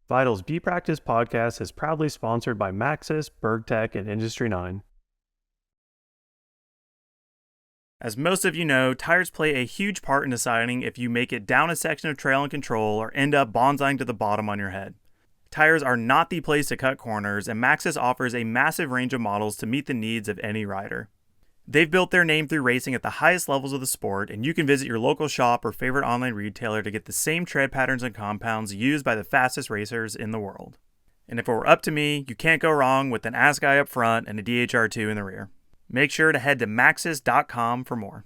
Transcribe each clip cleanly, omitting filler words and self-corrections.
Vital's Bee Practice podcast is proudly sponsored by Maxxis, BergTech, and Industry 9. As most of you know, tires play a huge part in deciding if you make it down a section of trail and control or end up bonsaiing to the bottom on your head. Tires are not the place to cut corners, and Maxxis offers a massive range of models to meet the needs of any rider. They've built their name through racing at the highest levels of the sport, and you can visit your local shop or favorite online retailer to get the same tread patterns and compounds used by the fastest racers in the world. And if it were up to me, you can't go wrong with an ASCII up front and a DHR2 in the rear. Make sure to head to maxxis.com for more.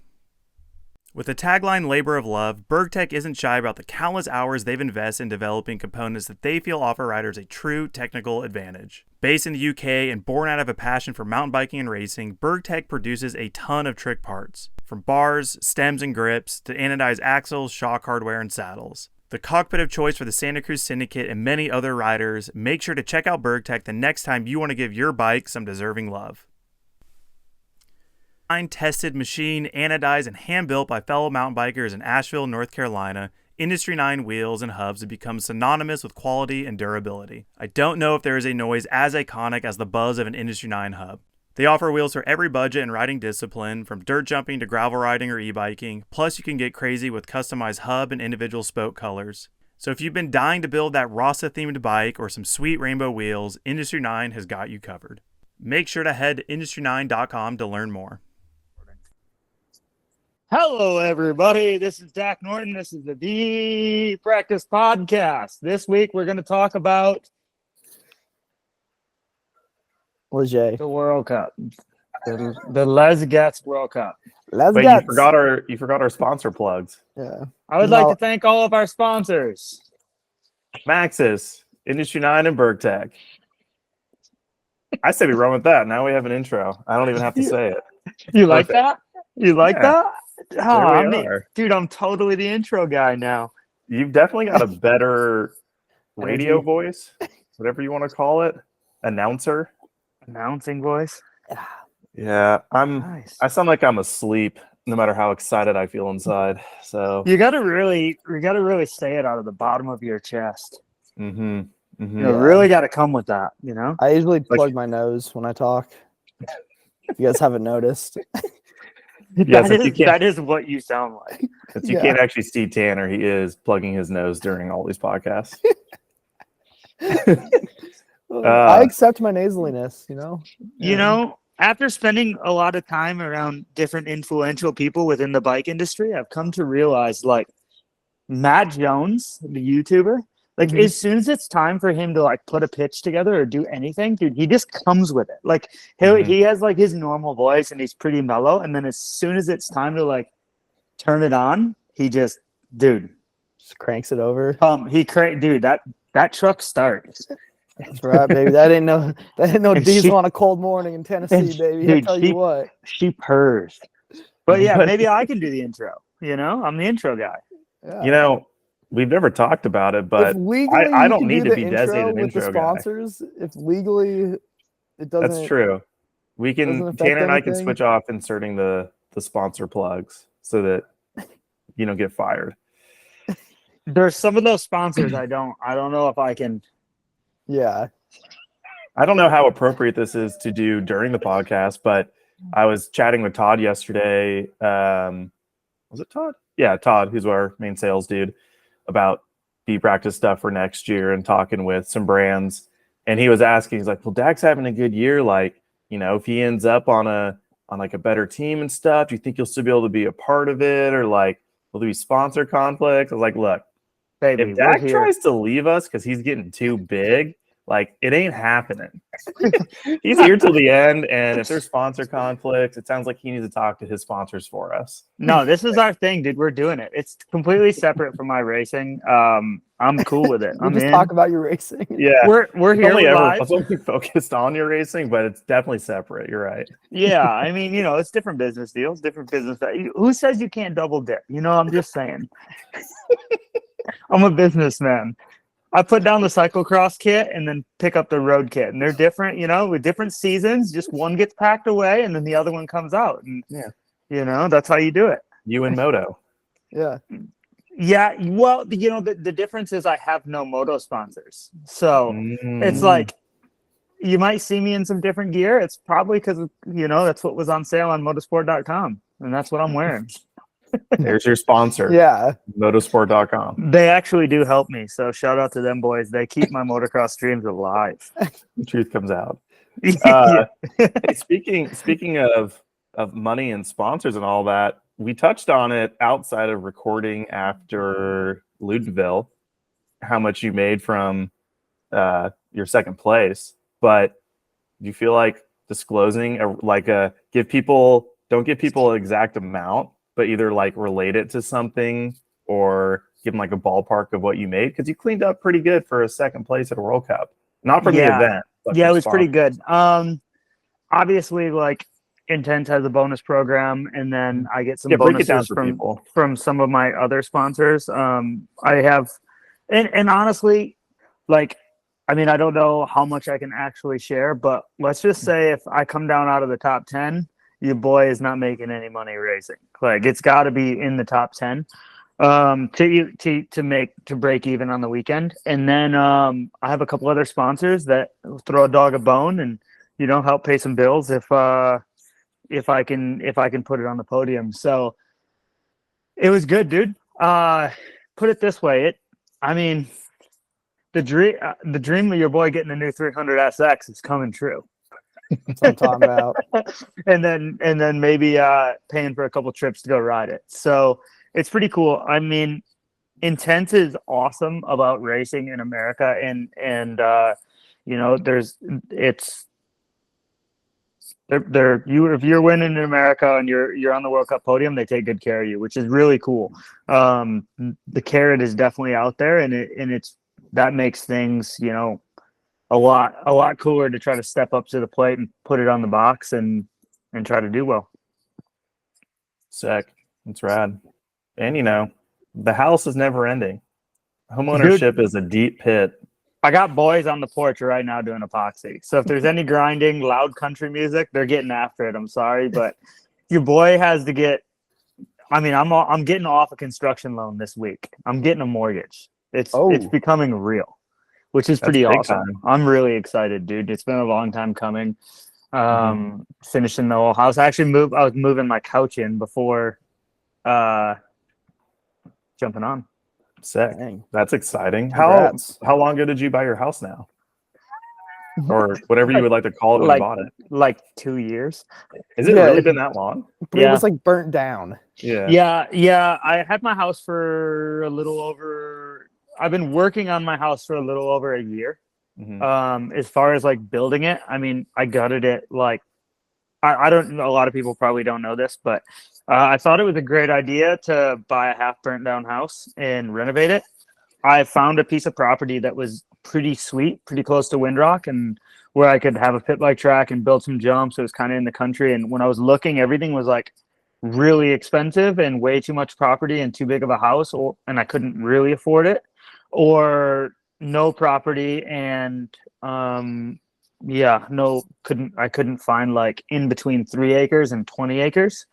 With the tagline Labor of Love, BergTech isn't shy about the countless hours they've invested in developing components that they feel offer riders a true technical advantage. Based in the UK and born out of a passion for mountain biking and racing, BergTech produces a ton of trick parts, from bars, stems, and grips to anodized axles, shock hardware, and saddles. The cockpit of choice for the Santa Cruz Syndicate and many other riders. Make sure to check out BergTech the next time you want to give your bike some deserving love. Tested, machined, anodized, and hand-built by fellow mountain bikers in Asheville, North Carolina, Industry 9 wheels and hubs have become synonymous with quality and durability. I don't know if there is a noise as iconic as the buzz of an Industry 9 hub. They offer wheels for every budget and riding discipline, from dirt jumping to gravel riding or e-biking, plus you can get crazy with customized hub and individual spoke colors. So if you've been dying to build that Rasa-themed bike or some sweet rainbow wheels, Industry 9 has got you covered. Make sure to head to industry9.com to learn more. Hello, everybody. This is Dakotah Norton. This is the Bee Practice Podcast. This week, we're going to talk about Leger. the World Cup, the Les Gets World Cup. Let's Wait, get. you forgot our sponsor plugs. Yeah. I would like to thank all of our sponsors. Maxxis, Industry 9, and BergTech. I say we run with that. Now we have an intro. I don't even have to say it. You like that? You like that? Oh, Dude, I'm totally the intro guy now. you've definitely got a better radio voice, whatever you want to call it. Announcer. Announcing voice. Yeah, Nice. I sound like I'm asleep no matter how excited I feel inside. So You gotta really say it out of the bottom of your chest. You really got to come with that. You know. I usually plug my nose when I talk. If you guys haven't noticed. Yes, That is what you sound like. If you can't actually see Tanner, he is plugging his nose during all these podcasts. I accept my nasaliness, you know? You know, after spending a lot of time around different influential people within the bike industry, I've come to realize, like, Matt Jones, the YouTuber, like, as soon as it's time for him to, like, put a pitch together or do anything, dude, he just comes with it. Like, he has, like, his normal voice, and he's pretty mellow, and then as soon as it's time to, like, turn it on, he just cranks it over. Dude, that truck starts. That's right, baby. That ain't no diesel on a cold morning in Tennessee, baby. Dude, I tell you what. She purrs. But yeah, maybe I can do the intro. You know, I'm the intro guy. Yeah. You know, we've never talked about it, but I don't need to be designated with intro the guy. If legally it doesn't. That's true. We can Tanner and I can switch off inserting the sponsor plugs so that you don't get fired. There's some of those sponsors I don't know if I can. Yeah. I don't know how appropriate this is to do during the podcast, but I was chatting with Todd yesterday. Was it Todd? Yeah, Todd, who's our main sales dude, about Bee Practice stuff for next year and talking with some brands. And he was asking, he's like, well, Dak's having a good year. Like, you know, if he ends up on like a better team and stuff, do you think you'll still be able to be a part of it? Or like, will there be sponsor conflicts? I was like, look, Baby, if Dak tries to leave us because he's getting too big, like, it ain't happening. He's here till the end, and if there's sponsor conflicts, it sounds like he needs to talk to his sponsors for us. No, this is our thing, dude. We're doing it. It's completely separate from my racing. I'm cool with it. Just talk about your racing. Yeah, we're here live. It's only focused on your racing, but it's definitely separate. You're right. Yeah, I mean, you know, it's different business deals, different business. Who says you can't double dip? You know, I'm just saying. I'm a businessman. I put down the cyclocross kit and then pick up the road kit, and they're different, you know, with different seasons. Just one gets packed away, and then the other one comes out. And yeah, you know, that's how you do it. You and Moto. Yeah. Yeah, well, the difference is I have no moto sponsors. So it's like you might see me in some different gear. It's probably because, that's what was on sale on motorsport.com. And that's what I'm wearing. There's your sponsor. Yeah. Motorsport.com. They actually do help me. So shout out to them boys. They keep my motocross dreams alive. The truth comes out. Yeah. Hey, speaking of money and sponsors and all that, we touched on it outside of recording after Louisville, how much you made from your second place. But do you feel like disclosing, don't give people an exact amount, but either like relate it to something or give them like a ballpark of what you made? Because you cleaned up pretty good for a second place at a World Cup. Not from the event. But yeah, it was pretty good. Obviously, like Intent has a bonus program, and then I get some bonuses from some of my other sponsors. I have, and honestly, like, I mean, I don't know how much I can actually share, but let's just say if I come down out of the top 10, your boy is not making any money racing. Like, it's got to be in the top 10 to break even on the weekend. And then I have a couple other sponsors that throw a dog a bone and help pay some bills if I can put it on the podium. So it was good, dude. Put it this way, the dream of your boy getting a new 300 SX is coming true. That's what I'm talking about. and then maybe paying for a couple trips to go ride it. So it's pretty cool. I mean, Intent is awesome about racing in America, and if you're winning in America and you're on the World Cup podium, they take good care of you, which is really cool. The carrot is definitely out there, and that makes things a lot cooler to try to step up to the plate and put it on the box and try to do well. Sick. That's rad. And the house is never ending. Homeownership is a deep pit. I got boys on the porch right now doing epoxy. So if there's any grinding, loud country music, they're getting after it. I'm sorry, but your boy has to get. I mean, I'm getting off a construction loan this week. I'm getting a mortgage. It's becoming real, which is pretty awesome. I'm really excited, dude. It's been a long time coming. Finishing the whole house. I was moving my couch in before jumping on. Sick. Dang. That's exciting. Congrats. How long ago did you buy your house now? Or whatever you would like to call it when you bought it. Like 2 years. Has it really been that long? But it was like burnt down. Yeah. I had my house for a little over. I've been working on my house for a little over a year. As far as like building it, I mean, I gutted it. Like, I don't know. A lot of people probably don't know this, but I thought it was a great idea to buy a half burnt down house and renovate it. I found a piece of property that was pretty sweet, pretty close to Windrock, and where I could have a pit bike track and build some jumps. It was kind of in the country. And when I was looking, everything was like really expensive and way too much property and too big of a house, and I couldn't really afford it, or no property and I couldn't find like in between 3 acres and 20 acres.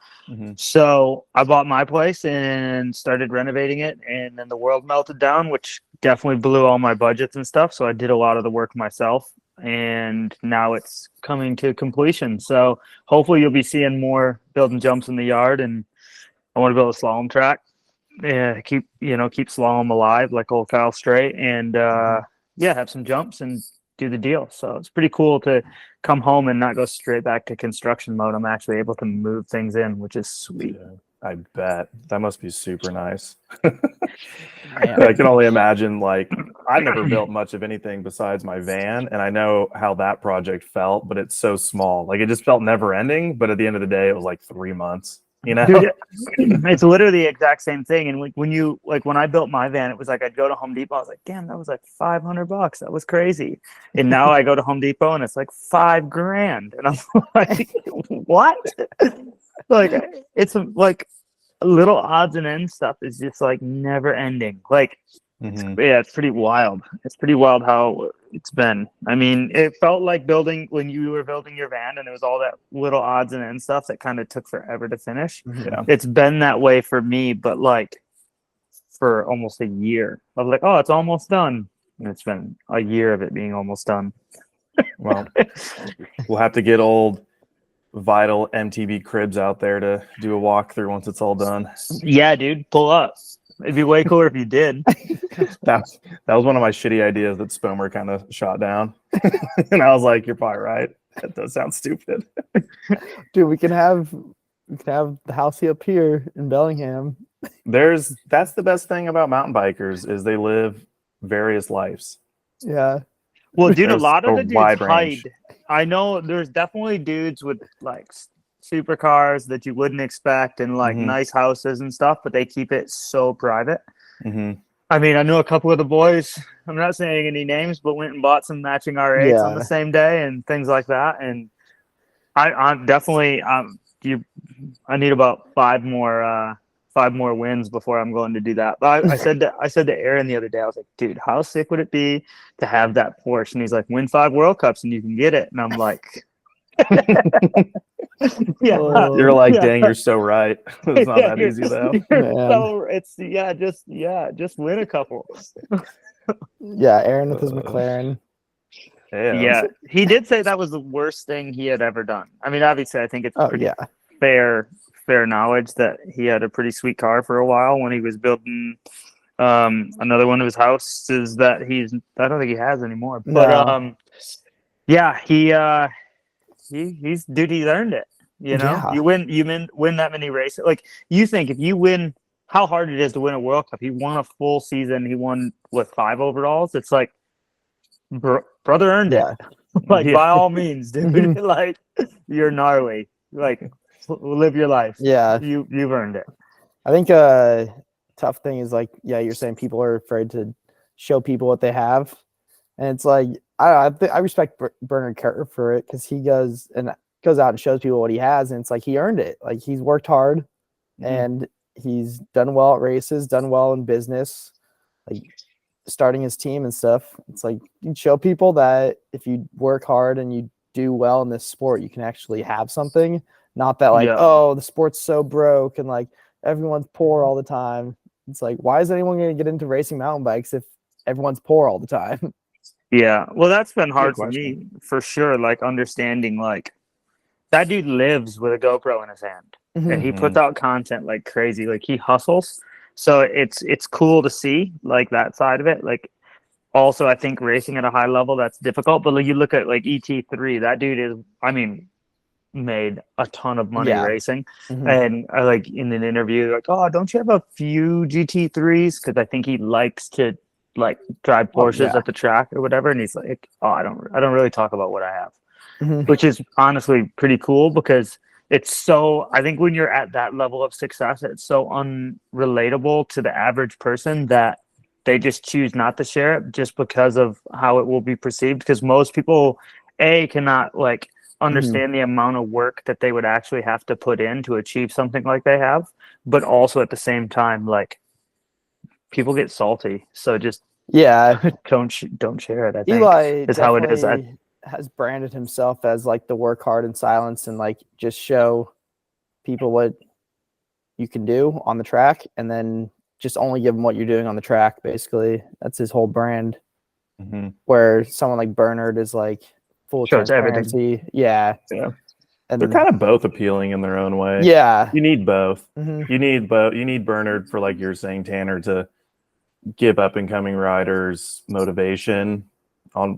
So I bought my place and started renovating it, and then the world melted down, which definitely blew all my budgets and stuff. So I did a lot of the work myself, and now it's coming to completion. So hopefully you'll be seeing more building jumps in the yard, and I want to build a slalom track. Yeah, keep slalom alive like old Kyle Strait, and have some jumps and do the deal. So it's pretty cool to come home and not go straight back to construction mode. I'm actually able to move things in, which is sweet. Yeah, I bet that must be super nice. I can only imagine. Like, I've never built much of anything besides my van, and I know how that project felt, but it's so small. Like, it just felt never ending, but at the end of the day, it was like 3 months. Dude, it's literally the exact same thing. And when I built my van, it was like I'd go to Home Depot. I was like, damn, that was like $500. That was crazy. And now I go to Home Depot and it's like $5,000. And I'm like, what? Like, it's like little odds and ends stuff is just like never ending. Like, it's pretty wild. It's pretty wild how it's been. I mean, it felt like building when you were building your van, and it was all that little odds and ends stuff that kind of took forever to finish. Yeah. It's been that way for me, but like for almost a year. I was like, oh, it's almost done. And it's been a year of it being almost done. Well, we'll have to get old Vital MTV Cribs out there to do a walkthrough once it's all done. Yeah, dude, pull up. It'd be way cooler if you did. That was one of my shitty ideas that Spomer kind of shot down. And I was like, you're probably right. That does sound stupid. Dude, we can have the house up here in Bellingham. That's the best thing about mountain bikers is they live various lives. Yeah. Well, dude, a There's lot of the a dudes wide range. hide. I know there's definitely dudes with like supercars that you wouldn't expect and like Mhm. nice houses and stuff, but they keep it so private. Mm-hmm. I mean, I know a couple of the boys, I'm not saying any names, but went and bought some matching R8s on the Yeah. same day and things like that. And I'm definitely, I need about five more wins before I'm going to do that. But I said to Aaron the other day, I was like, dude, how sick would it be to have that Porsche? And he's like, win 5 World Cups and you can get it. And I'm like, yeah, Oh, You're like, yeah. dang, you're so right. It's not that easy though. Just win a couple. yeah, Aaron with his McLaren. Yeah, he did say that was the worst thing he had ever done. I mean, obviously, I think it's Oh pretty yeah. fair knowledge that he had a pretty sweet car for a while when he was building another one of his houses that I don't think he has anymore. But No. yeah, he's earned it. You know, Yeah. you win that many races. Like you think if you win, how hard it is to win a World Cup. He won a full season. He won with 5 overalls. It's like, brother earned Yeah. it. Like Yeah. by all means, dude. Like you're gnarly. Like live your life. Yeah. You've earned it. I think tough thing is like, yeah, you're saying people are afraid to show people what they have. And it's like I respect Bernard Kerr for it because he goes out and shows people what he has, and it's like he earned it. Like he's worked hard and he's done well at races, done well in business, like starting his team and stuff. It's like you show people that if you work hard and you do well in this sport, you can actually have something. Not that like, oh, the sport's so broke and like everyone's poor all the time. It's like, why is anyone going to get into racing mountain bikes if everyone's poor all the time? Yeah. Well, that's been hard for question. me for sure. Like understanding like that dude lives with a GoPro in his hand and he puts out content like crazy. Like he hustles. So it's cool to see like that side of it. Like also I think racing at a high level, that's difficult. But like you look at like ET3, that dude is, I mean, made a ton of money racing. And I like in an interview, like, oh, don't you have a few GT3s? Because I think he likes to like drive Porsches at the track or whatever. And he's like, oh, I don't really talk about what I have, which is honestly pretty cool because it's so, I think when you're at that level of success, it's so unrelatable to the average person that they just choose not to share it just because of how it will be perceived. Because most people, cannot like understand the amount of work that they would actually have to put in to achieve something like they have. But also at the same time, like people get salty. So just don't share it. I think Eli is how it is. has branded himself as like the work hard in silence and like just show people what you can do on the track and then just only give them what you're doing on the track. Basically, that's his whole brand. Where someone like Bernard is like full transparency. Yeah. And they're kind of both appealing in their own way. Yeah. You need both. You need both. You need Bernard for, like you're saying, Tanner, to give up and coming riders motivation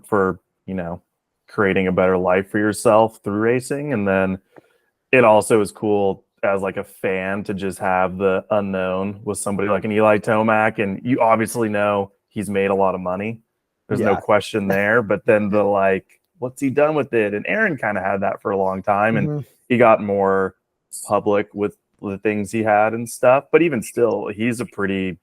for, creating a better life for yourself through racing. And then it also is cool as like a fan to just have the unknown with somebody like an Eli Tomac. And you obviously know he's made a lot of money. There's no question there. But then the like, what's he done with it? And Aaron kind of had that for a long time. And he got more public with the things he had and stuff. But even still, he's a pretty,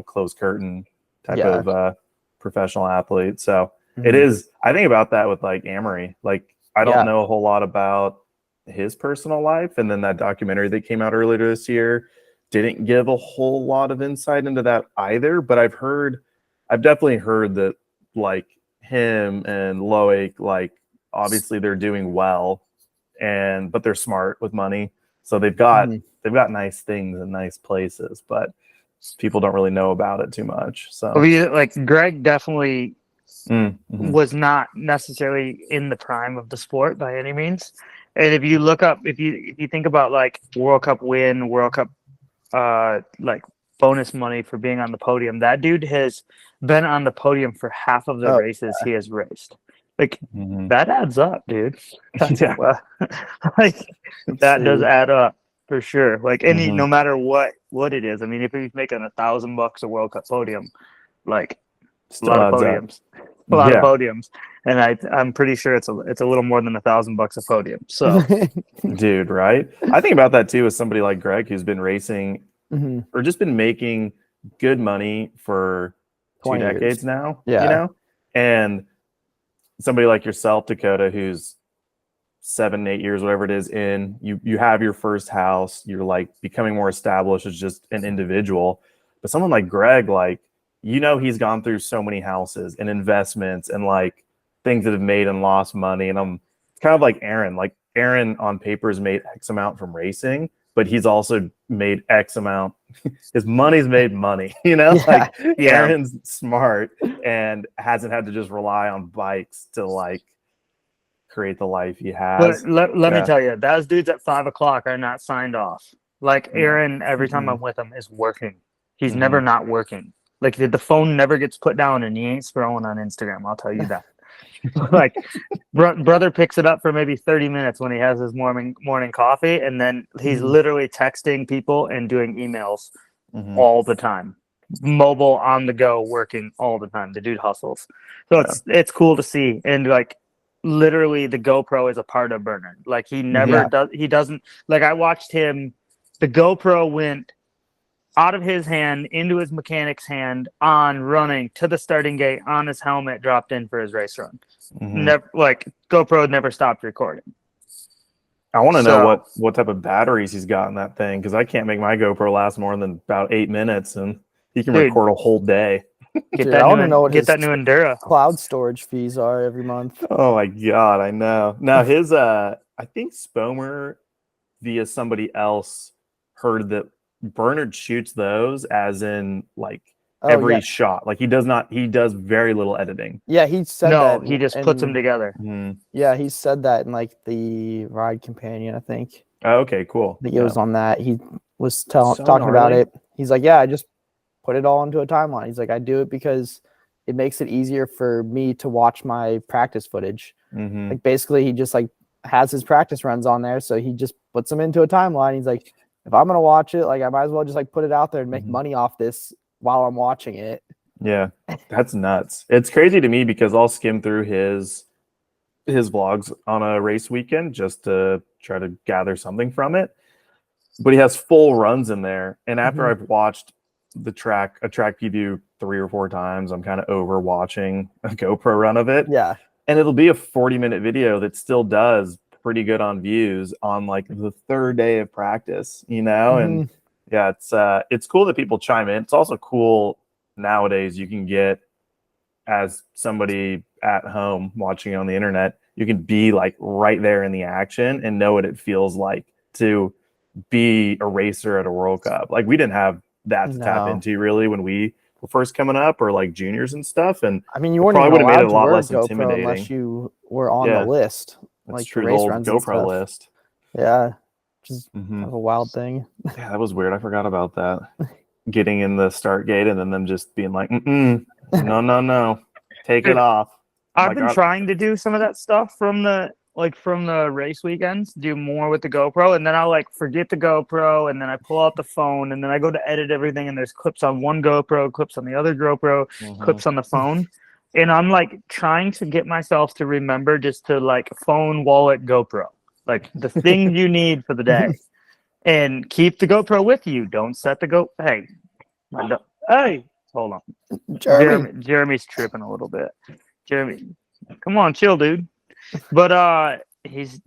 closed curtain type of professional athlete. So it is, I think about that with like Amory. Like, I don't know a whole lot about his personal life. And then that documentary that came out earlier this year didn't give a whole lot of insight into that either. But I've definitely heard that like him and Loic, like obviously they're doing well but they're smart with money. So they've got nice things in nice places. But people don't really know about it too much. So like Greg definitely mm-hmm. was not necessarily in the prime of the sport by any means. And if you look up, if you think about like World Cup win, World Cup like bonus money for being on the podium, that dude has been on the podium for half of the races he has raced. Like that adds up, dude. That's like that does add up for sure. Like any no matter what it is. I mean, if he's making $1,000 a World Cup podium, like Still a lot of adds up. podiums. A lot of podiums, and I'm pretty sure it's a little more than $1,000 a podium. So, dude, right? I think about that too with somebody like Greg who's been racing or just been making good money for 2 decades years. now. Yeah. You know, and somebody like yourself, Dakotah, who's 7, 8 years, whatever it is, in you have your first house. You're like becoming more established as just an individual. But someone like Greg, like. He's gone through so many houses and investments and like things that have made and lost money. And I'm kind of like Aaron. Like Aaron on paper has made X amount from racing, but he's also made X amount. His money's made money, Aaron's smart and hasn't had to just rely on bikes to like create the life he has. But let me tell you, those dudes at 5:00 are not signed off. Like Aaron, every time I'm with him, is working. He's never not working. Like the phone never gets put down and he ain't scrolling on Instagram. I'll tell you that. Like brother picks it up for maybe 30 minutes when he has his morning coffee. And then he's literally texting people and doing emails all the time. Mobile, on the go, working all the time. The dude hustles. So it's cool to see. And like literally the GoPro is a part of Bernard. Like he never does. He doesn't like I watched him. The GoPro went out of his hand into his mechanic's hand on running to the starting gate on his helmet, dropped in for his race run. Never like GoPro never stopped recording. I want to know what type of batteries he's got in that thing because I can't make my GoPro last more than about 8 minutes, and he can record a whole day. Get that new Endura cloud storage fees are every month. Oh my god, I know. Now his I think Spomer via somebody else heard that Bernard shoots those as in like every shot. Like he does very little editing. Yeah, he said that. No, he just puts them together. Yeah, he said that in like the Ride Companion, I think. Oh, okay, cool. I think it was on that. He was talking about it. He's like, yeah, I just put it all into a timeline. He's like, I do it because it makes it easier for me to watch my practice footage. Like basically he just like has his practice runs on there. So he just puts them into a timeline. He's like, if I'm going to watch it, like I might as well just like put it out there and make money off this while I'm watching it. Yeah, that's nuts. It's crazy to me because I'll skim through his vlogs on a race weekend just to try to gather something from it. But he has full runs in there. And after I've watched a track preview 3 or 4 times, I'm kind of over watching a GoPro run of it. Yeah. And it'll be a 40-minute video that still does pretty good on views on like the 3rd day of practice, and it's cool that people chime in. It's also cool nowadays you can get as somebody at home watching on the internet, you can be like right there in the action and know what it feels like to be a racer at a World Cup. Like we didn't have that to tap into really when we were first coming up or like juniors and stuff. And I mean, you weren't probably even would have made it a lot allowed less to wear GoPro intimidating unless you were on the list. That's like true. the race old runs and GoPro stuff. list. Yeah, which is kind of a wild thing. Yeah, that was weird. I forgot about that. Getting in the start gate and then them just being like, no, take it off. I've been trying to do some of that stuff from the race weekends, do more with the GoPro, and then I'll like forget the GoPro, and then I pull out the phone, and then I go to edit everything, and there's clips on one GoPro, clips on the other GoPro, clips on the phone. And I'm like trying to get myself to remember just to like phone, wallet, GoPro, like the things you need for the day, and keep the GoPro with you. Don't set the Hey, hold on. Jeremy's tripping a little bit. Jeremy, come on, chill, dude. But he's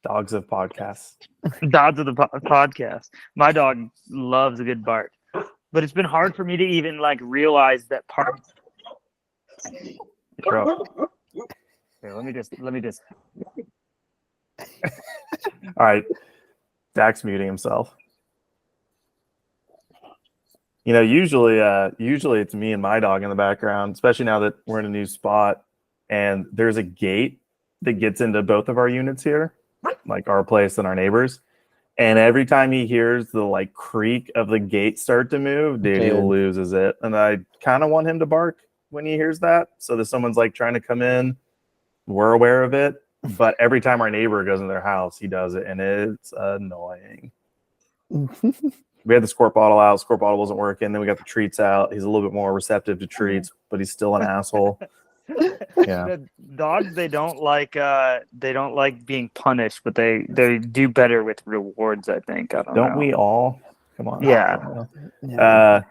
dogs of podcasts. Dogs of the podcast. My dog loves a good bark, but it's been hard for me to even like realize that part. Bro. Here, let me just. All right, Dak's muting himself. Usually it's me and my dog in the background, especially now that we're in a new spot and there's a gate that gets into both of our units here, like our place and our neighbors. And every time he hears the like creak of the gate start to move, dude, he loses it. And I kind of want him to bark when he hears that, so that someone's like trying to come in. We're aware of it, but every time our neighbor goes in their house, he does it, and it's annoying. We had the squirt bottle out. Squirt bottle wasn't working. Then we got the treats out. He's a little bit more receptive to treats, but he's still an asshole. Yeah. The dogs, they don't like being punished, but they do better with rewards, I think. I don't know. We all? Come on. Yeah.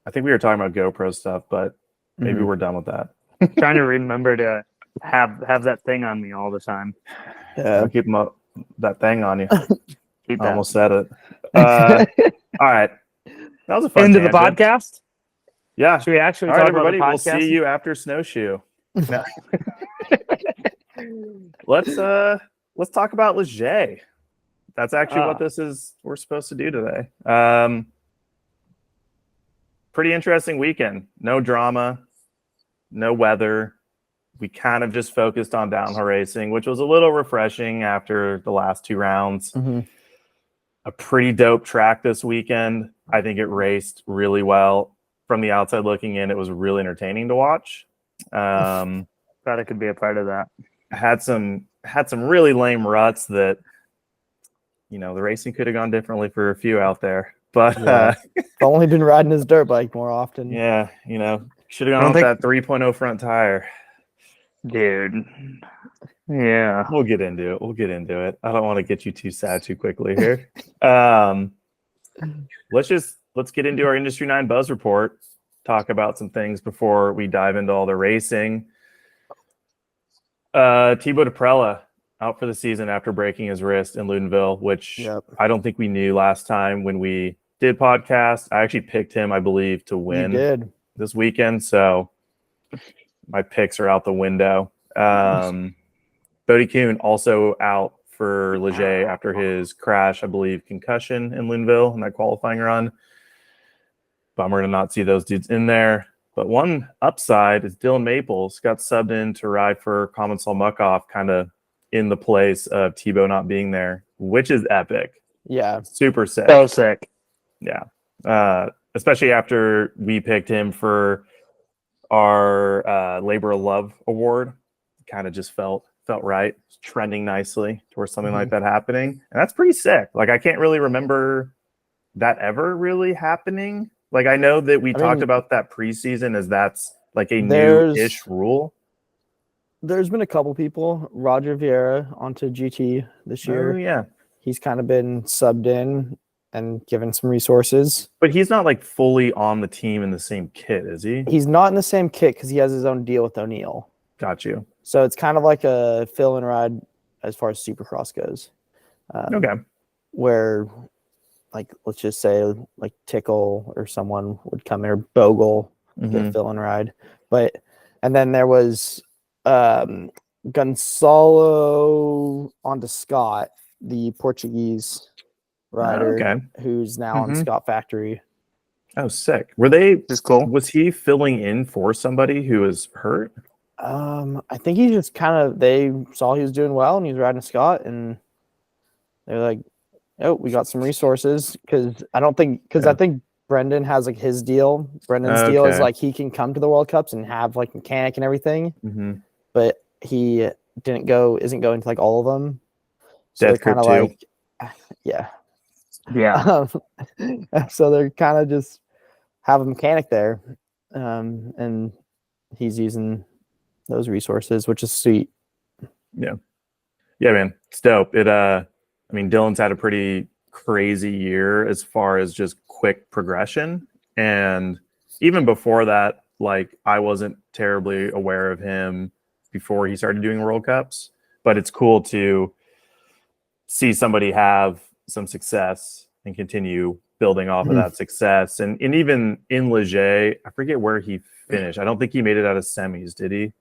I think we were talking about GoPro stuff, but maybe we're done with that. Trying to remember to have that thing on me all the time. Yeah. Keep that thing on you. Keep I that. almost said it. All right. That was a fun End of the tangent. podcast? Yeah. Should we actually All talk right, about everybody. the We'll podcast? see you after Snowshoe. No. Let's talk about Leger. That's actually what we're supposed to do today. Pretty interesting weekend. No drama, no weather. We kind of just focused on downhill racing, which was a little refreshing after the last two rounds. A pretty dope track this weekend. I think it raced really well. From the outside looking in, it was really entertaining to watch. Thought I could be a part of that. Had some really lame ruts that, the racing could have gone differently for a few out there. But If only been riding his dirt bike more often. yeah, should have gone with that 3.0 front tire. Dude. Yeah. We'll get into it. I don't want to get you too sad too quickly here. Let's get into our Industry 9 Buzz Report. Talk about some things before we dive into all the racing. Thibaut Deprella out for the season after breaking his wrist in Ludenville, which I don't think we knew last time when we did podcast. I actually picked him, I believe, to win this weekend. So my picks are out the window. Bodie Kuhn also out for Leger after his crash, I believe, concussion in Ludenville in that qualifying run. Bummer to not see those dudes in there. But one upside is Dylan Maples got subbed in to ride for Commensal Muckoff, kind of in the place of Thibaut not being there, which is epic. Yeah. Super sick. So sick. Yeah. Especially after we picked him for our Labor of Love award. Kind of just felt right. It's trending nicely towards something like that happening. And that's pretty sick. Like, I can't really remember that ever really happening. Like, I know that we talked about that preseason as that's like a new-ish rule. There's been a couple people. Roger Vieira onto GT this year. Oh, yeah. He's kind of been subbed in and given some resources. But he's not like fully on the team in the same kit, is he? He's not in the same kit because he has his own deal with O'Neill. Got you. So it's kind of like a fill and ride as far as Supercross goes. Okay. Where, like, let's just say, like Tickle or someone would come in, or Bogle, get fill and ride. And then there was Gonçalo onto Scott, the Portuguese rider, who's now on Scott Factory. Oh, sick. Were they just cool? Was he filling in for somebody who was hurt? I think he just they saw he was doing well and he was riding a Scott, and they're like, "Oh, we got some resources." I think Brendan has like his deal. Brendan's deal is like he can come to the World Cups and have like mechanic and everything, but he isn't going to like all of them. So they're kind of like, yeah. So they're kind of just have a mechanic there, and he's using those resources, which is sweet. Yeah, man, it's dope. Dylan's had a pretty crazy year as far as just quick progression, and even before that, like, I wasn't terribly aware of him before he started doing World Cups, but it's cool to see somebody have some success and continue building off of that success. And even in Leger, I forget where he finished. I don't think he made it out of semis, did he?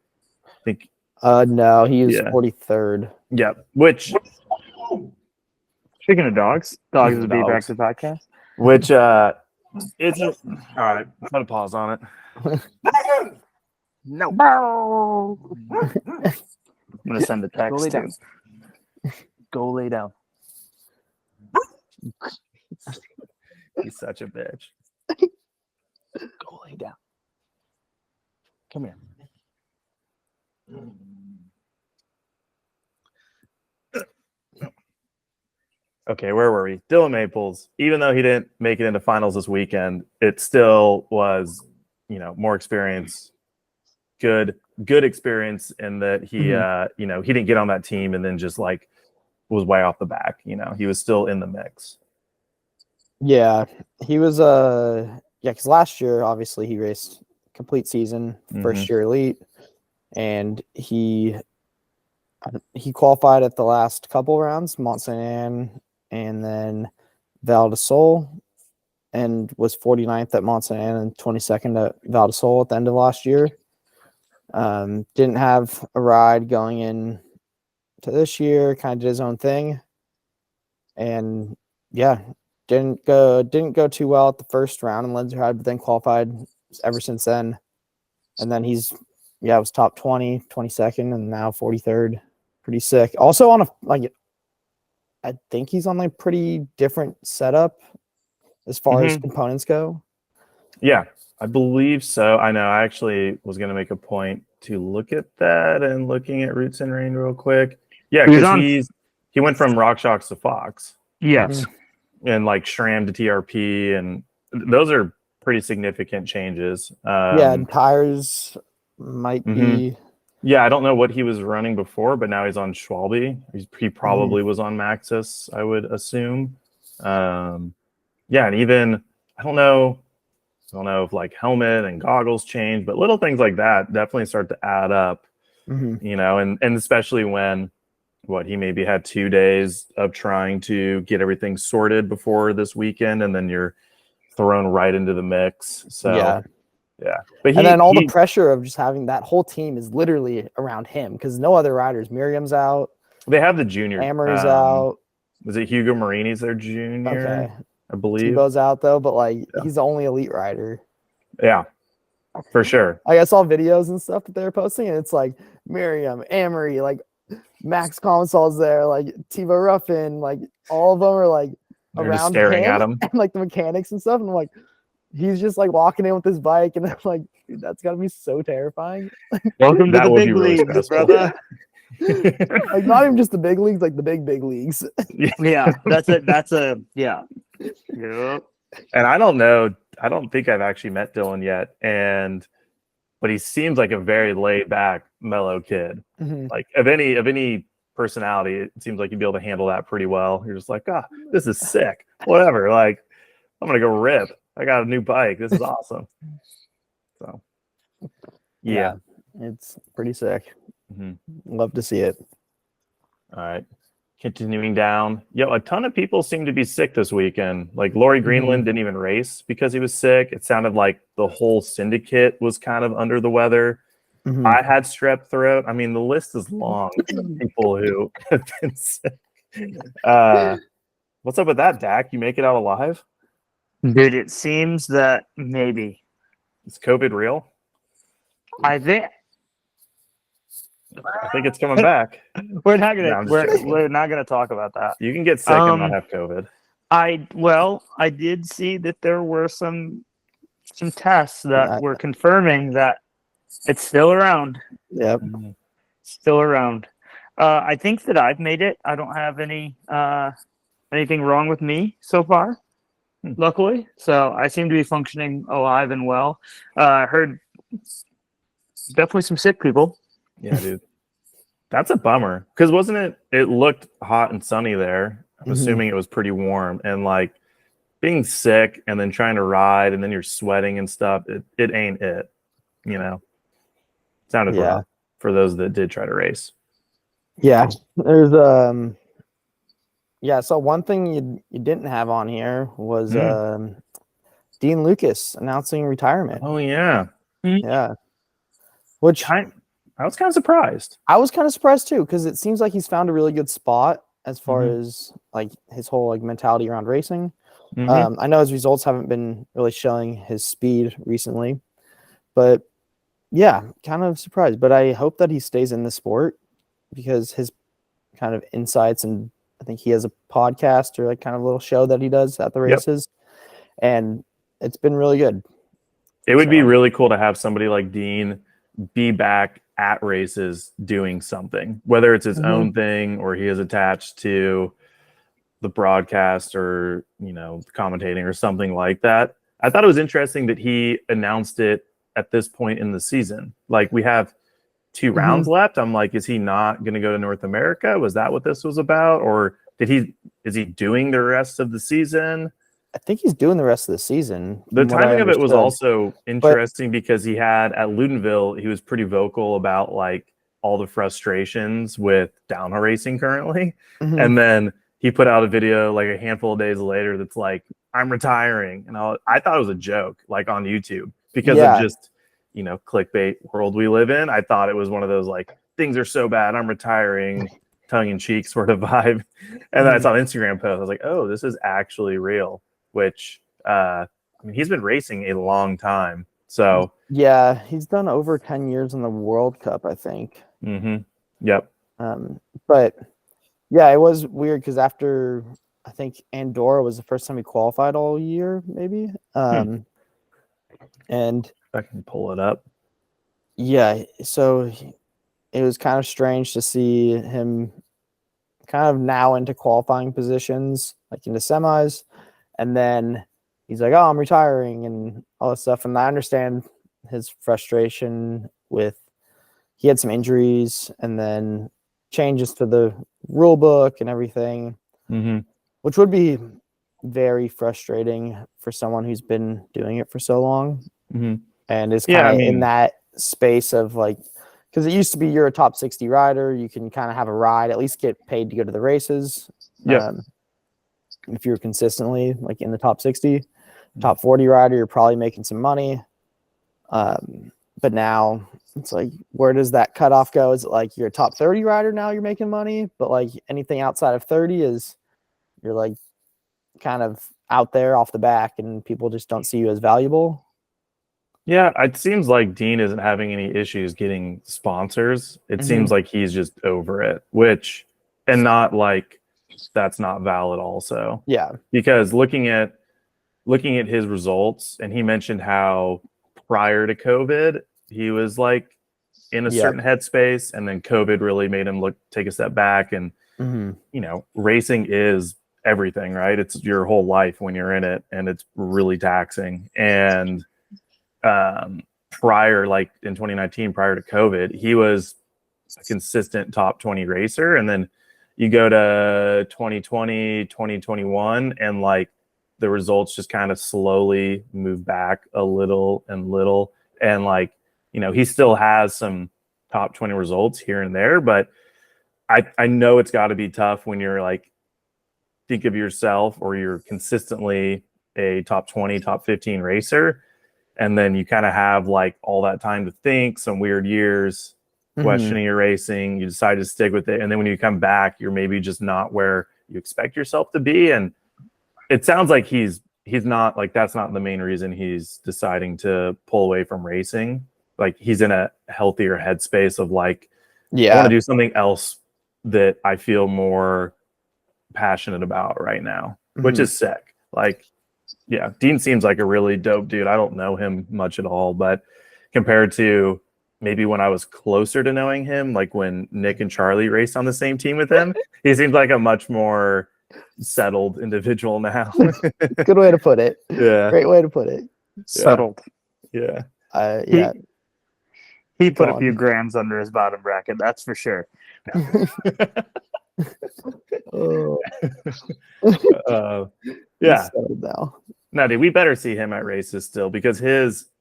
I think no, he was 43rd. Yeah, which, speaking of dogs will be back to the podcast. Which It's all right. I'm gonna pause on it. No. I'm gonna send a Go lay text down. too. Go lay down. He's such a bitch. Go lay down. Come here. Okay, where were we? Dylan Maples, even though he didn't make it into finals this weekend, it still was, more experience. Good experience in that he he didn't get on that team and then just like was way off the back. He was still in the mix. Yeah, he was because last year obviously he raced complete season, first year elite, and he qualified at the last couple rounds, Mont Saint Anne and then Val de Sol, and was 49th at Mont Saint Anne and 22nd at Val de Sol at the end of last year. Didn't have a ride going in to this year, kind of did his own thing, and didn't go too well at the first round in Lenzerheide, but then qualified ever since then. And then he's was top 20, 22nd, and now 43rd. Pretty sick. Also on I think he's on like pretty different setup as far as components go. Yeah, I believe so. I know. I actually was going to make a point to look at that and looking at Roots and Rain real quick. Yeah, because he went from RockShox to Fox. Yes. And like SRAM to TRP, and those are pretty significant changes. And tires might be. Yeah, I don't know what he was running before, but now he's on Schwalbe. He probably was on Maxxis, I would assume. And even I don't know if like helmet and goggles change, but little things like that definitely start to add up. And especially when he maybe had 2 days of trying to get everything sorted before this weekend, and then you're thrown right into the mix. So yeah. But then the pressure of just having that whole team is literally around him because no other riders. Miriam's out. They have the junior. Amory's out. Was it Hugo Marini's their junior? Okay. I believe. Tebow's out though, but he's the only elite rider. Yeah, for sure. I saw videos and stuff that they're posting, and it's like Miriam, Amory, like Max Consol's there, like Tebow Ruffin, like all of them are like They're around just staring at him, and like the mechanics and stuff. And I'm like, he's just like walking in with his bike, and I'm like, dude, that's gotta be so terrifying. Welcome to That the would big be really leagues, stressful. brother. Like not even just the big leagues, like the big leagues. Yeah, that's a yeah. Yep. And I don't know. I don't think I've actually met Dylan yet, but he seems like a very laid back, mellow kid. Like of any personality, it seems like you'd be able to handle that pretty well. You're just like, this is sick. Whatever. Like, I'm gonna go rip. I got a new bike. This is awesome. So, yeah, it's pretty sick. Love to see it. All right. Continuing down. A ton of people seem to be sick this weekend. Like Laurie Greenland didn't even race because he was sick. It sounded like the whole syndicate was kind of under the weather. I had strep throat. I mean, the list is long of people who have been sick. What's up with that, Dak? You make it out alive? Dude, it seems that maybe. Is COVID real? I think it's coming back. We're not gonna talk about that. You can get sick and not have COVID. I did see that there were some tests that were confirming that it's still around. Yep. Still around. I think that I've made it. I don't have anything wrong with me so far, luckily. So I seem to be functioning alive and well. I heard definitely some sick people. Yeah, dude. That's a bummer. Because wasn't it looked hot and sunny there. I'm assuming it was pretty warm. And like being sick and then trying to ride and then you're sweating and stuff, it ain't it. Sounded rough for those that did try to race. Yeah. There's so one thing you didn't have on here was Dean Lucas announcing retirement. Oh yeah. Yeah. Which I was kind of surprised. I was kind of surprised too, because it seems like he's found a really good spot as far as like his whole like mentality around racing. Mhm. I know his results haven't been really showing his speed recently, but yeah, kind of surprised. But I hope that he stays in the sport because his kind of insights, and I think he has a podcast or like kind of little show that he does at the Yep. races, and it's been really good. It would be So, really cool to have somebody like Dean be back at races doing something, whether it's his own thing or he is attached to the broadcast or, commentating or something like that. I thought it was interesting that he announced it at this point in the season. Like, we have 2 rounds left. I'm like, is he not going to go to North America? Was that what this was about? Or is he doing the rest of the season? I think he's doing the rest of the season. The From what I timing of it was understood. also interesting because he had at Ludenville, he was pretty vocal about like all the frustrations with downhill racing currently. Mhm. And then he put out a video like a handful of days later that's like, I'm retiring. And I thought it was a joke, like on YouTube, because of Yeah. just, clickbait world we live in. I thought it was one of those like, things are so bad, I'm retiring, tongue in cheek sort of vibe. And then I saw an Instagram post. I was like, oh, this is actually real, which I mean, he's been racing a long time. So Yeah, he's done over 10 years in the World Cup, I think. Yep. But yeah, it was weird because after I think Andorra was the first time he qualified all year, maybe. And I can pull it up. yeah, so it was kind of strange to see him kind of now into qualifying positions, like into semis, and then he's like, "Oh, I'm retiring," and all this stuff. And I understand his frustration with he had some injuries and then changes to the rule book and everything, which would be very frustrating for someone who's been doing it for so long and is Yeah, kind I of in mean, that space of like, because it used to be you're a top 60 rider, you can kind of have a ride, at least get paid to go to the races. Yep. If you're consistently like in the top 60, top 40 rider, you're probably making some money. But now it's like, where does that cutoff go? Is it like you're a top 30 rider now you're making money, but like anything outside of 30 is you're like kind of out there off the back and people just don't see you as valuable. Yeah, it seems like Dean isn't having any issues getting sponsors. It seems like he's just over it, and not like that's not valid also. Yeah. Because looking at his results, and he mentioned how prior to COVID, he was like in a certain headspace, and then COVID really made him take a step back. And racing is everything, right? It's your whole life when you're in it, and it's really taxing. And prior, like in 2019, prior to COVID, he was a consistent top 20 racer. And then you go to 2020, 2021, and like the results just kind of slowly move back a little and little. And like, he still has some top 20 results here and there, but I know it's got to be tough when you're like, think of yourself or you're consistently a top 20, top 15 racer. And then you kind of have like all that time to think, some weird years, questioning your racing, you decide to stick with it. And then when you come back, you're maybe just not where you expect yourself to be. And it sounds like he's not like, that's not the main reason he's deciding to pull away from racing. Like he's in a healthier headspace of like, I want to do something else that I feel more passionate about right now, which is sick. Like, yeah, Dean seems like a really dope dude. I don't know him much at all, but compared to maybe when I was closer to knowing him, like when Nick and Charlie raced on the same team with him, he seems like a much more settled individual now. Good way to put it. Yeah. Great way to put it. Settled. Yeah. Yeah. He put Go a few on. grams under his bottom bracket, that's for sure. Oh, Yeah. settled now. No, dude, we better see him at races still because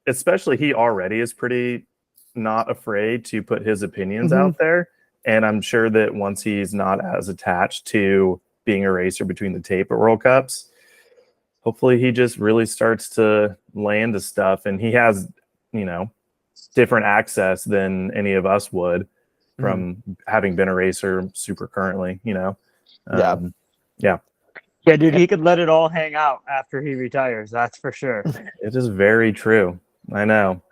especially he already is pretty not afraid to put his opinions out there. And I'm sure that once he's not as attached to being a racer between the tape at World Cups, hopefully he just really starts to land the stuff. And he has, different access than any of us would from having been a racer super currently, Yeah. Yeah, dude, he could let it all hang out after he retires. That's for sure. It is very true. I know.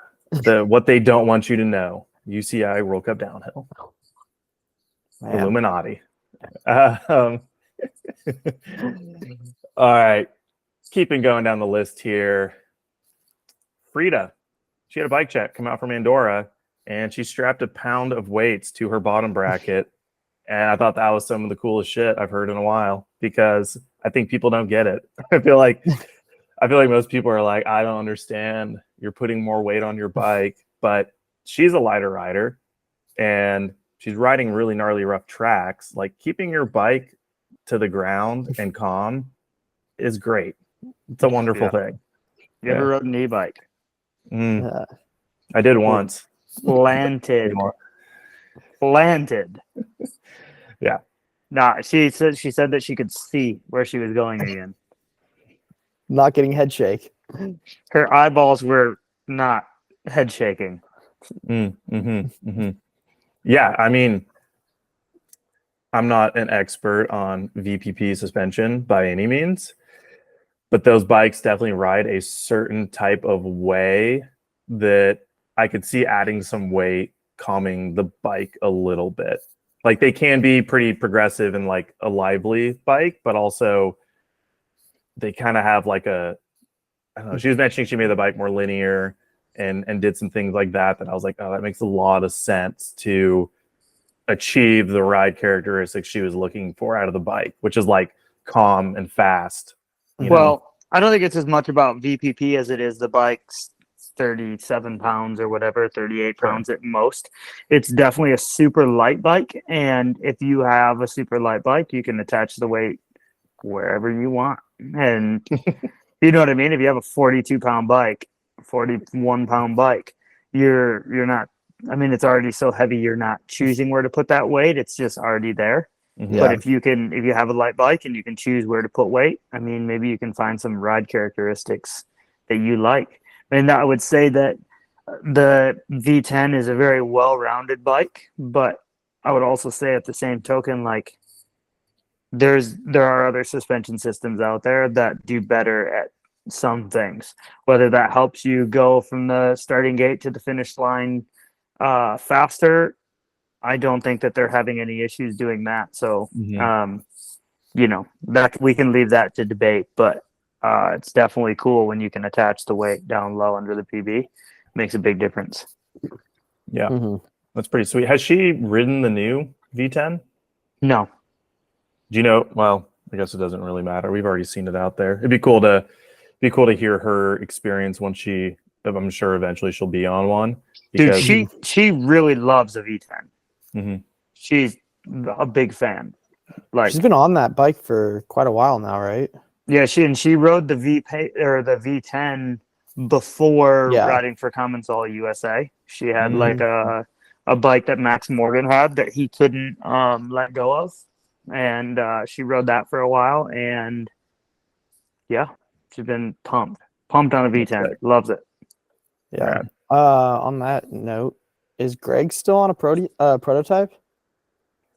What they don't want you to know. UCI World Cup downhill. Man. Illuminati. All right. Keeping going down the list here. Frida. She had a bike check come out from Andorra, and she strapped a pound of weights to her bottom bracket. And I thought that was some of the coolest shit I've heard in a while, because I think people don't get it. I feel like most people are like, I don't understand. You're putting more weight on your bike. But she's a lighter rider, and she's riding really gnarly rough tracks. Like, keeping your bike to the ground and calm is great. It's a wonderful thing. You ever rode an e-bike? I did once. Planted. Yeah. Nah, she said that she could see where she was going again. Not getting head shake. Her eyeballs were not head shaking. Yeah, I mean, I'm not an expert on VPP suspension by any means, but those bikes definitely ride a certain type of way that I could see adding some weight, calming the bike a little bit. Like, they can be pretty progressive and like a lively bike, but also they kind of have like I don't know. She was mentioning she made the bike more linear and did some things like that I was like, oh, that makes a lot of sense to achieve the ride characteristics she was looking for out of the bike, which is like calm and fast. Well, I don't think it's as much about VPP as it is the bike's 37 pounds or whatever, 38 pounds at most. It's definitely a super light bike. And if you have a super light bike, you can attach the weight wherever you want. And you know what I mean? If you have a 42-pound bike, 41-pound bike, you're not, I mean, it's already so heavy, you're not choosing where to put that weight. It's just already there. But if you have a light bike and you can choose where to put weight, I mean, maybe you can find some ride characteristics that you like. And I would say that the V10 is a very well-rounded bike, but I would also say at the same token, like, there are other suspension systems out there that do better at some things. Whether that helps you go from the starting gate to the finish line faster, I don't think that they're having any issues doing that. So, that we can leave that to debate, but it's definitely cool when you can attach the weight down low under the PB. Makes a big difference. Yeah, that's pretty sweet. Has she ridden the new V10? No. Do you know? Well, I guess it doesn't really matter. We've already seen it out there. It'd be cool to hear her experience once I'm sure eventually she'll be on one. Dude, she really loves a V10. She's a big fan. Like, she's been on that bike for quite a while now, right? Yeah, she rode the V10 before riding for Commensal USA. She had like a bike that Max Morgan had that he couldn't let go of, and she rode that for a while. And yeah, she's been pumped on a V10. Loves it. Yeah. On that note, is Greg still on a prototype?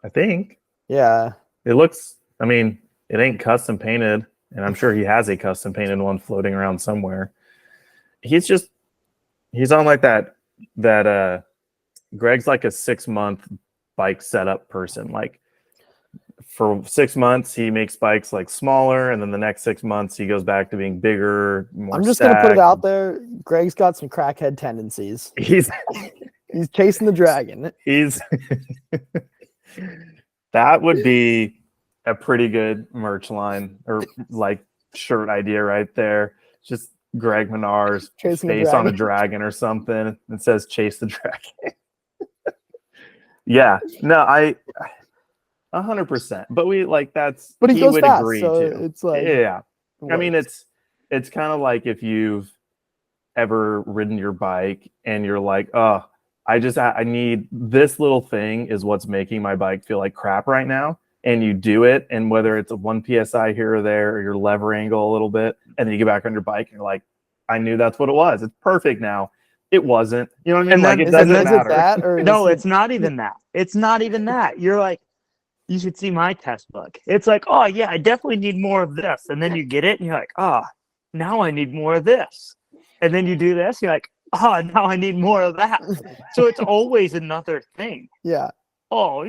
I think. Yeah. It looks. I mean, it ain't custom painted. And I'm sure he has a custom painted one floating around somewhere. He's on like that Greg's like a 6-month bike setup person. Like, for 6 months, he makes bikes like smaller, and then the next 6 months he goes back to being bigger, more I'm just going to put it out there. Greg's got some crackhead tendencies. He's chasing the dragon. That would be a pretty good merch line or like shirt idea right there. Just Greg Menard's face on a dragon or something. It says "Chase the Dragon." Yeah, no, I 100%. But we like that's. But he goes would fast, agree so to. it's like I mean, it's kind of like if you've ever ridden your bike and you're like, oh, I need this little thing is what's making my bike feel like crap right now. And you do it, and whether it's a 1 PSI here or there, or your lever angle a little bit, and then you get back on your bike and you're like, I knew that's what it was. It's perfect now. It wasn't. You know what I mean? Like, it doesn't matter. No, it's not even that. It's not even that. You're like, you should see my test book. It's like, oh yeah, I definitely need more of this. And then you get it and you're like, oh, now I need more of this. And then you do this, you're like, oh, now I need more of that. So it's always another thing. Yeah. Oh,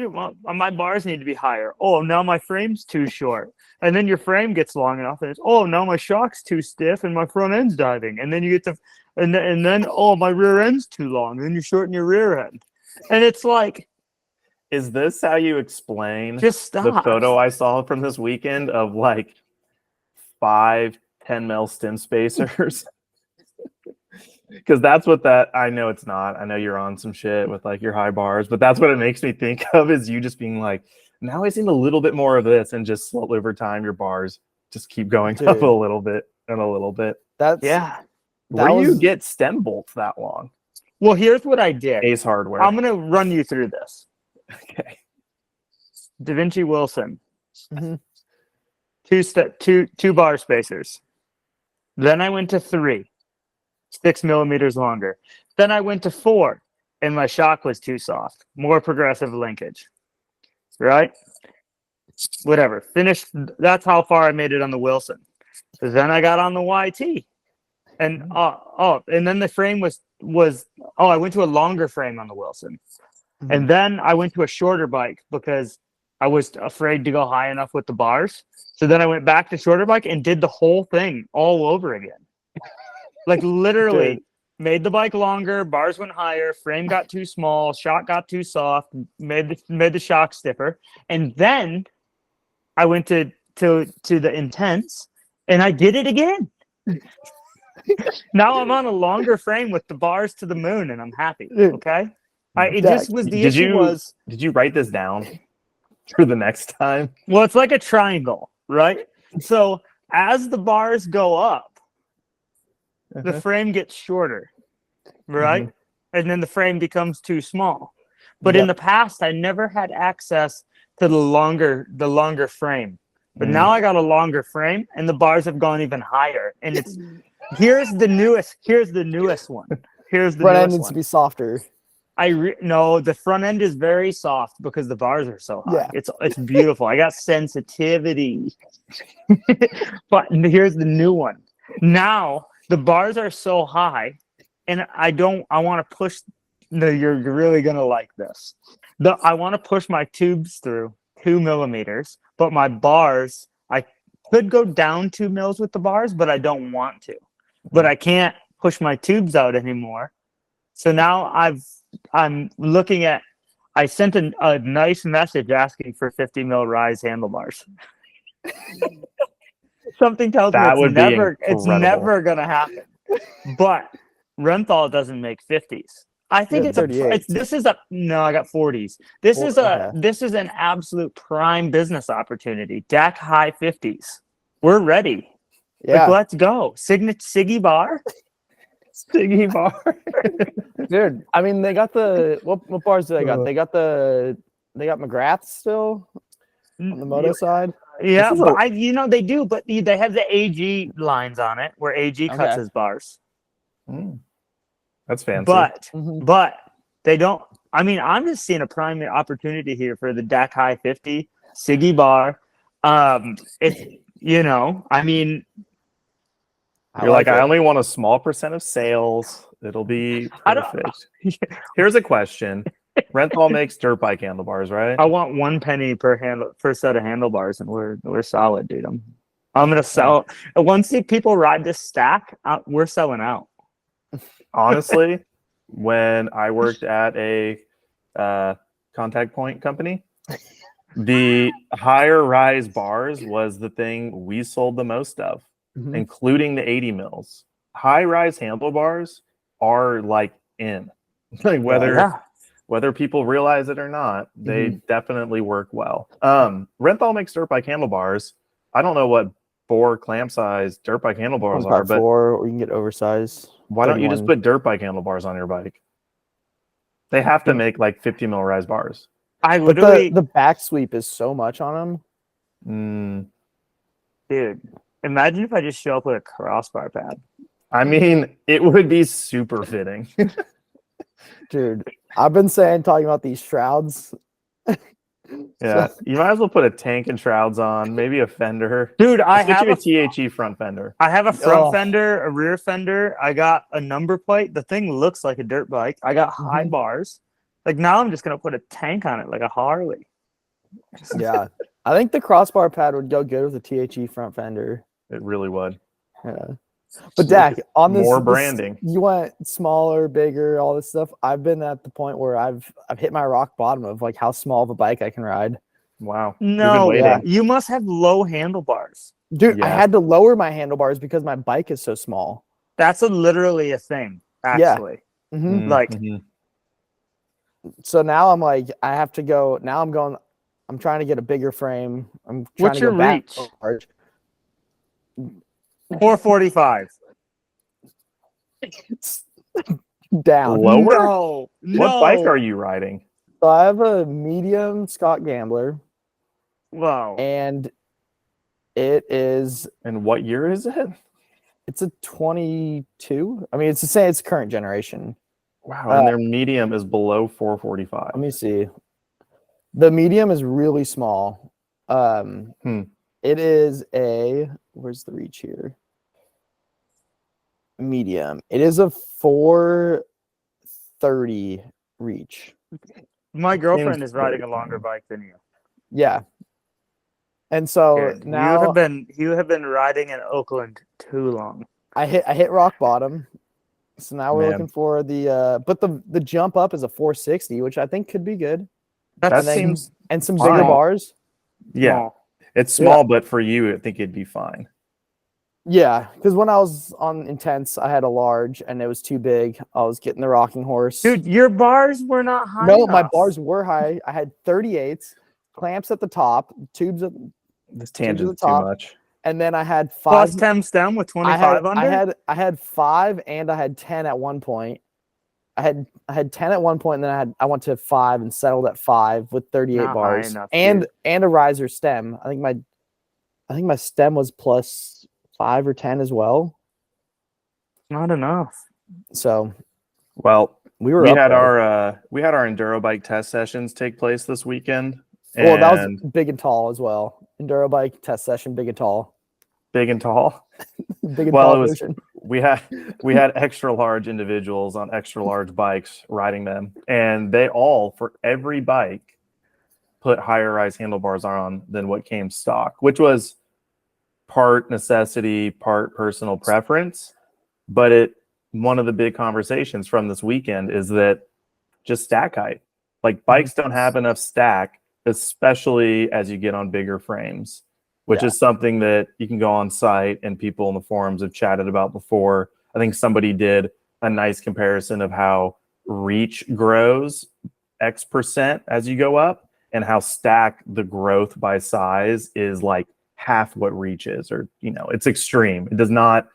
my bars need to be higher. Oh, now my frame's too short. And then your frame gets long enough, and it's, oh, now my shock's too stiff and my front end's diving. And then you get to, and then oh, my rear end's too long. And then you shorten your rear end. And it's like, Is this how you explain just stop. the photo I saw from this weekend of like 5 10 mil stem spacers? Because that's what I know it's not. I know you're on some shit with like your high bars, but that's what it makes me think of, is you just being like, now I need a little bit more of this, and just slowly over time your bars just keep going up a little bit and a little bit. That's Where do you get stem bolts that long? Well, here's what I did. Ace Hardware. I'm gonna run you through this. Okay. Da Vinci Wilson. Mhm. Two bar spacers. Then I went to 3, 6 millimeters longer. Then I went to 4, and my shock was too soft. More progressive linkage. Right? Whatever. Finished. That's how far I made it on the Wilson. Then I got on the YT. And and then the frame was I went to a longer frame on the Wilson. Mhm. And then I went to a shorter bike because I was afraid to go high enough with the bars. So then I went back to shorter bike and did the whole thing all over again. Like literally made the bike longer, bars went higher, frame got too small, shock got too soft, made the shock stiffer. And then I went to the intense and I did it again. Now I'm on a longer frame with the bars to the moon and I'm happy. Okay. Did you write this down for the next time? Well, it's like a triangle, right? So as the bars go up, the frame gets shorter, right? And then the frame becomes too small. But in the past, I never had access to the longer frame. But now I got a longer frame, and the bars have gone even higher. And here's the newest one. Here's the front end newest needs one. to be softer. No, the front end is very soft because the bars are so high. Yeah. It's beautiful. I got sensitivity. But here's the new one. Now the bars are so high, and I want to push. No, you're really gonna like this. I want to push my tubes through 2 millimeters, but my bars, I could go down 2 mils with the bars, but I don't want to. But I can't push my tubes out anymore. So now I'm looking at. I sent a nice message asking for 50 mil rise handlebars. Something tells me it's never gonna happen. But Renthal doesn't make 50s. I think I got 40s. This is an absolute prime business opportunity. DAC high 50s. We're ready. Yeah. Like, let's go. Siggy bar. Siggy bar. Dude, I mean, they got what bars do they got? They got McGrath still on the moto side. Yeah, but they do, but they have the AG lines on it where AG cuts his bars. That's fancy. But they don't. I mean, I'm just seeing a prime opportunity here for the DAC High 50 Siggy bar. I mean, you're like I only want a small percent of sales. It'll be perfect. Here's a question. Renthal makes dirt bike handlebars, right? I want 1 penny per set of handlebars, and we're solid, dude. I'm gonna sell. Once people ride this stack, we're selling out. Honestly, when I worked at a contact point company, the higher rise bars was the thing we sold the most of, including the 80 mils. High rise handlebars are like like whether people realize it or not, they definitely work well. Renthal makes dirt bike handlebars. I don't know what bore clamp size dirt bike handlebars are, but 4, or you can get oversized. Why don't you just put dirt bike handlebars on your bike? They have to make like 50 mil rise bars. The back sweep is so much on them. Dude, imagine if I just show up with a crossbar pad. I mean, it would be super fitting. Dude, I've been talking about these shrouds. Yeah, you might as well put a tank and shrouds on, maybe a fender. Dude, Let's get you a THE front fender. I have a front Oh. fender, a rear fender. I got a number plate. The thing looks like a dirt bike. I got high bars. Like now I'm just gonna put a tank on it like a Harley. Yeah. I think the crossbar pad would go good with a THE front fender. It really would. Yeah. But Dak, on this More branding. you want smaller, bigger, all this stuff. I've been at the point where I've hit my rock bottom of like how small of a bike I can ride. Wow. No, We've been waiting. you must have low handlebars. Dude, I Yes. had to lower my handlebars because my bike is so small. That's literally a thing, Yeah. actually. Mhm. Like, Mhm. So now I'm like, I have to go. Now I'm trying to get a bigger frame. I'm trying What's to go your back reach? large. 445. Down. Lower? No, What bike are you riding? So I have a medium Scott Gambler, Wow. and it is And what year is it? it's a 22. I mean, it's the same. It's current generation. Wow. And their medium is below 445. Let me see. The medium is really small. It is a where's the reach here? Medium. It is a 430 reach. My girlfriend Seems is riding a very longer fine. bike than you. Yeah. And so Good. now you have been riding in Oakland too long. I hit rock bottom. So now we're Man. looking for the but the jump up is a 460, which I think could be good. That And then- seems And some fine. bigger bars. yeah. Small. It's small, but for you, I think it'd be fine. Yeah, because when I was on intense, I had a large and it was too big. I was getting the rocking horse. Dude, your bars were not high no, my enough. bars were high. I had 38s, clamps at the top, tubes at, This to the tangent's too top. much. and then I had Plus five. 10 stem with 25 under? I had 5 and I had 10 at one point. I had 10 at one point, and then I went to 5 and settled at 5 with 38 Not high bars enough, and dude. a riser stem. I think my stem was plus 5 or 10 as well. Not enough. So Well, we were we up had there. our enduro bike test sessions take place this weekend. Well, that was and big and tall as well. Enduro bike test session, big and tall. big and tall. Big and Well, tall it was version. we had extra large individuals on extra large bikes riding them, and they all, for every bike, put higher rise handlebars on than what came stock, which was part necessity, part personal preference. But one of the big conversations from this weekend is that just stack height. Like, bikes don't have enough stack, especially as you get on bigger frames, which is something that you can go on site and people in the forums have chatted about before. I think somebody did a nice comparison of how reach grows X percent as you go up, and how stack, the growth by size, is like half what reach is, or, it's extreme. It does not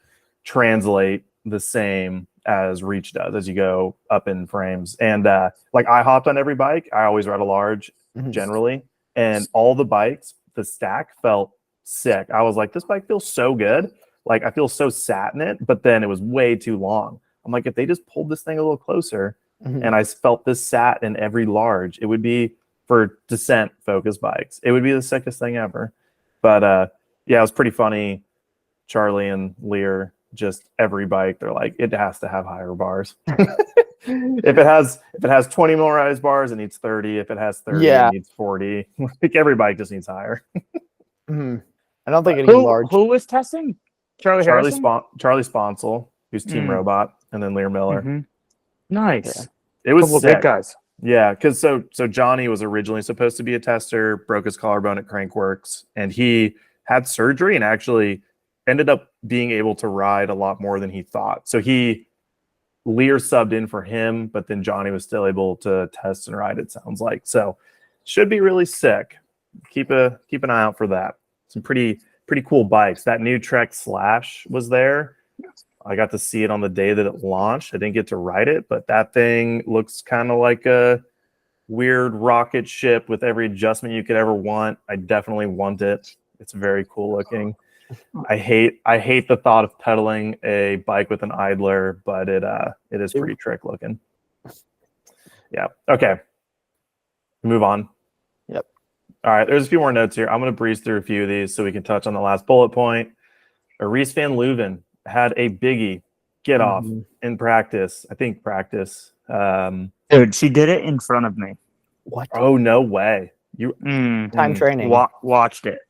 translate the same as reach does as you go up in frames. And like, I hopped on every bike. I always ride a large generally, and all the bikes, the stack felt sick. I was like, this bike feels so good. Like, I feel so sat in it, but then it was way too long. I'm like, if they just pulled this thing a little closer, and I felt this sat in every large, it would be, for descent focus bikes, it would be the sickest thing ever. But yeah, it was pretty funny. Charlie and Lear, just every bike, they're like, it has to have higher bars. If it has 20 more rise bars, it needs 30. If it has 30, Yeah. it needs 40. Like, every bike just needs higher. I don't think any large. Who was testing? Charlie Harrison? Charlie Sponsel, who's Team Robot, and then Lear Miller. Mhm. Nice. It was Couple sick. big guys. Yeah, because so Johnny was originally supposed to be a tester, broke his collarbone at Crankworks, and he had surgery and actually ended up being able to ride a lot more than he thought. So Lear subbed in for him, but then Johnny was still able to test and ride, it sounds like. So should be really sick. Keep an eye out for that. Some pretty cool bikes. That new Trek Slash was there. I got to see it on the day that it launched. I didn't get to ride it, but that thing looks kind of like a weird rocket ship with every adjustment you could ever want. I definitely want it. It's very cool looking. I hate the thought of pedaling a bike with an idler, but it is pretty trick looking. Yeah. Okay. Move on. Yep. All right, there's a few more notes here. I'm going to breeze through a few of these so we can touch on the last bullet point. Reese Van Leuven had a biggie get off in practice. I think practice. Dude, she did it in front of me. What? Oh, no way. Time training. Watched it.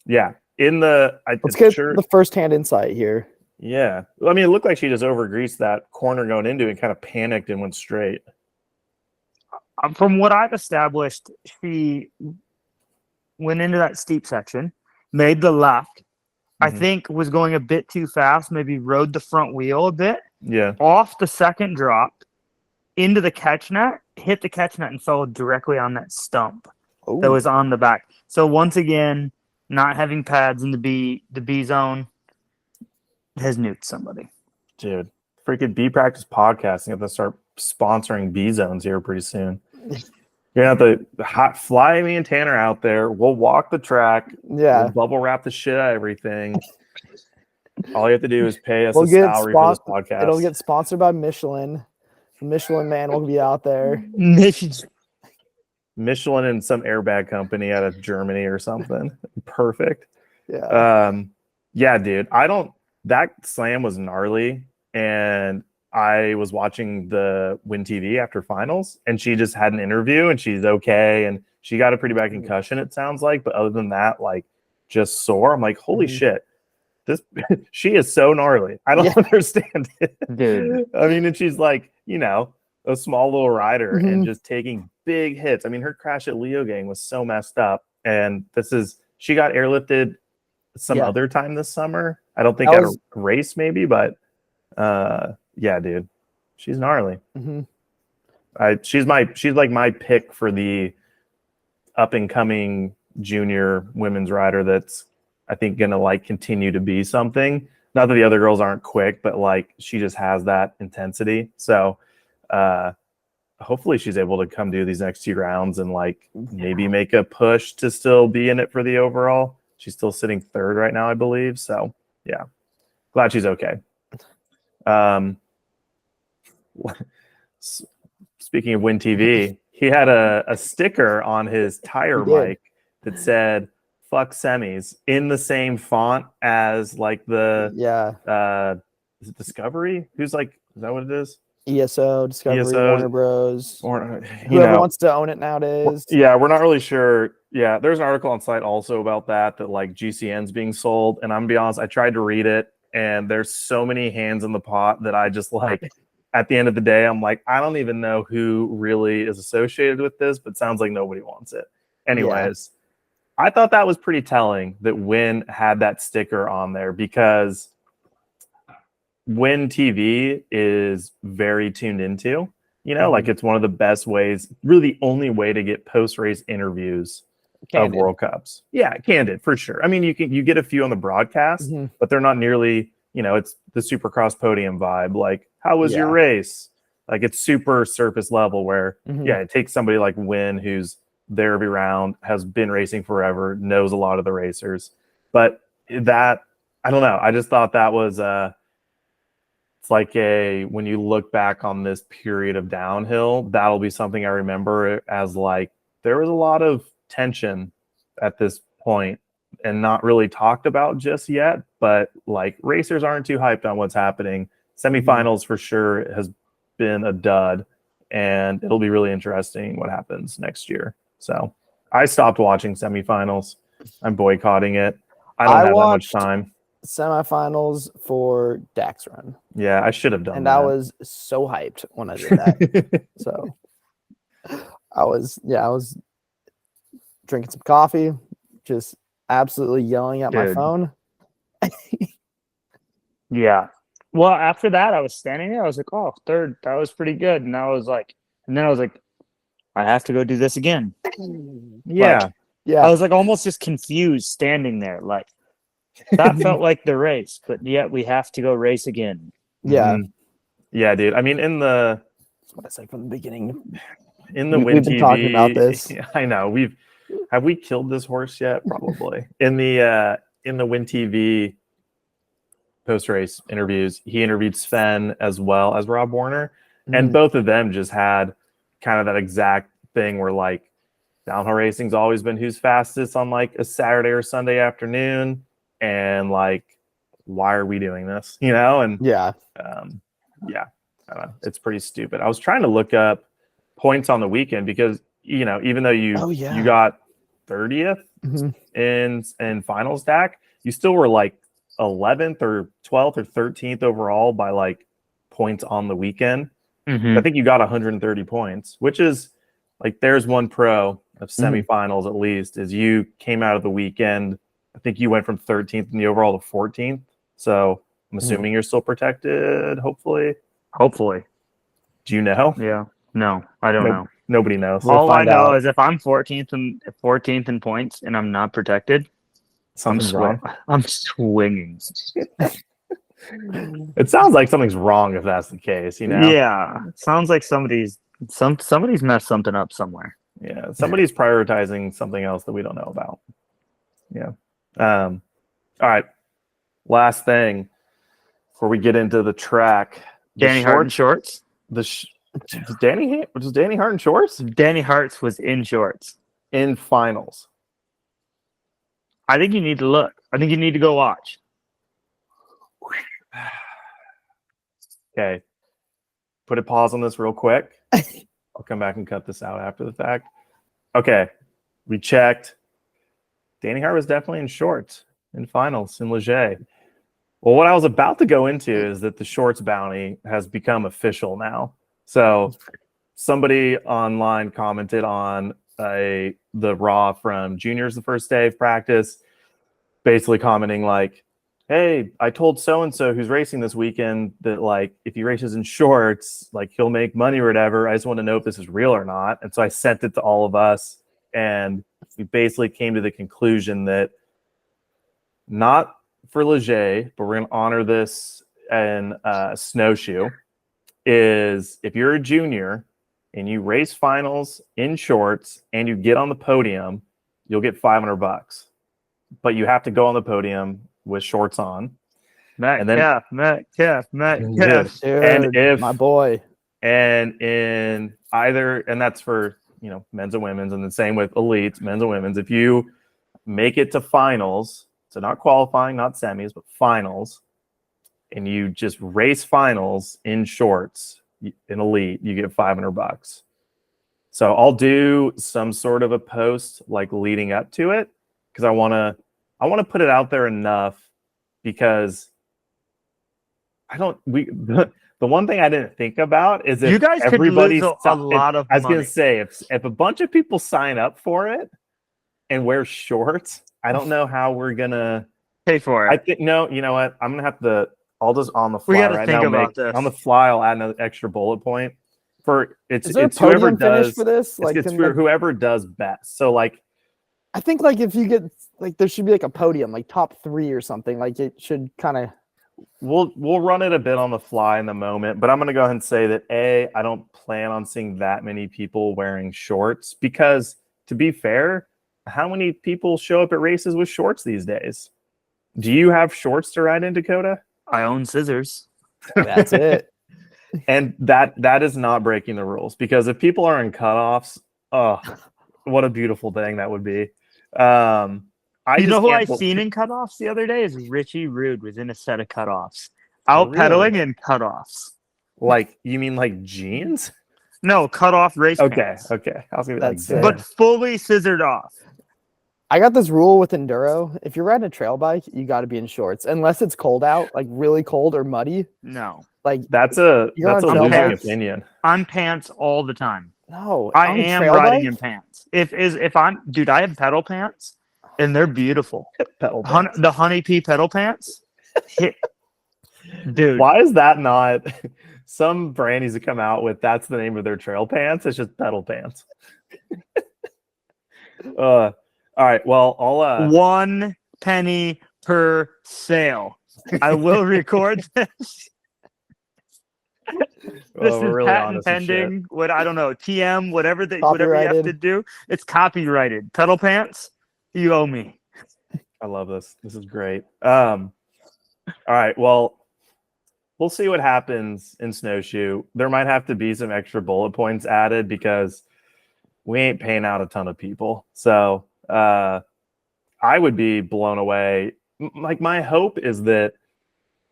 Yeah. Let's get the first-hand insight here. Yeah. I mean, it looked like she just over-greased that corner going into it and kind of panicked and went straight. From what I've established, she went into that steep section, made the left. I think was going a bit too fast, maybe rode the front wheel a bit. Yeah. Off the second drop, into the catch net, hit the catch net and fell directly on that stump that was on the back. So once again, not having pads in the B zone has nuked somebody. Dude, freaking B Practice Podcasting have to start sponsoring B zones here pretty soon. You're going to have to fly me and Tanner out there. We'll walk the track. Yeah. We'll bubble wrap the shit out of everything. All you have to do is pay us a salary for this podcast. It'll get sponsored by Michelin. The Michelin man will be out there. Michelin and some airbag company out of Germany or something. Perfect. Yeah. Yeah, dude. That slam was gnarly. And I was watching the Win TV after finals, and she just had an interview, and she's okay, and she got a pretty bad concussion, it sounds like. But other than that, like, just sore. I'm like, holy shit, she is so gnarly. I don't understand it, dude. I mean, and she's like, a small little rider and just taking big hits. I mean, her crash at Leo Gang was so messed up, and she got airlifted some other time this summer. I don't think at a race, maybe, but. Yeah, dude, she's gnarly. She's like my pick for the up and coming junior women's rider. That's I think gonna like continue to be something. Not that the other girls aren't quick, but like she just has that intensity. So, hopefully she's able to come do these next 2 rounds and like maybe make a push to still be in it for the overall. She's still sitting 3rd right now, I believe. So yeah, glad she's okay. Speaking of Win TV, he had a sticker on his tire mic that said "fuck semis" in the same font as like the is it Discovery? Who's like, is that what it is? ESO, Discovery, Warner Bros. Or whoever wants to own it nowadays. Yeah, we're not really sure. Yeah, there's an article on site also about that like GCN's being sold, and I'm gonna be honest, I tried to read it. And there's so many hands in the pot that I just like, at the end of the day, I'm like, I don't even know who really is associated with this, but sounds like nobody wants it. Anyways, I thought that was pretty telling that Win had that sticker on there because Win TV is very tuned into, like it's one of the best ways, really the only way to get post-race interviews of World Cups. Yeah, candid for sure. I mean, you get a few on the broadcast, but they're not nearly, it's the Supercross podium vibe. Like, how was your race? Like, it's super surface level where, it takes somebody like Win, who's there every round, has been racing forever, knows a lot of the racers. But that, I don't know. I just thought that was it's like when you look back on this period of downhill, that'll be something I remember as like, there was a lot of tension at this point and not really talked about just yet, but like racers aren't too hyped on what's happening. Semifinals for sure has been a dud, and it'll be really interesting what happens next year. So I stopped watching semifinals. I'm boycotting it. I don't have that much time. Semifinals for Dax Run. Yeah, I should have done and that. I was so hyped when I did that. So I was drinking some coffee, just absolutely yelling at my phone. Yeah. Well, after that, I was standing there. I was like, oh, 3rd. That was pretty good. And then I was like, I have to go do this again. Yeah. Yeah. I was like almost just confused standing there. Like, that felt like the race, but yet we have to go race again. Yeah. Yeah, dude. I mean, that's what I said from the beginning. In the Win we've been TV, talking about this. I know. Have we killed this horse yet? Probably. In the Win TV post-race interviews, he interviewed Sven as well as Rob Warner, and both of them just had kind of that exact thing where like downhill racing's always been who's fastest on like a Saturday or Sunday afternoon, and like, why are we doing this? And Yeah. I don't know. It's pretty stupid. I was trying to look up points on the weekend because even though you got 30th in final stack, you still were like 11th or 12th or 13th overall by like points on the weekend. I think you got 130 points, which is like, there's one pro of semifinals at least, is you came out of the weekend. I think you went from 13th in the overall to 14th. So I'm assuming you're still protected, hopefully. Do you know? Yeah. No, I don't know. Nobody knows. All I know is if I'm 14th in points and I'm not protected, Something's wrong. I'm swinging. It sounds like something's wrong if that's the case, Yeah, it sounds like somebody's messed something up somewhere. Yeah, somebody's prioritizing something else that we don't know about. Yeah. All right. Last thing before we get into the track. Danny Hart in shorts. Was Danny Hart in shorts? Danny Hart's was in shorts in finals. I think you need to look. I think you need to go watch. Okay. Put a pause on this real quick. I'll come back and cut this out after the fact. Okay. We checked. Danny Hart was definitely in shorts in finals in Leger. Well, what I was about to go into is that the shorts bounty has become official now. So somebody online commented on the raw from juniors the first day of practice, basically commenting like, hey, I told so-and-so who's racing this weekend that like, if he races in shorts, like he'll make money or whatever. I just want to know if this is real or not. And so I sent it to all of us, and we basically came to the conclusion that not for Leger, but we're going to honor this in snowshoe, is if you're a junior and you race finals in shorts and you get on the podium, you'll get $500. But you have to go on the podium with shorts on. Metcalf. And Dude, my boy. And in either, and that's for men's and women's, and the same with elites, men's and women's. If you make it to finals, so not qualifying, not semis, but finals, and you just race finals in shorts in elite, you get $500. So I'll do some sort of a post like leading up to it, because I want to put it out there enough, because the one thing I didn't think about is if you guys could lose a lot of money. I was going to say, if a bunch of people sign up for it and wear shorts, I don't know how we're going to pay for it. I think, no, you know what? I'm going to have to, I'll just on the fly right now. On the fly, I'll add an extra bullet point for it's whoever does for this. It's whoever does best. So like, I think like if you get like there should be like a podium, like top 3 or something. Like it should kind of. We'll run it a bit on the fly in the moment, but I'm going to go ahead and say that I don't plan on seeing that many people wearing shorts, because to be fair, how many people show up at races with shorts these days? Do you have shorts to ride in, Dakotah? I own scissors. That's it. And that is not breaking the rules, because if people are in cutoffs, oh, what a beautiful thing that would be. You know who I seen in cutoffs the other day is Richie Rude was in a set of cutoffs, out pedaling in cutoffs. Like, you mean like jeans? No, cutoff race pants. Okay. I was gonna That's like, but fully scissored off. I got this rule with enduro: if you're riding a trail bike, you got to be in shorts, unless it's cold out, like really cold or muddy. No, like that's a losing opinion. I'm pants all the time. No, I am riding in pants. If I'm, dude, I have pedal pants, and they're beautiful. Pedal pants. The honey pea pedal pants. Dude, why is that not? Some brand needs to come out with that's the name of their trail pants. It's just pedal pants. All right. Well, I'll 1 penny per sale. I will record this. This is really patent pending. What I don't know, TM, whatever you have to do. It's copyrighted. Pedal pants, you owe me. I love this. This is great. All right. Well, we'll see what happens in snowshoe. There might have to be some extra bullet points added, because we ain't paying out a ton of people. So I would be blown away. Like, my hope is that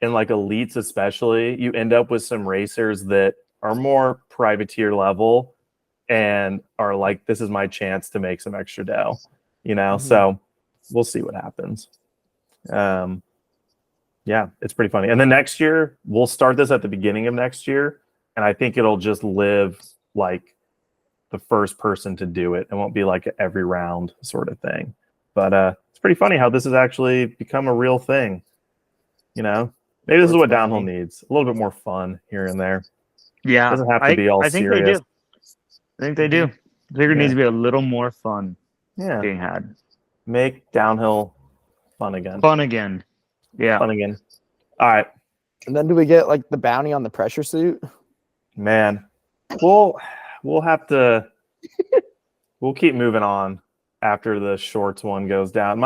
in like elites especially, you end up with some racers that are more privateer level and are like, this is my chance to make some extra dough, you know? So we'll see what happens. Yeah, it's pretty funny. And then next year, we'll start this at the beginning of next year. And I think it'll just live like the first person to do it. It won't be like every round sort of thing. But it's pretty funny how this has actually become a real thing. You know, maybe this is what downhill needs. A little bit more fun here and there. Yeah. It doesn't have to be all I think serious. they do. I think they do. I think there needs to be a little more fun being had. Make downhill fun again. Fun again. Yeah. Fun again. All right. And then do we get like the bounty on the pressure suit? Man, we'll have to. We'll keep moving on after the shorts one goes down.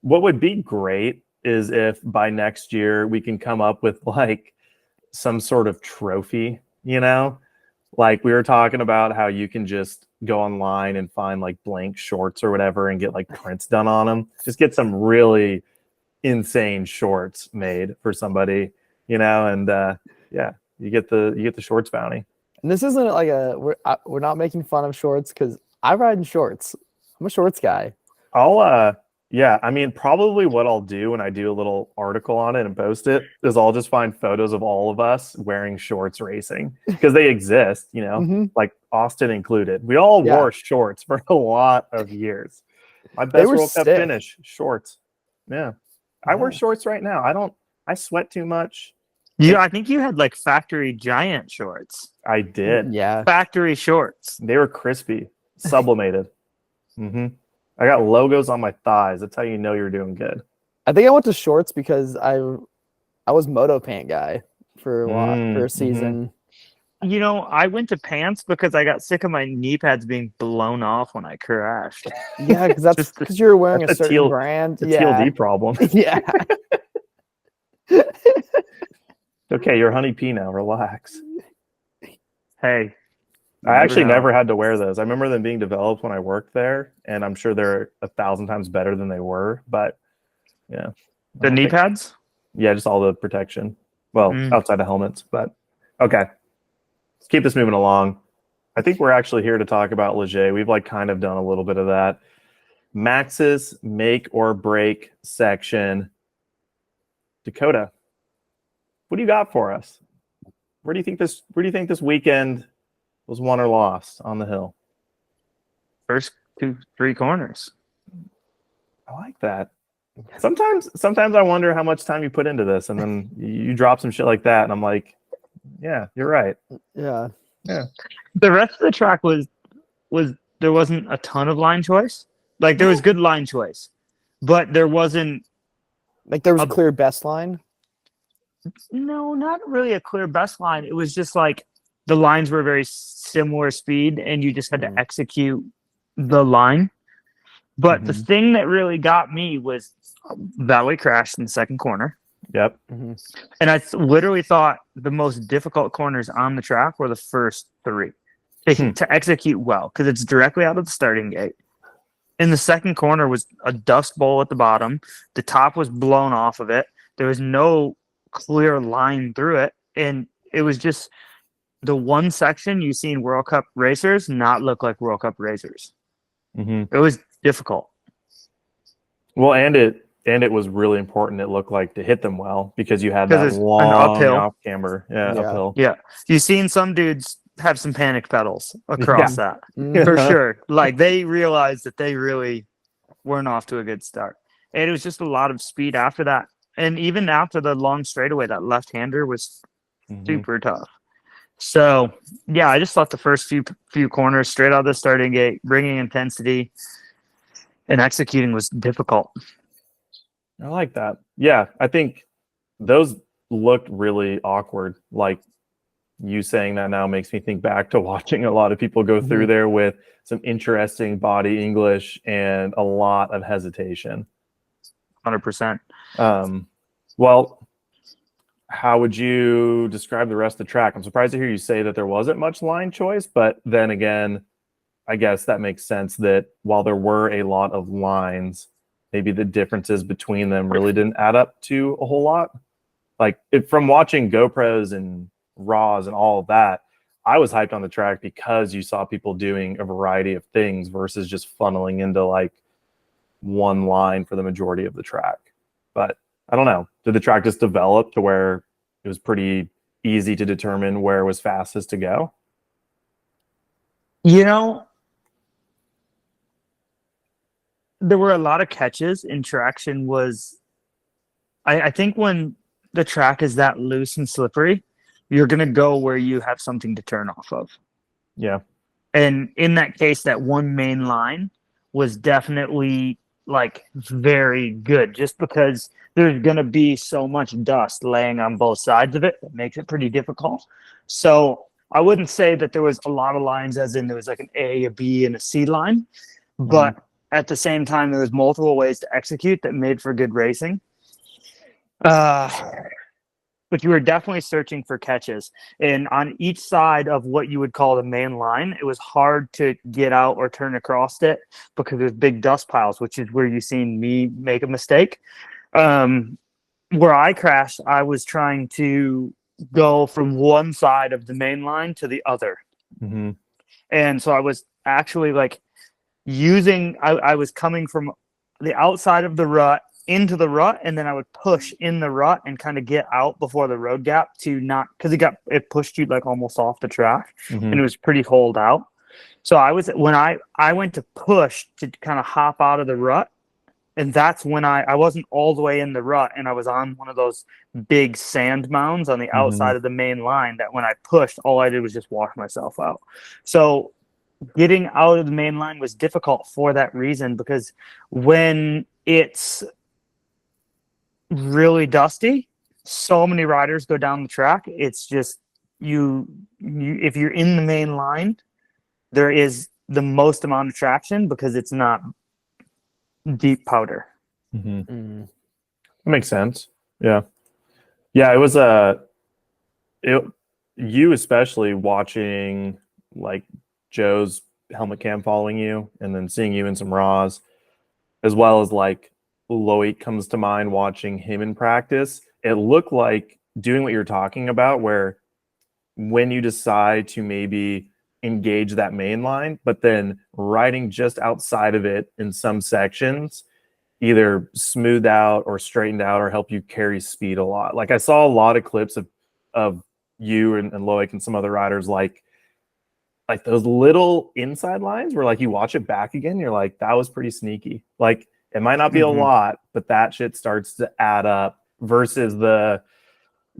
What would be great is if by next year we can come up with like some sort of trophy, you know? Like we were talking about how you can just go online and find like blank shorts or whatever and get like prints done on them. Just get some really insane shorts made for somebody, you know, and you get the shorts bounty. And this isn't like we're not making fun of shorts because I ride in shorts. I'm a shorts guy. I mean, probably what I'll do when I do a little article on it and post it is I'll just find photos of all of us wearing shorts racing because they exist, you know, like Austin included. We all wore shorts for a lot of years. My best World Cup finish, shorts. Yeah. I wear shorts right now. I sweat too much. I think you had like factory giant shorts. I did. Yeah. Factory shorts. They were crispy, sublimated. I got logos on my thighs. That's how you know you're doing good. I think I went to shorts because I was moto pant guy for a season. You know, I went to pants because I got sick of my knee pads being blown off when I crashed. Yeah, because that's because you're wearing a certain brand. It's a TLD problem. Yeah. Okay, you're Honey P now. Relax. Hey. I actually never had to wear those. I remember them being developed when I worked there, and I'm sure they're 1,000 times better than they were. But yeah, the knee pads. Yeah, just all the protection. Well, outside of helmets. But okay, let's keep this moving along. I think we're actually here to talk about Leger. We've like kind of done a little bit of that. Max's make or break section. Dakotah, what do you got for us? Where do you think this weekend was won or lost on the hill? First 2-3 corners. I like that. Sometimes I wonder how much time you put into this, and then you drop some shit like that, and I'm like, yeah, you're right. Yeah. The rest of the track was there wasn't a ton of line choice. Like there was good line choice, but there wasn't like there was a clear best line. No, not really a clear best line. It was just like the lines were very similar speed, and you just had to execute the line. But the thing that really got me was Valley crashed in the second corner. Yep. And I literally thought the most difficult corners on the track were the first 3 to execute well because it's directly out of the starting gate. In the second corner was a dust bowl at the bottom. The top was blown off of it. There was no clear line through it. And it was just the one section you've seen World Cup racers not look like World Cup racers. It was difficult. Well, and it was really important, it looked like, to hit them well because you had that long uphill off camber. Uphill. Yeah. You've seen some dudes have some panic pedals across that. For sure. Like they realized that they really weren't off to a good start. And it was just a lot of speed after that. And even after the long straightaway, that left-hander was super tough. So, yeah, I just thought the first few corners straight out of the starting gate, bringing intensity and executing was difficult. I like that. Yeah, I think those looked really awkward. Like you saying that now makes me think back to watching a lot of people go through there with some interesting body English and a lot of hesitation. 100%. Well, how would you describe the rest of the track? I'm surprised to hear you say that there wasn't much line choice, but then again, I guess that makes sense that while there were a lot of lines, maybe the differences between them really didn't add up to a whole lot. Like from watching GoPros and Raws and all of that, I was hyped on the track because you saw people doing a variety of things versus just funneling into like one line for the majority of the track. But I don't know. Did the track just develop to where it was pretty easy to determine where was fastest to go? You know, there were a lot of catches, and traction was. I think when the track is that loose and slippery, you're going to go where you have something to turn off of. Yeah. And in that case, that one main line was definitely like very good, just because there's going to be so much dust laying on both sides of it. That makes it pretty difficult. So I wouldn't say that there was a lot of lines, as in there was like an A, a B, and a C line, but at the same time, there was multiple ways to execute that made for good racing. But you were definitely searching for catches. And on each side of what you would call the main line, it was hard to get out or turn across it because there's big dust piles, which is where you've seen me make a mistake. Where I crashed, I was trying to go from one side of the main line to the other. Mm-hmm. And so I was actually like I was coming from the outside of the rut into the rut, and then I would push in the rut and kind of get out before the road gap to not, because it pushed you like almost off the track, and it was pretty holed out. So when I went to push to kind of hop out of the rut, and that's when I wasn't all the way in the rut, and I was on one of those big sand mounds on the outside of the main line that when I pushed, all I did was just wash myself out. So getting out of the main line was difficult for that reason, because when it's really dusty, so many riders go down the track. It's just you if you're in the main line, there is the most amount of traction because it's not deep powder. That makes sense. Yeah. It was you especially watching like Joe's helmet cam following you and then seeing you in some Raws, as well as like Loic comes to mind watching him in practice. It looked like doing what you're talking about, where when you decide to maybe engage that main line, but then riding just outside of it in some sections, either smooth out or straightened out or help you carry speed a lot. Like I saw a lot of clips of you and Loic and some other riders like those little inside lines where like you watch it back again, you're like, that was pretty sneaky. Like it might not be a lot, but that shit starts to add up versus the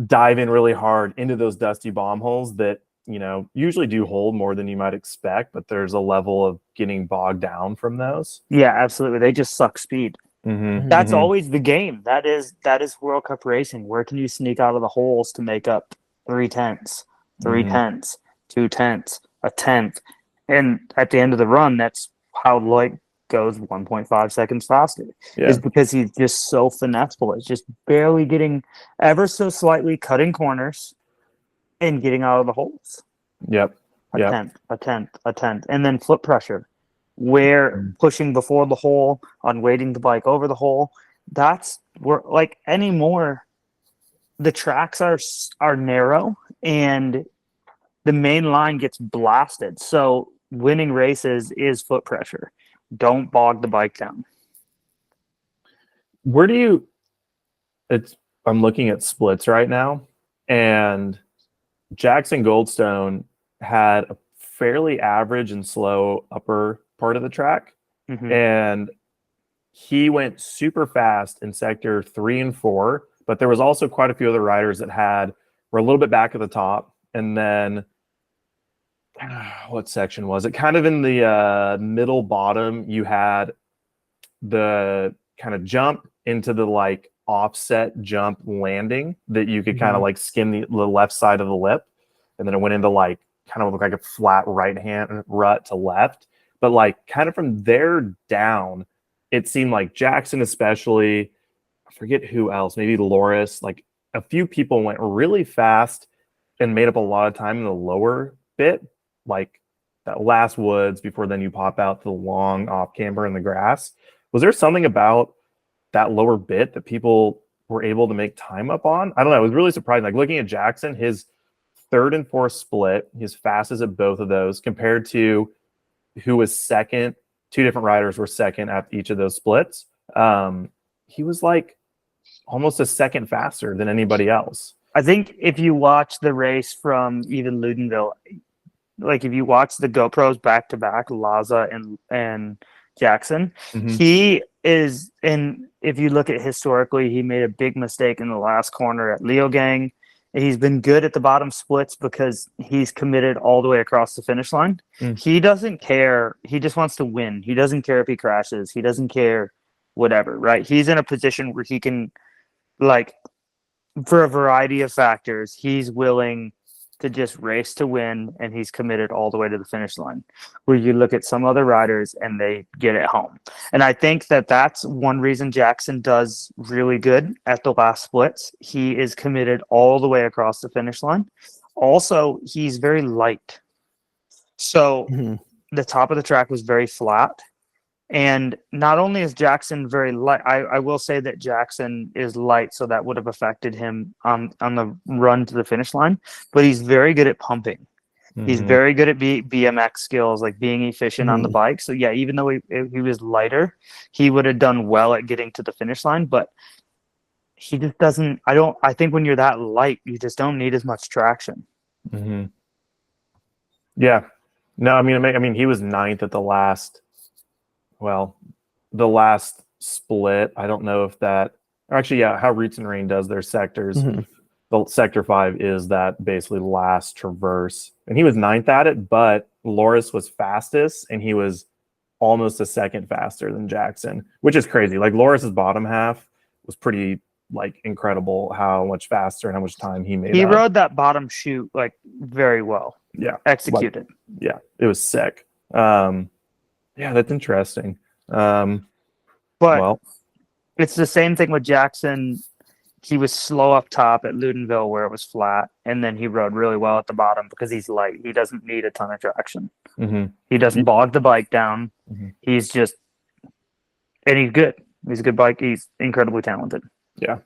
dive in really hard into those dusty bomb holes that, you know, usually do hold more than you might expect, but there's a level of getting bogged down from those. Yeah, absolutely. They just suck speed. That's always the game. That is World Cup racing. Where can you sneak out of the holes to make up 3/10, 3/10, 2/10, a tenth? And at the end of the run, that's how Loic goes 1.5 seconds faster. Is because he's just so finesseful. It's just barely getting, ever so slightly cutting corners and getting out of the holes. A tenth, and then flip pressure, where pushing before the hole on weighting the bike over the hole. That's where, like, anymore, the tracks are narrow and the main line gets blasted. So winning races is foot pressure. Don't bog the bike down. Where do you? I'm looking at splits right now, and Jackson Goldstone had a fairly average and slow upper part of the track, and he went super fast in sector 3 and 4. But there was also quite a few other riders that were a little bit back at the top, and then what section was it? Kind of in the middle bottom, you had the kind of jump into the like offset jump landing that you could kind of like skim the left side of the lip, and then it went into like kind of look like a flat right hand rut to left. But like kind of from there down, it seemed like Jackson, especially, I forget who else, maybe Loris, like a few people went really fast and made up a lot of time in the lower bit. Like last woods before then you pop out to the long off camber in the grass. Was there something about that lower bit that people were able to make time up on? I don't know. It was really surprising. Like looking at Jackson, his third and fourth split, his fastest at both of those compared to who was second. Two different riders were second at each of those splits. He was like almost a second faster than anybody else. I think if you watch the race from even Ludenville, like if you watch the GoPros back to back, Laza and Jackson, he is in. If you look at historically, he made a big mistake in the last corner at Leogang. He's been good at the bottom splits because he's committed all the way across the finish line. He doesn't care. He just wants to win. He doesn't care if he crashes. He doesn't care whatever, right? He's in a position where he can, like, for a variety of factors, he's willing to just race to win, and he's committed all the way to the finish line. Where you look at some other riders and they get it home. And I think that that's one reason Jackson does really good at the last splits. He is committed all the way across the finish line. Also, he's very light. So the top of the track was very flat. And not only is Jackson very light, I will say that Jackson is light, so that would have affected him on the run to the finish line. But he's very good at pumping. He's very good at BMX skills, like being efficient on the bike. So yeah, even though he was lighter, he would have done well at getting to the finish line. But he just doesn't. I think when you're that light, you just don't need as much traction. Yeah. No, I mean, he was ninth at the last. Well, the last split, I don't know if that actually, yeah, how Roots and Rain does their sectors. The sector 5 is that basically last traverse, and he was ninth at it, but Loris was fastest, and he was almost a second faster than Jackson, which is crazy. Like Loris's bottom half was pretty like incredible how much faster and how much time he made. He rode that bottom chute like very well. Yeah, executed. Yeah, it was sick. Yeah, that's interesting. But it's the same thing with Jackson. He was slow up top at Ludenville where it was flat, and then he rode really well at the bottom because he's light. He doesn't need a ton of traction. He doesn't bog the bike down. He's just, and he's good. He's a good bike. He's incredibly talented. Yeah.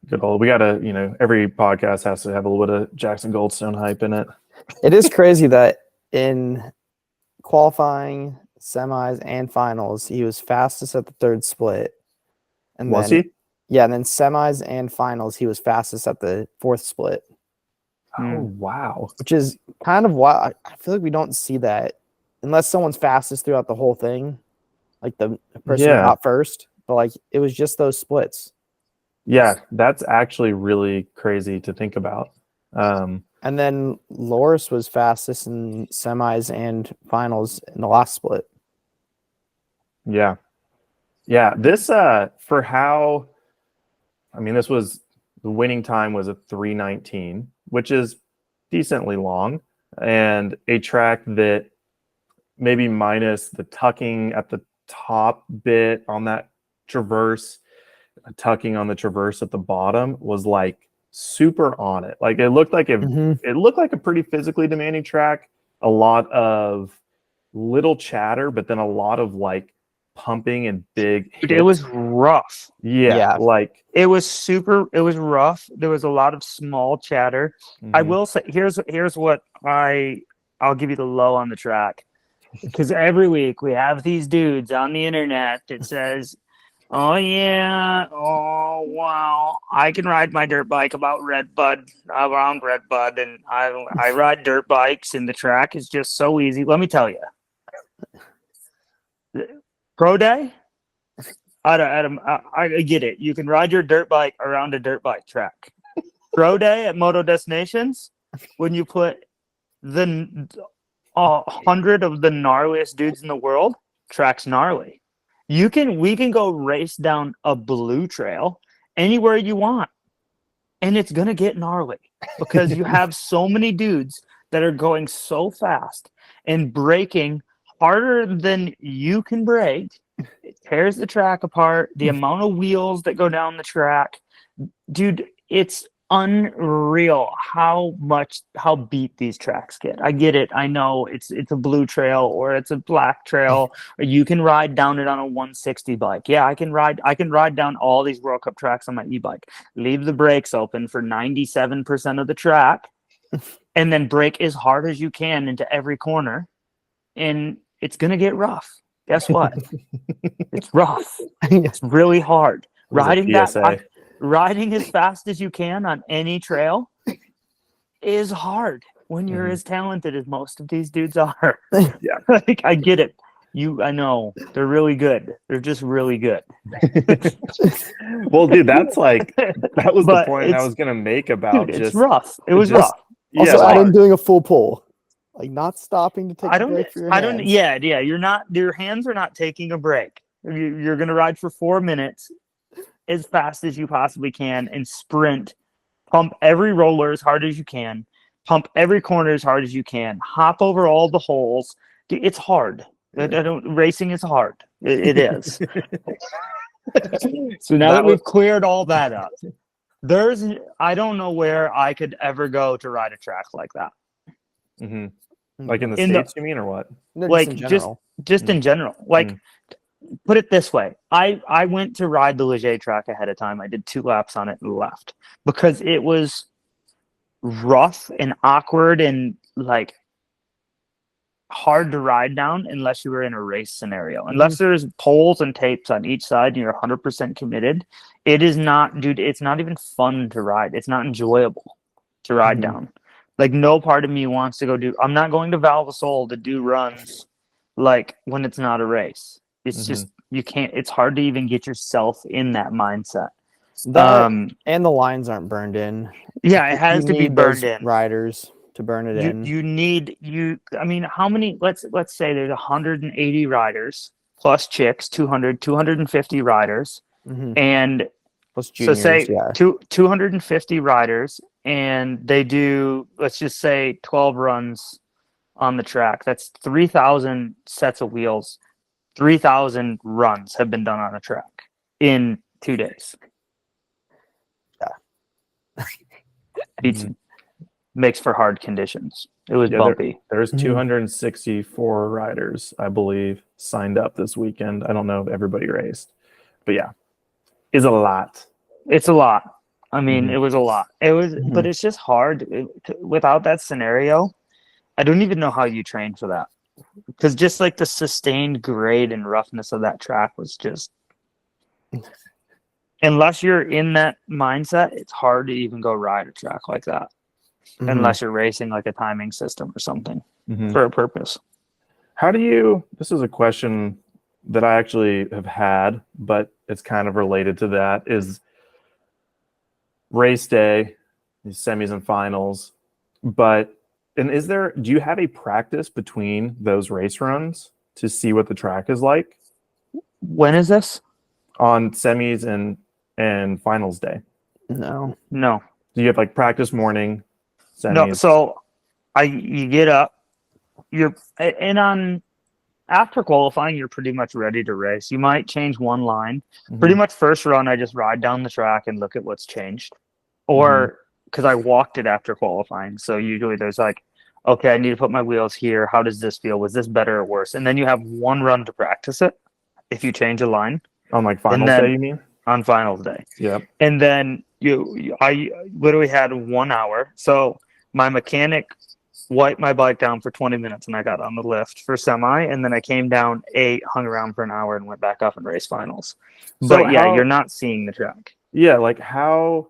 Good old. We got to, every podcast has to have a little bit of Jackson Goldstone hype in it. It is crazy that in qualifying, semis, and finals, he was fastest at the third split. And was then, he? Yeah, and then semis and finals, he was fastest at the fourth split. Oh, wow. Which is kind of why I feel like we don't see that unless someone's fastest throughout the whole thing, like the person who got first. But like it was just those splits. Yeah, that's actually really crazy to think about. And then Loris was fastest in semis and finals in the last split. Yeah. Yeah. This, for how, this was, the winning time was a 3:19, which is decently long, and a track that maybe minus the tucking at the top bit on that traverse, tucking on the traverse at the bottom was like super on it. Like it looked like it looked like a pretty physically demanding track. A lot of little chatter, but then a lot of like pumping and big hits. It was rough. Yeah, like it was rough. There was a lot of small chatter. I will say here's what I'll give you the low on the track, because every week we have these dudes on the internet that says, oh yeah, oh wow, I can ride my dirt bike around Redbud, and I ride dirt bikes, and the track is just so easy. Let me tell you, pro day, I get it. You can ride your dirt bike around a dirt bike track. Pro day at Moto Destinations, when you put the 100 of the gnarliest dudes in the world, track's gnarly. We can go race down a blue trail anywhere you want, and it's gonna get gnarly because you have so many dudes that are going so fast and braking harder than you can brake. It tears the track apart. The amount of wheels that go down the track, dude, it's unreal how beat these tracks get. I get it. I know it's a blue trail or it's a black trail, or you can ride down it on a 160 bike. Yeah, I can ride down all these World Cup tracks on my e-bike. Leave the brakes open for 97% of the track, and then brake as hard as you can into every corner, and it's gonna get rough. Guess what? It's rough. It's really hard. Riding as fast as you can on any trail is hard when you're as talented as most of these dudes are. Yeah. Like, I get it. I know they're really good. They're just really good. Well, dude, that was the point I was gonna make about it's rough. It was rough. Also, I am doing a full pull, like not stopping to take a break for your hands. Yeah. Your hands are not taking a break. You're gonna ride for 4 minutes as fast as you possibly can and sprint. Pump every roller as hard as you can. Pump every corner as hard as you can. Hop over all the holes. It's hard. Racing is hard. It is. So now that we've cleared all that up, I don't know where I could ever go to ride a track like that. Mm-hmm. Like in the States, you mean, or what? No, like just in general. Like, put it this way. I went to ride the Leger track ahead of time. I did 2 laps on it and left because it was rough and awkward and like hard to ride down unless you were in a race scenario. Unless there's poles and tapes on each side and you're 100% committed, it is not, dude, it's not even fun to ride. It's not enjoyable to ride down. Like, no part of me wants to go I'm not going to Valve Soul to do runs like when it's not a race. It's just, you can't, it's hard to even get yourself in that mindset. And the lines aren't burned in. Yeah, it has to be burned in. Riders to burn it in. I mean, how many, let's say there's 180 riders plus chicks, 250 riders. And plus juniors, so say 250 riders, and they do, let's just say 12 runs on the track. That's 3,000 sets of wheels. 3,000 runs have been done on a track in 2 days. Makes for hard conditions. It was bumpy. There's 264 riders, I believe, signed up this weekend. I don't know if everybody raced, but yeah, it's a lot. It's a lot. I mean, it was a lot. It was, but it's just hard without that scenario. I don't even know how you train for that, because just like the sustained grade and roughness of that track was just, unless you're in that mindset, it's hard to even go ride a track like that. Unless you're racing like a timing system or something for a purpose. This is a question that I actually have had, but it's kind of related to that, is race day, these semis and finals. Do you have a practice between those race runs to see what the track is like? When is this? On semis and finals day. No. Do you have like practice morning? Semis? No, so you get up, after qualifying, you're pretty much ready to race. You might change one line. Pretty much first run, I just ride down the track and look at what's changed. Or, because I walked it after qualifying, so usually there's like, okay, I need to put my wheels here. How does this feel? Was this better or worse? And then you have one run to practice it if you change a line. On like finals day, you mean? On finals day. Yeah. And then I literally had 1 hour. So my mechanic wiped my bike down for 20 minutes and I got on the lift for semi, and then I came down, hung around for an hour and went back up and raced finals. So but you're not seeing the track. Yeah, like how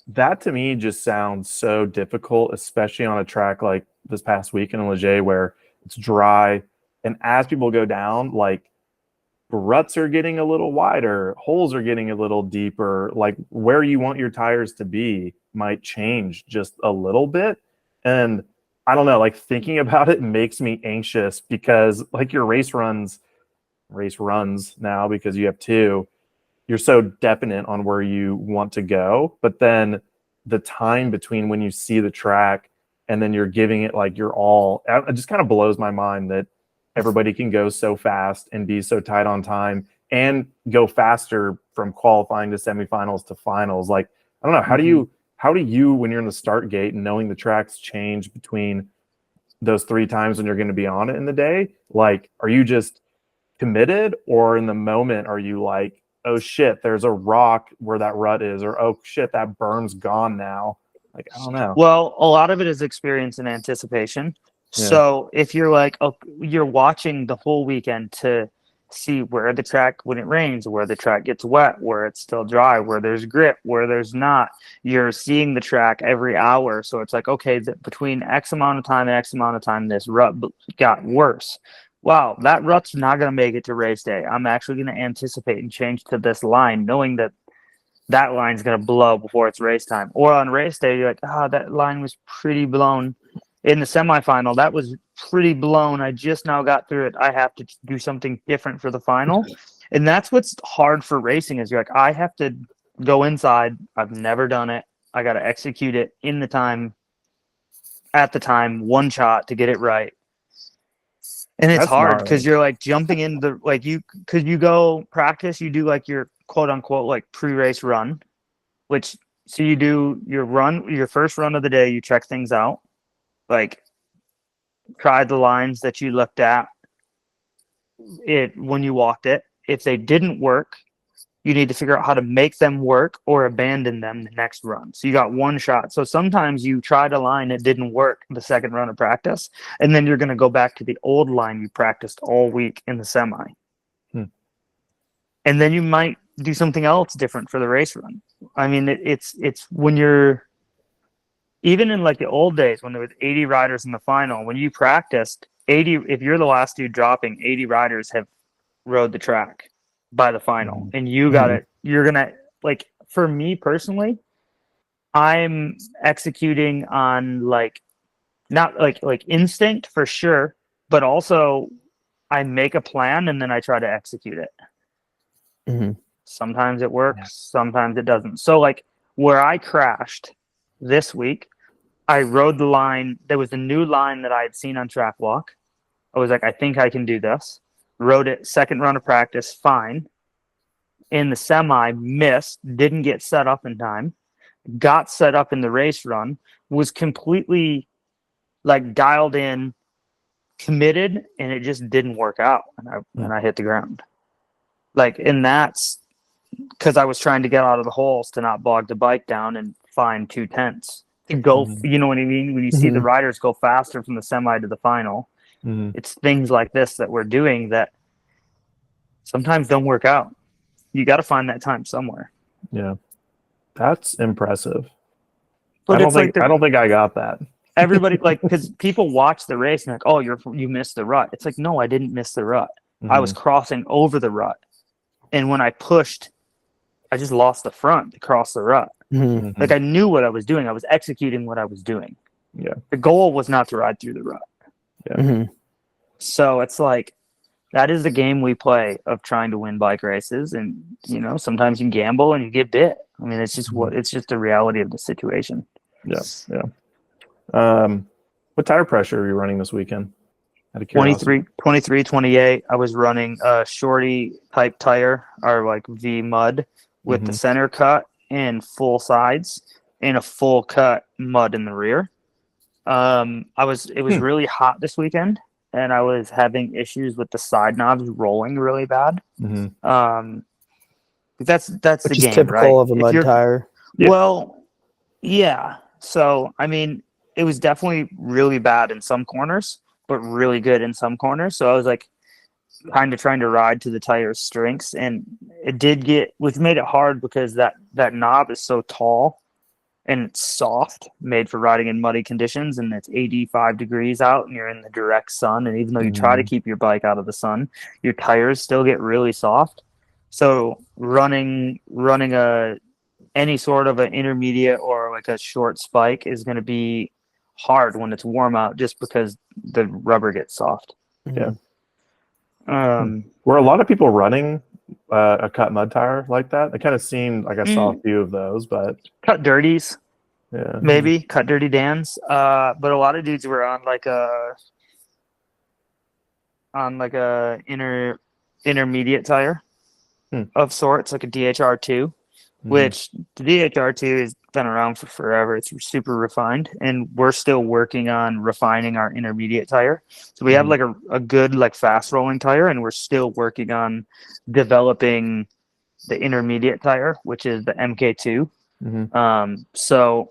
that to me just sounds so difficult, especially on a track like this past weekend in Leger where it's dry, and as people go down, like ruts are getting a little wider, holes are getting a little deeper, like where you want your tires to be might change just a little bit. And I don't know, like thinking about it makes me anxious, because like your race runs now, because you have 2, you're so definite on where you want to go, but then the time between when you see the track and then you're giving it like your all, it just kind of blows my mind that everybody can go so fast and be so tight on time and go faster from qualifying to semifinals to finals. Like, I don't know. How do you when you're in the start gate and knowing the tracks change between those 3 times when you're going to be on it in the day? Like, are you just committed, or in the moment are you like, oh shit, there's a rock where that rut is, or oh shit, that berm's gone now? Like, I don't know. Well, a lot of it is experience and anticipation. Yeah. So if you're like, oh, you're watching the whole weekend to see where the track, when it rains, where the track gets wet, where it's still dry, where there's grip, where there's not. You're seeing the track every hour. So it's like, okay, between X amount of time and X amount of time, this rut got worse. Wow, that rut's not going to make it to race day. I'm actually going to anticipate and change to this line, knowing that that line's going to blow before it's race time. Or on race day, you're like, that line was pretty blown. In the semifinal, that was pretty blown. I just now got through it. I have to do something different for the final. And that's what's hard for racing is you're like, I have to go inside. I've never done it. I got to execute it in the time, at the time, one shot to get it right. And it's That's hard gnarly. because you're like jumping in the, like because you go practice, you do like your quote unquote like pre-race run, which, so you do your first run of the day, you check things out, like try the lines that you looked at when you walked it. If they didn't work, you need to figure out how to make them work or abandon them the next run. So you got one shot. So sometimes you tried a line, it didn't work the second run of practice, and then you're going to go back to the old line you practiced all week in the semi. And then you might do something else different for the race run. I mean, it's when you're, even in like the old days when there was 80 riders in the final, when you practiced 80, if you're the last dude dropping, 80 riders have rode the track by the final, and you got it. You're gonna, like, for me personally, I'm executing on like not like instinct for sure, but also I make a plan and then I try to execute it. Sometimes it works, sometimes it doesn't. So like where I crashed this week, I rode the line. There was a new line that I had seen on track walk. I was like, I think I can do this. Rode it second run of practice, fine. In the semi, missed, didn't get set up in time, got set up in the race run, was completely like dialed in, committed, and it just didn't work out. And I hit the ground. Like, and that's because I was trying to get out of the holes to not bog the bike down and find 2/10 to go. You know what I mean? When you see the riders go faster from the semi to the final, it's things like this that we're doing that sometimes don't work out. You got to find that time somewhere. Yeah, that's impressive. But I don't think I got that. Everybody, like, because people watch the race and like, oh, you missed the rut. It's like, no, I didn't miss the rut. I was crossing over the rut, and when I pushed, I just lost the front to cross the rut. Like, I knew what I was doing. I was executing what I was doing. Yeah. The goal was not to ride through the rut. Yeah. So it's like, that is the game we play of trying to win bike races. And, you know, sometimes you gamble and you get bit. I mean, it's just it's just the reality of the situation. Yeah. Yeah. What tire pressure are you running this weekend? Out of curiosity. 23, 28. I was running a shorty type tire, or like V mud, with the center cut and full sides and a full cut mud in the rear. It was really hot this weekend, and I was having issues with the side knobs rolling really bad. That's the Which game, is typical right? of a mud tire. Yeah. Well, yeah. So, I mean, it was definitely really bad in some corners, but really good in some corners. So I was like kind of trying to ride to the tire's strengths, and it did which made it hard because that knob is so tall and it's soft, made for riding in muddy conditions, and it's 85 degrees out and you're in the direct sun. And even though you try to keep your bike out of the sun, your tires still get really soft. So running any sort of an intermediate or like a short spike is going to be hard when it's warm out, just because the rubber gets soft. Yeah. Were a lot of people running a cut mud tire like that? It kind of seemed like I saw a few of those, but cut dirties, yeah, maybe cut dirty Dans. But a lot of dudes were on like a intermediate tire of sorts, like a DHR2. which the DHR2 has been around for forever. It's super refined, and we're still working on refining our intermediate tire. So we have like a good like fast rolling tire, and we're still working on developing the intermediate tire, which is the MK2. So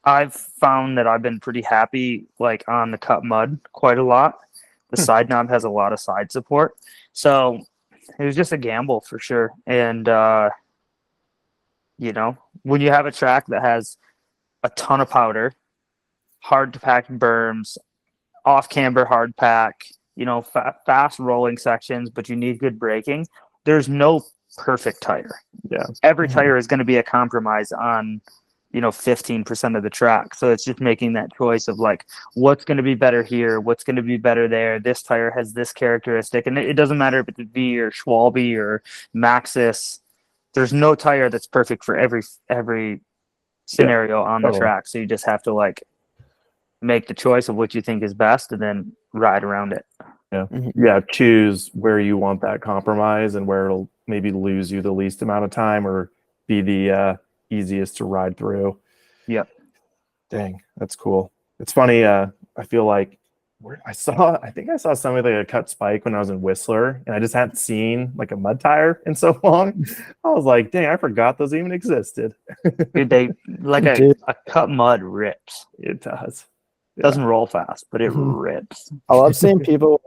I've found that I've been pretty happy like on the cut mud quite a lot. The side knob has a lot of side support. So it was just a gamble for sure. And you know, when you have a track that has a ton of powder, hard to pack berms, off camber hard pack, you know, fast rolling sections, but you need good braking, there's no perfect tire. Yeah. Every tire is going to be a compromise on, you know, 15% of the track. So it's just making that choice of like, what's going to be better here? What's going to be better there? This tire has this characteristic. And it doesn't matter if it's V or Schwalbe or Maxxis. There's no tire that's perfect for every scenario on the track. So you just have to like make the choice of what you think is best and then ride around it. Yeah. Yeah. Choose where you want that compromise and where it'll maybe lose you the least amount of time or be the easiest to ride through. Yep. Dang, that's cool. It's funny. I feel like I think I saw somebody like a cut spike when I was in Whistler, and I just hadn't seen like a mud tire in so long. I was like, dang, I forgot those even existed. Dude, they like a cut mud rips. It does. It doesn't roll fast, but it rips. I love seeing people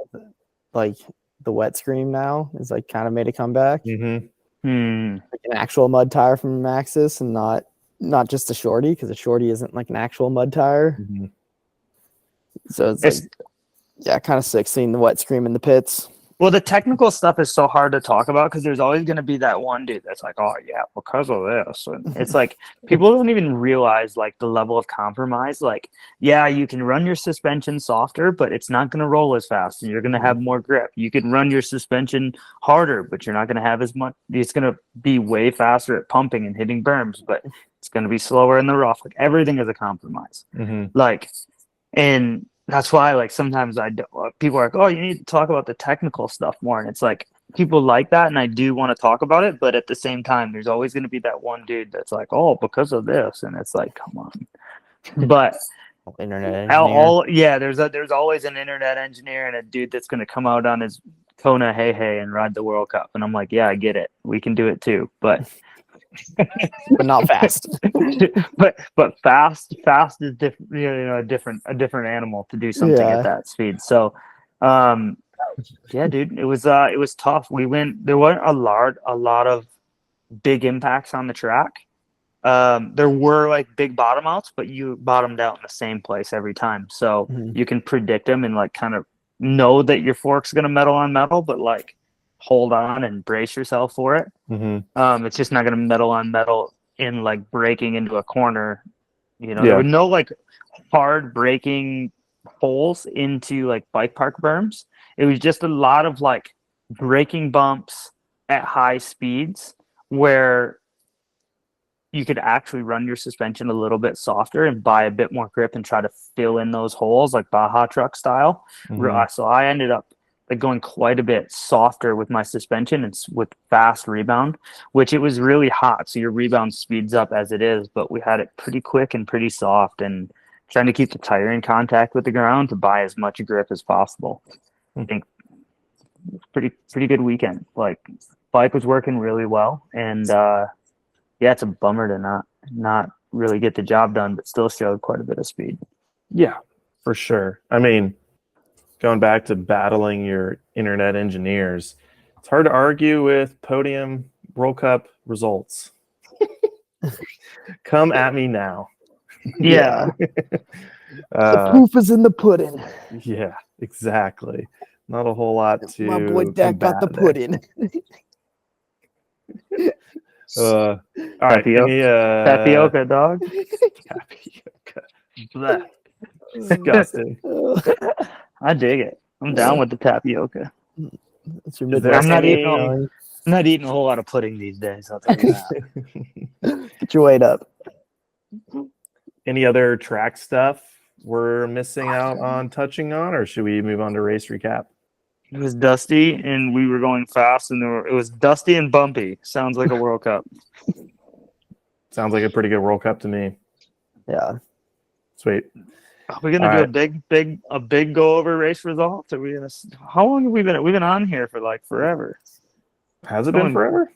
like the wet scream now is like kind of made a comeback. Like an actual mud tire from Maxxis and not just a shorty, because a shorty isn't like an actual mud tire. So it's like, yeah, kind of sick seeing the wet scream in the pits. Well, the technical stuff is so hard to talk about because there's always going to be that one dude that's like, oh, yeah, because of this. And it's like people don't even realize like the level of compromise. Like, yeah, you can run your suspension softer, but it's not going to roll as fast and you're going to have more grip. You can run your suspension harder, but you're not going to have as much. It's going to be way faster at pumping and hitting berms, but it's going to be slower in the rough. Like everything is a compromise. Like, and that's why, like, sometimes people are like, oh, you need to talk about the technical stuff more. And it's like, people like that. And I do want to talk about it. But at the same time, there's always going to be that one dude that's like, oh, because of this. And it's like, come on. But internet engineer. There's always an internet engineer and a dude that's going to come out on his Kona hey and ride the World Cup. And I'm like, yeah, I get it. We can do it too. But but not fast. but fast is different. You know, a different animal to do something at that speed. So, yeah, dude, it was tough. There weren't a lot of big impacts on the track. There were like big bottom outs, but you bottomed out in the same place every time, so you can predict them and like kind of know that your fork's gonna metal on metal, but like hold on and brace yourself for it. It's just not going to metal on metal in like breaking into a corner. You know, there were no like hard braking holes into like bike park berms. It was just a lot of like braking bumps at high speeds where you could actually run your suspension a little bit softer and buy a bit more grip and try to fill in those holes like Baja truck style. So I ended up like going quite a bit softer with my suspension and with fast rebound, which it was really hot. So your rebound speeds up as it is, but we had it pretty quick and pretty soft and trying to keep the tire in contact with the ground to buy as much grip as possible. I think it's pretty good weekend. Like bike was working really well. And yeah, it's a bummer to not really get the job done, but still showed quite a bit of speed. Yeah, for sure. I mean, going back to battling your internet engineers, it's hard to argue with podium World Cup results. Come at me now. Yeah. The proof is in the pudding. Yeah, exactly. Not a whole lot to my boy Dak got the pudding. All right. Tapioca, dog. Tapioca. Disgusting. I dig it. I'm down with the tapioca. I'm not eating a whole lot of pudding these days. I'll tell you that. Get your weight up. Any other track stuff we're missing out on touching on, or should we move on to race recap? It was dusty, and we were going fast, and it was dusty and bumpy. Sounds like a World Cup. Sounds like a pretty good World Cup to me. Yeah. Sweet. Are we gonna All do a big go over race results? Are we gonna? How long have we been? We've been on here for like forever. Has it been forever?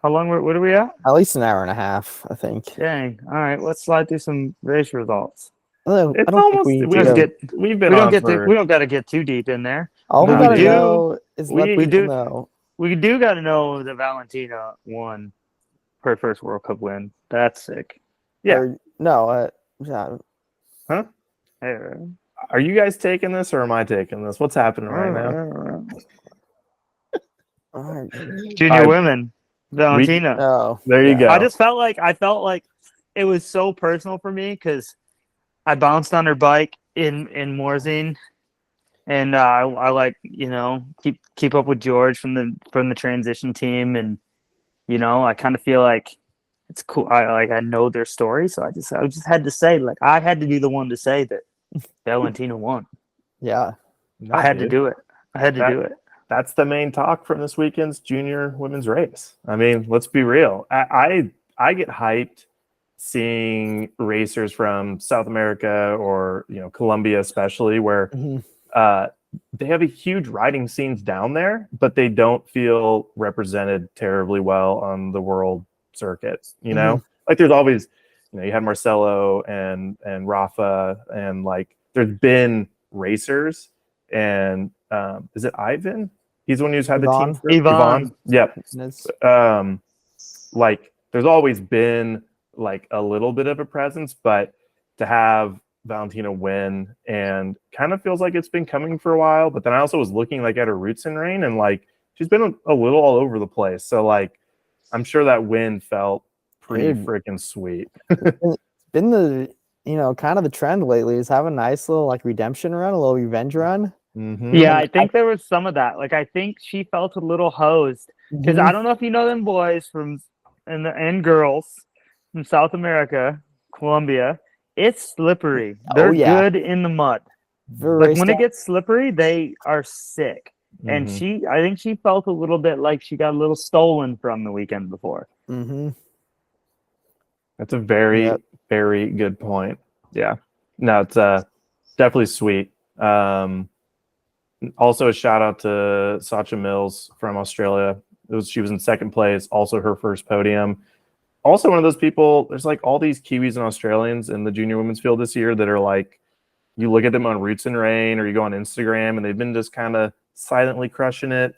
How long? What are we at? At least an hour and a half, I think. Dang. All right, let's slide through some race results. I It's don't think almost we We don't get. we've been We don't on get. for We don't got to get too deep in there. all we No, gotta dude. know is let we people do- know. We do got to know that Valentina won her first World Cup win. That's sick. Yeah. Or, no, yeah. Hey, Are you guys taking this or am I taking this? What's happening right now? All right. Junior All right. women, Valentina. Oh, There you yeah. go. I felt like it was so personal for me because I bounced on her bike in Morzine, and I like keep up with George from the transition team, and I kind of feel like it's cool. I know their story, so I just had to say, like, I had to be the one to say that Valentina won. Yeah. No, I had to dude. do it. I had to do it. That's the main talk from this weekend's junior women's race. I mean, let's be real. I get hyped seeing racers from South America or Colombia, especially where Mhm. they have a huge riding scenes down there, but they don't feel represented terribly well on the world circuit. Like there's always, you had Marcelo and Rafa, and like there's been racers, and is it Ivan? He's the one who's had the team. Yvonne. Yep. It's- Like there's always been like a little bit of a presence, but to have Valentina win and kind of feels like it's been coming for a while. But then I also was looking like at her roots in rain, and like she's been a little all over the place. So like I'm sure that win felt pretty freaking sweet. It's been the kind of the trend lately is have a nice little like redemption run, a little revenge run. Mm-hmm. Yeah, I think there was some of that. Like, I think she felt a little hosed because I don't know if you know them boys and girls from South America, Colombia. It's slippery. They're good in the mud. Like when it gets slippery, they are sick. And I think she felt a little bit like she got a little stolen from the weekend before. Mm-hmm. That's a very, very good point. Yeah. No, it's definitely sweet. Also a shout out to Sacha Mills from Australia. She was in second place, also her first podium. Also one of those people, there's like all these Kiwis and Australians in the junior women's field this year that are like, you look at them on Roots and Rain or you go on Instagram and they've been just kind of silently crushing it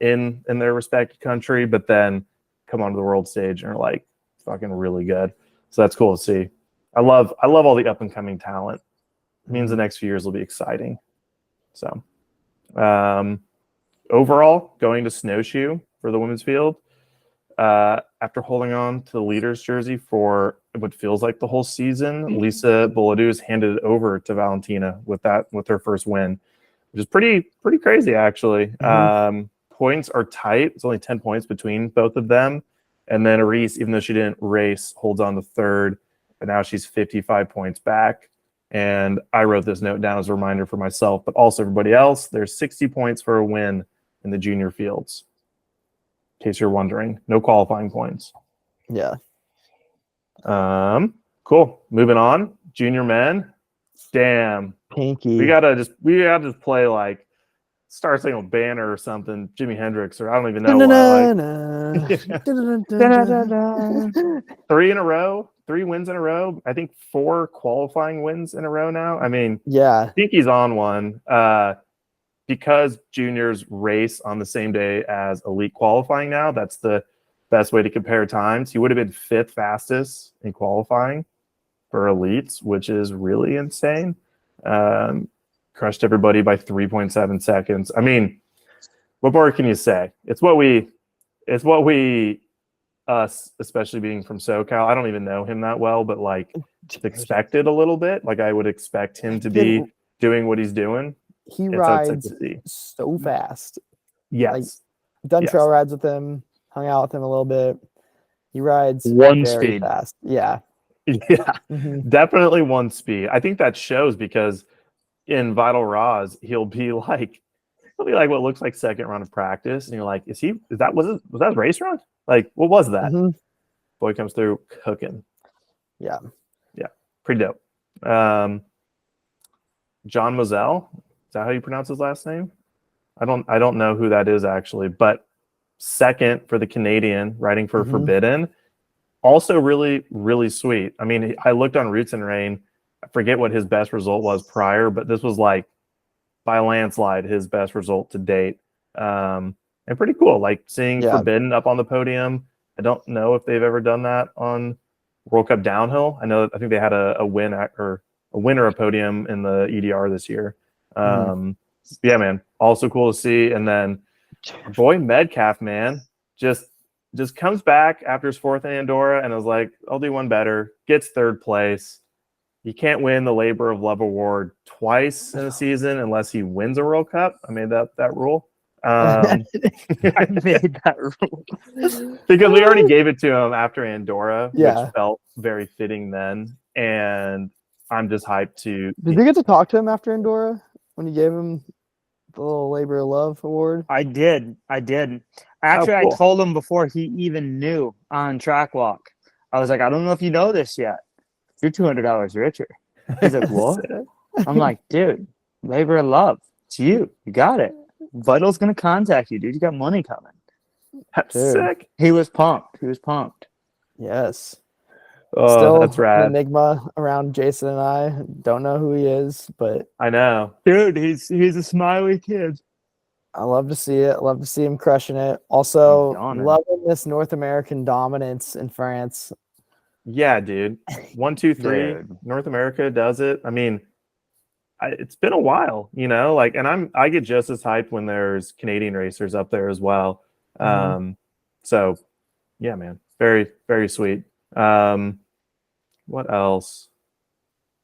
in their respective country, but then come onto the world stage and are like fucking really good. So that's cool to see. I love all the up and coming talent. It means the next few years will be exciting. So overall, going to snowshoe for the women's field, after holding on to the leader's jersey for what feels like the whole season, Lisa Boladu has handed it over to Valentina with her first win, which is pretty crazy actually. Points are tight. It's only 10 points between both of them. And then Aris, even though she didn't race, holds on to third, but now she's 55 points back. And I wrote this note down as a reminder for myself, but also everybody else. There's 60 points for a win in the junior fields. In case you're wondering, no qualifying points. Yeah. Cool. Moving on. Junior men. Damn. Pinky. We gotta just play like Star Signal Banner or something. Jimi Hendrix, or I don't even know why. Like, 3 wins in a row. I think 4 qualifying wins in a row now. I mean, yeah. Pinky's on one. Because juniors race on the same day as elite qualifying now, that's the best way to compare times. He would have been 5th fastest in qualifying for elites, which is really insane. Crushed everybody by 3.7 seconds. I mean, what more can you say? It's what we us, especially being from SoCal. I don't even know him that well, but like expected a little bit. Like I would expect him to be doing what he's doing. He rides so fast. Yes. Like, done trail rides with him, hung out with him a little bit. He rides one very speed. fast. Yeah. Yeah. Definitely one speed. I think that shows because in Vital Raws, he'll be like what looks like second run of practice. And you're like, was that his race run? Like, what was that? Boy comes through cooking. Yeah. Pretty dope. John Moselle, is that how you pronounce his last name? I don't know who that is actually, but second for the Canadian, riding for Forbidden. Also really, really sweet. I mean, I looked on Roots and Rain. I forget what his best result was prior, but this was like by a landslide his best result to date. And pretty cool. Like seeing Forbidden up on the podium. I don't know if they've ever done that on World Cup downhill. I think they had a win or a winner a podium in the EDR this year. Yeah, man. Also cool to see. And then boy Metcalf, man, just comes back after his fourth in Andorra and was like, I'll do one better. Gets third place. You can't win the Labor of Love award twice in a season unless he wins a World Cup. I made that rule. I made that rule because we already gave it to him after Andorra, Yeah. which felt very fitting then. And I'm just hyped to. Did you get to talk to him after Andorra when you gave him the little Labor of Love award? I did. Actually, cool. I told him before he even knew on Track Walk. I was like, I don't know if you know this yet. You're $200 richer. He's like, what? I'm like, dude, Labor of Love. It's you. You got it. Vital's going to contact you, dude. You got money coming. That's Dude. sick. He was pumped. Yes. Oh, Still that's rad. an enigma around Jason and I. Don't know who he is, but I know. Dude, he's a smiley kid. I love to see it. Love to see him crushing it. Also, I'm yawning. loving this North American dominance in France. Yeah, dude. 1, 2, 3. Dude. North America does it. I mean, it's been a while, you know. Like, and I get just as hyped when there's Canadian racers up there as well. So, yeah, man, very, very sweet. What else?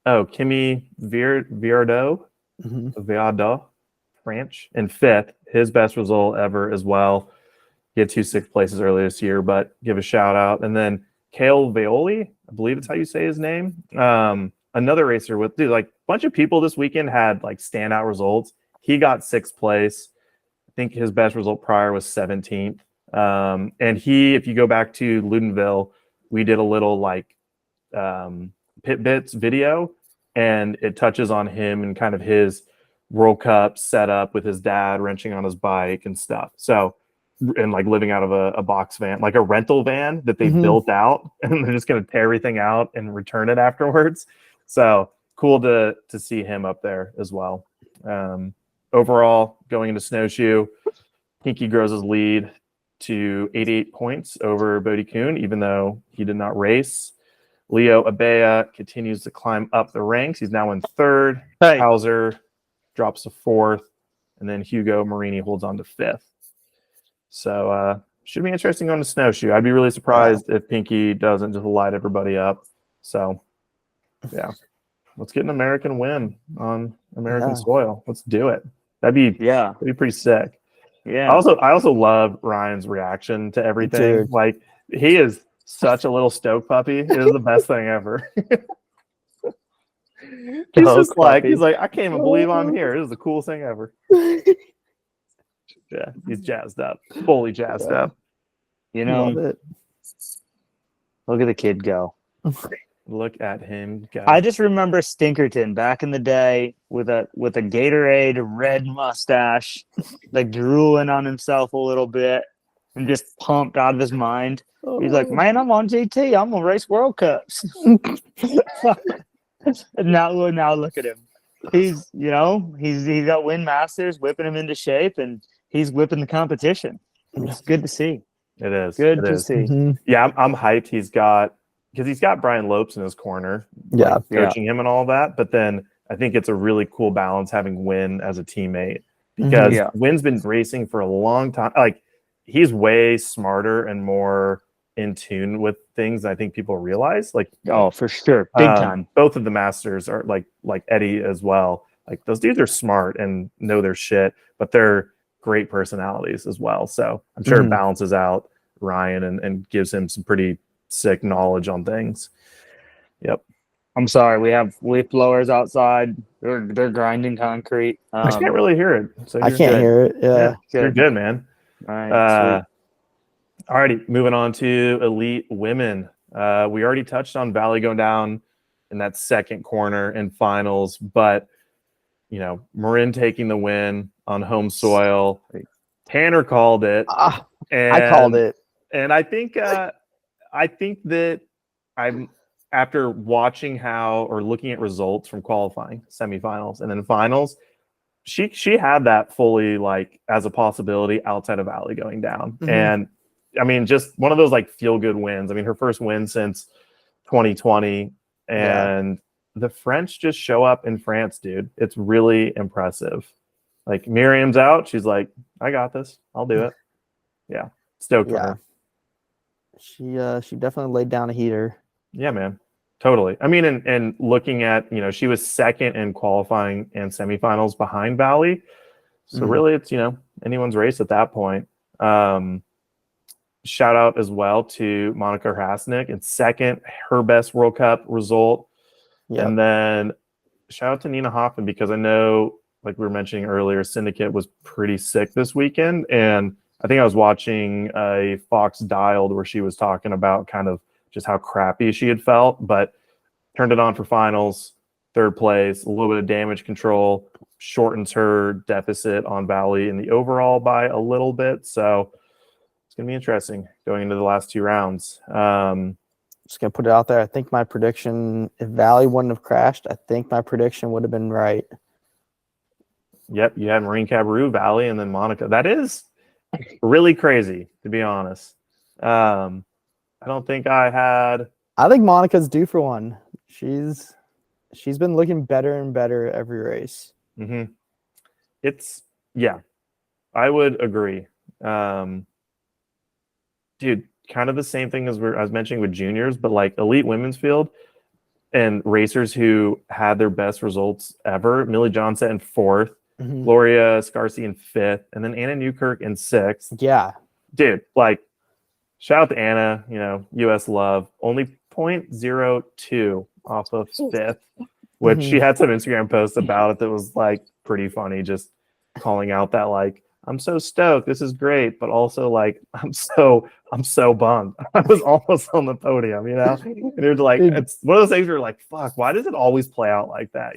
Oh, Kimi Viardot, French, in fifth. His best result ever as well. He had 2 sixth places earlier this year, but give a shout out. And then Cale Veoli, I believe it's how you say his name. Another racer with like a bunch of people this weekend had like standout results. He got 6th place. I think his best result prior was 17th. And if you go back to Ludenville, we did a little like pit bits video, and it touches on him and kind of his World Cup setup with his dad wrenching on his bike and stuff. So, and like living out of a box van, like a rental van that they built out, and they're just going to tear everything out and return it afterwards. So cool to see him up there as well. Overall, going into snowshoe, Pinky grows his lead to 88 points over Bodie Kuhn, even though he did not race. Leo Abea continues to climb up the ranks. He's now in 3rd. Hey. Hauser drops to 4th. And then Hugo Marini holds on to 5th. So should be interesting going to snowshoe. I'd be really surprised if Pinky doesn't just light everybody up. So, yeah. Let's get an American win on American soil. Let's do it. That'd be pretty sick. Yeah. I also love Ryan's reaction to everything. Dude. Like, he is such a little stoke puppy. It is the best thing ever. He's just like, I can't even believe I'm here. This is the coolest thing ever. Yeah, he's jazzed up. Fully jazzed up. You know, Love it. look at the kid go. Look at him go. I just remember Stinkerton back in the day with a Gatorade red mustache, like drooling on himself a little bit and just pumped out of his mind. He's like, man, I'm on GT. I'm gonna race World Cups. And now look at him. He's got Win Masters whipping him into shape, and he's whipping the competition. It's good to see. It is Good to see. Yeah, I'm hyped. He's got Brian Lopes in his corner, coaching him and all that. But then I think it's a really cool balance having Win as a teammate, because Win's been racing for a long time. Like, he's way smarter and more in tune with things than I think people realize. Like, oh, for sure, big time. Both of the masters are like Eddie as well. Like, those dudes are smart and know their shit, but they're great personalities as well. So I'm sure it balances out Ryan and gives him some pretty sick knowledge on things. Yep. I'm sorry, we have leaf blowers outside. They're grinding concrete. I can't really hear it. So I can't hear it. Yeah. You're good, man. All right. Alrighty, moving on to elite women. We already touched on Valley going down in that second corner in finals, but Marin taking the win on home soil. Tanner called it. I called it. And I think that I'm after watching or looking at results from qualifying, semifinals, and then finals, she had that fully like as a possibility outside of Valley going down. Mm-hmm. And I mean, just one of those like feel good wins. I mean, her first win since 2020, and the French just show up in France, dude. It's really impressive. Like Miriam's out, she's like, I got this. I'll do it. Yeah, stoked for her. She definitely laid down a heater. Yeah, man, totally. I mean, and looking at she was second in qualifying and semifinals behind Valley, so really it's anyone's race at that point. Shout out as well to Monica Hrasnik in second, her best World Cup result. Yep. And then shout out to Nina Hoffman, because I know, like we were mentioning earlier, Syndicate was pretty sick this weekend. And I think I was watching a Fox Dialed where she was talking about kind of just how crappy she had felt, but turned it on for finals, third place, a little bit of damage control, shortens her deficit on Valley in the overall by a little bit. So it's going to be interesting going into the last two rounds. Just going to put it out there. I think my prediction, if Valley wouldn't have crashed, I think my prediction would have been right. Yep, you had Marine Cabarrou, Valley, and then Monica. That is really crazy, to be honest. I don't think I had... I think Monica's due for one. She's been looking better and better every race. Mm-hmm. I would agree. Dude, kind of the same thing as I was mentioning with juniors, but like elite women's field and racers who had their best results ever. Millie Johnson in fourth, Gloria Scarcy in fifth, and then Anna Newkirk in sixth. Yeah. Dude, like, shout out to Anna, US love. Only 0.02 off of fifth, which she had some Instagram posts about it that was like pretty funny, just calling out that like, I'm so stoked, this is great, but also like I'm so bummed. I was almost on the podium, And you're like, it's one of those things where you're like, fuck, why does it always play out like that,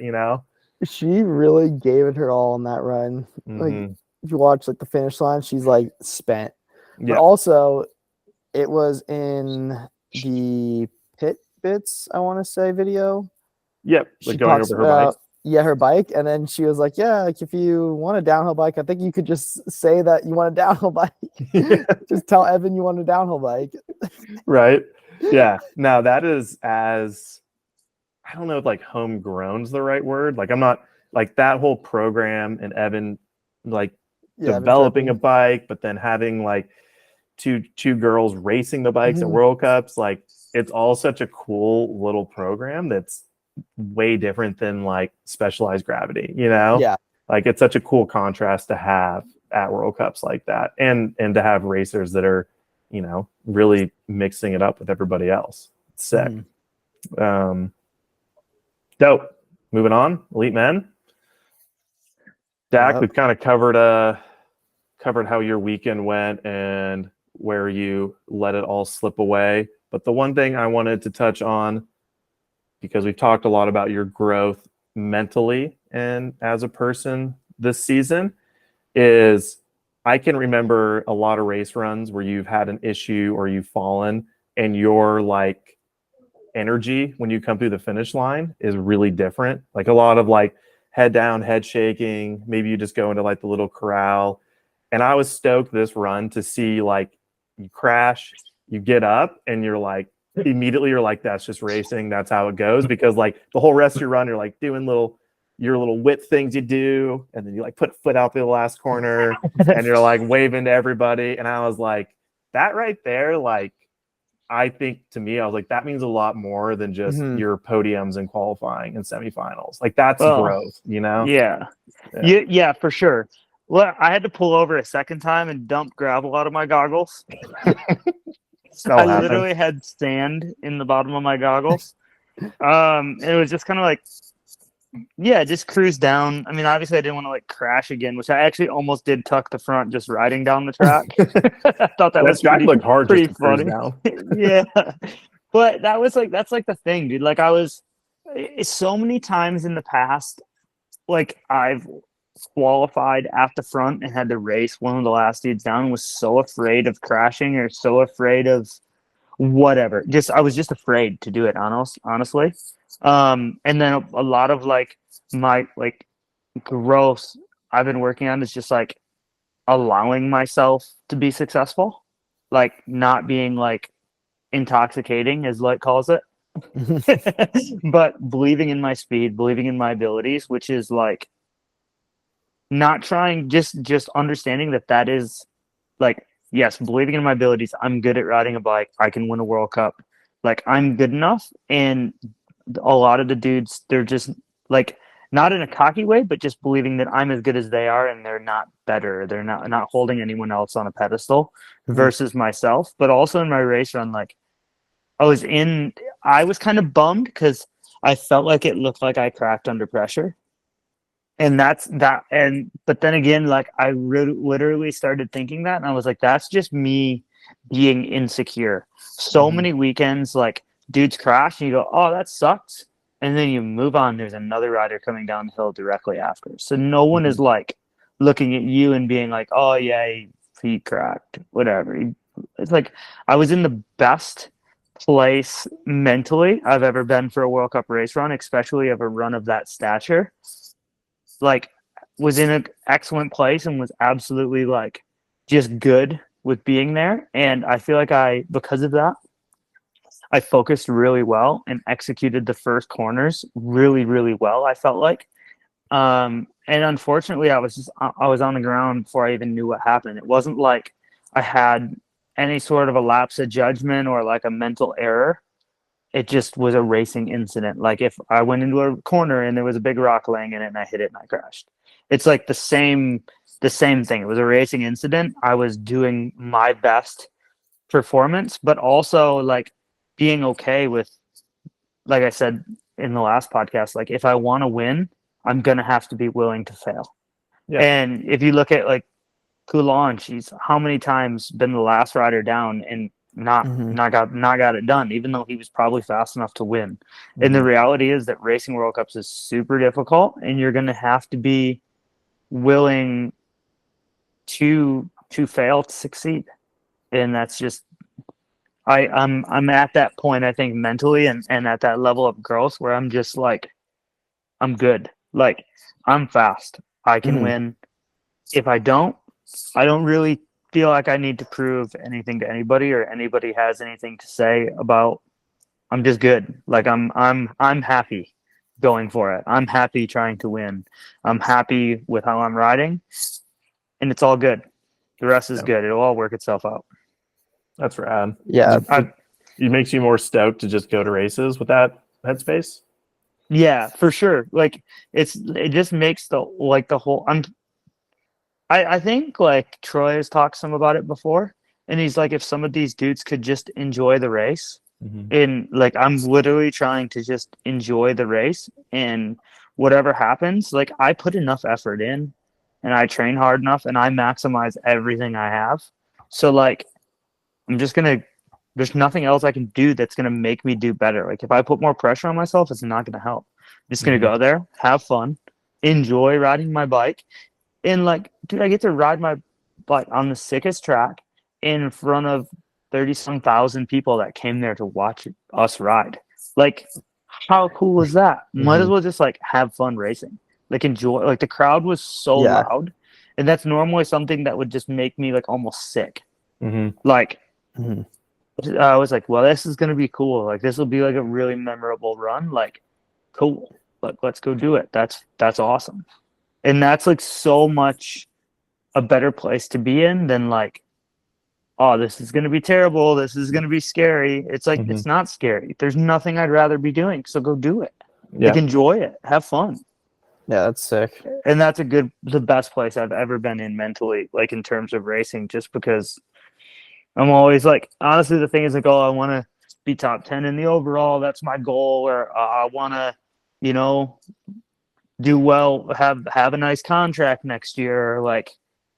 She really gave it her all on that run. Like if you watch like the finish line, she's like spent. But also it was in the pit bits, I want to say, video. Yep, like going over her bike. Yeah, her bike. And then she was like, yeah, like if you want a downhill bike, I think you could just say that you want a downhill bike. Just tell Evan you want a downhill bike. Right. Yeah. Now that is I don't know if like homegrown's the right word. Like I'm not like that whole program and Evan like developing a bike, but then having like two girls racing the bikes at World Cups. Like it's all such a cool little program that's way different than like Specialized Gravity, Yeah. Like it's such a cool contrast to have at World Cups like that, and to have racers that are, really mixing it up with everybody else. It's sick. Dope. Moving on, elite men. Dak, we've kind of covered how your weekend went and where you let it all slip away. But the one thing I wanted to touch on, because we've talked a lot about your growth mentally and as a person this season, is I can remember a lot of race runs where you've had an issue or you've fallen, and your like energy when you come through the finish line is really different. Like a lot of like head down, head shaking. Maybe you just go into like the little corral. And I was stoked this run to see like you crash, you get up, and you're like, immediately you're like, that's just racing, that's how it goes, because like the whole rest of your run you're like doing your little whip things you do, and then you like put a foot out through the last corner and you're like waving to everybody. And I was like, that right there, like I think to me, I was like, that means a lot more than just your podiums and qualifying and semifinals. Like that's growth, Yeah, for sure. Well, I had to pull over a second time and dump gravel out of my goggles. I literally had sand in the bottom of my goggles. It was just kind of like Yeah, just cruise down. I mean, obviously, I didn't want to like crash again, which I actually almost did tuck the front just riding down the track. I thought that That was track looked hard just pretty to cruise funny. down. Yeah, but that's like the thing, dude. Like so many times in the past, like I've qualified at the front and had to race one of the last dudes down. Was so afraid of crashing or so afraid of whatever. Just I was just afraid to do it. Honestly. And then a lot of like my like growth I've been working on is just like allowing myself to be successful, like not being like intoxicating, as Light calls it, but believing in my speed, believing in my abilities, which is like not trying, just understanding that is like, yes, believing in my abilities. I'm good at riding a bike. I can win a World Cup. Like I'm good enough, and a lot of the dudes, they're just like not in a cocky way, but just believing that I'm as good as they are, and they're not better. They're not holding anyone else on a pedestal versus myself. But also in my race run, like I was in, I was kind of bummed because I felt like it looked like I cracked under pressure. And that's that. And but then again, like literally started thinking that, and I was like, that's just me being insecure. So many weekends, like dudes crash, and you go, "Oh, that sucks," and then you move on. There's another rider coming down the hill directly after, so no one is like looking at you and being like, "Oh yeah, he cracked, whatever." It's like I was in the best place mentally I've ever been for a World Cup race run, especially of a run of that stature. Like was in an excellent place and was absolutely like just good with being there. And I feel like because of that, I focused really well and executed the first corners really, really well. I felt like, and unfortunately, I was on the ground before I even knew what happened. It wasn't like I had any sort of a lapse of judgment or like a mental error. It just was a racing incident. Like if I went into a corner and there was a big rock laying in it and I hit it and I crashed. It's like the same thing. It was a racing incident. I was doing my best performance, but also like being okay with, like I said in the last podcast, like if I want to win, I'm gonna have to be willing to fail. Yeah. And if you look at like Coulon, she's how many times been the last rider down and not got it done, even though he was probably fast enough to win. And the reality is that racing World Cups is super difficult, and you're going to have to be willing to fail to succeed. And that's just I'm at that point, I think, mentally and at that level of growth where I'm just like I'm good. Like I'm fast. I can win. If I don't really feel like I need to prove anything to anybody or anybody has anything to say about. I'm just good. Like I'm happy going for it. I'm happy trying to win. I'm happy with how I'm riding, and it's all good. The rest is good. It'll all work itself out. That's rad. Yeah. It makes you more stoked to just go to races with that headspace. Yeah, for sure. Like it just makes the whole. I think like Troy has talked some about it before, and he's like, if some of these dudes could just enjoy the race, and like I'm literally trying to just enjoy the race, and whatever happens, like I put enough effort in, and I train hard enough, and I maximize everything I have. So like, I'm just gonna. There's nothing else I can do that's gonna make me do better. Like if I put more pressure on myself, it's not gonna help. I'm just gonna go there, have fun, enjoy riding my bike. And like, dude, I get to ride my bike on the sickest track in front of 30-some thousand people that came there to watch us ride. Like, how cool is that? Might as well just like have fun racing. Like enjoy. Like the crowd was so loud, and that's normally something that would just make me like almost sick. Like, I was like, well, this is gonna be cool. Like this will be like a really memorable run. Like, cool. Like let's go do it. That's awesome. And that's like so much a better place to be in than like, oh, this is going to be terrible. This is going to be scary. It's like, it's not scary. There's nothing I'd rather be doing. So go do it. Like enjoy it. Have fun. Yeah, that's sick. And that's the best place I've ever been in mentally, like in terms of racing, just because I'm always like, honestly, the thing is like, oh, I want to be top 10 in the overall. That's my goal. Or I want to, do well, have a nice contract next year, or like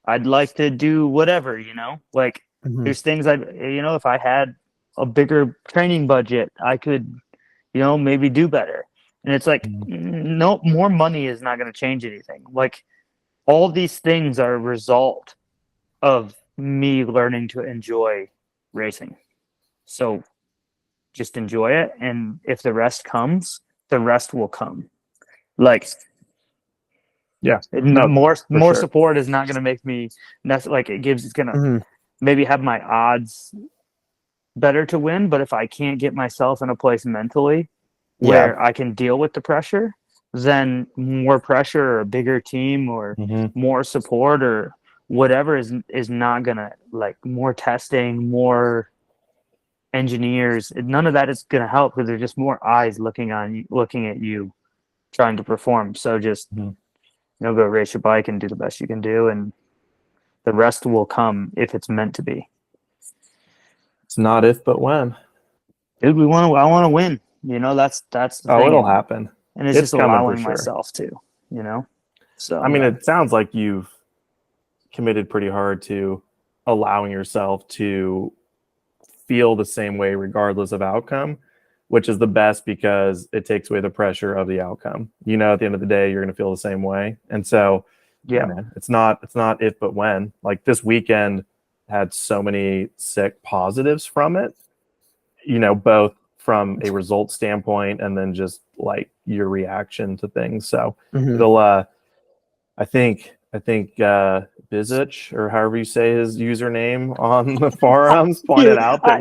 I'd like to do whatever, like Mhm. there's things if I had a bigger training budget, I could, maybe do better. And it's like, no, more money is not going to change anything. Like all these things are a result of me learning to enjoy racing. So just enjoy it. And if the rest comes, the rest will come. Like, Yeah. No, more sure. support is not going to make me like it's going to Mhm. maybe have my odds better to win. But if I can't get myself in a place mentally where I can deal with the pressure, then more pressure or a bigger team or more support or whatever is not gonna, like, more testing, more engineers, none of that is gonna help because there's just more eyes looking at you trying to perform. So just go race your bike and do the best you can do, and the rest will come if it's meant to be. It's not if, but when. Dude, I want to win. That's the thing. It'll happen. And it's just coming for allowing sure. myself to, So I mean, it sounds like you've committed pretty hard to allowing yourself to feel the same way regardless of outcome, which is the best because it takes away the pressure of the outcome. At the end of the day, you're going to feel the same way. And so, man, it's not if, but when. Like this weekend had so many sick positives from it, both from a result standpoint and then just like your reaction to things. So it'll, I think Bizuch, or however you say his username on the forums, pointed out that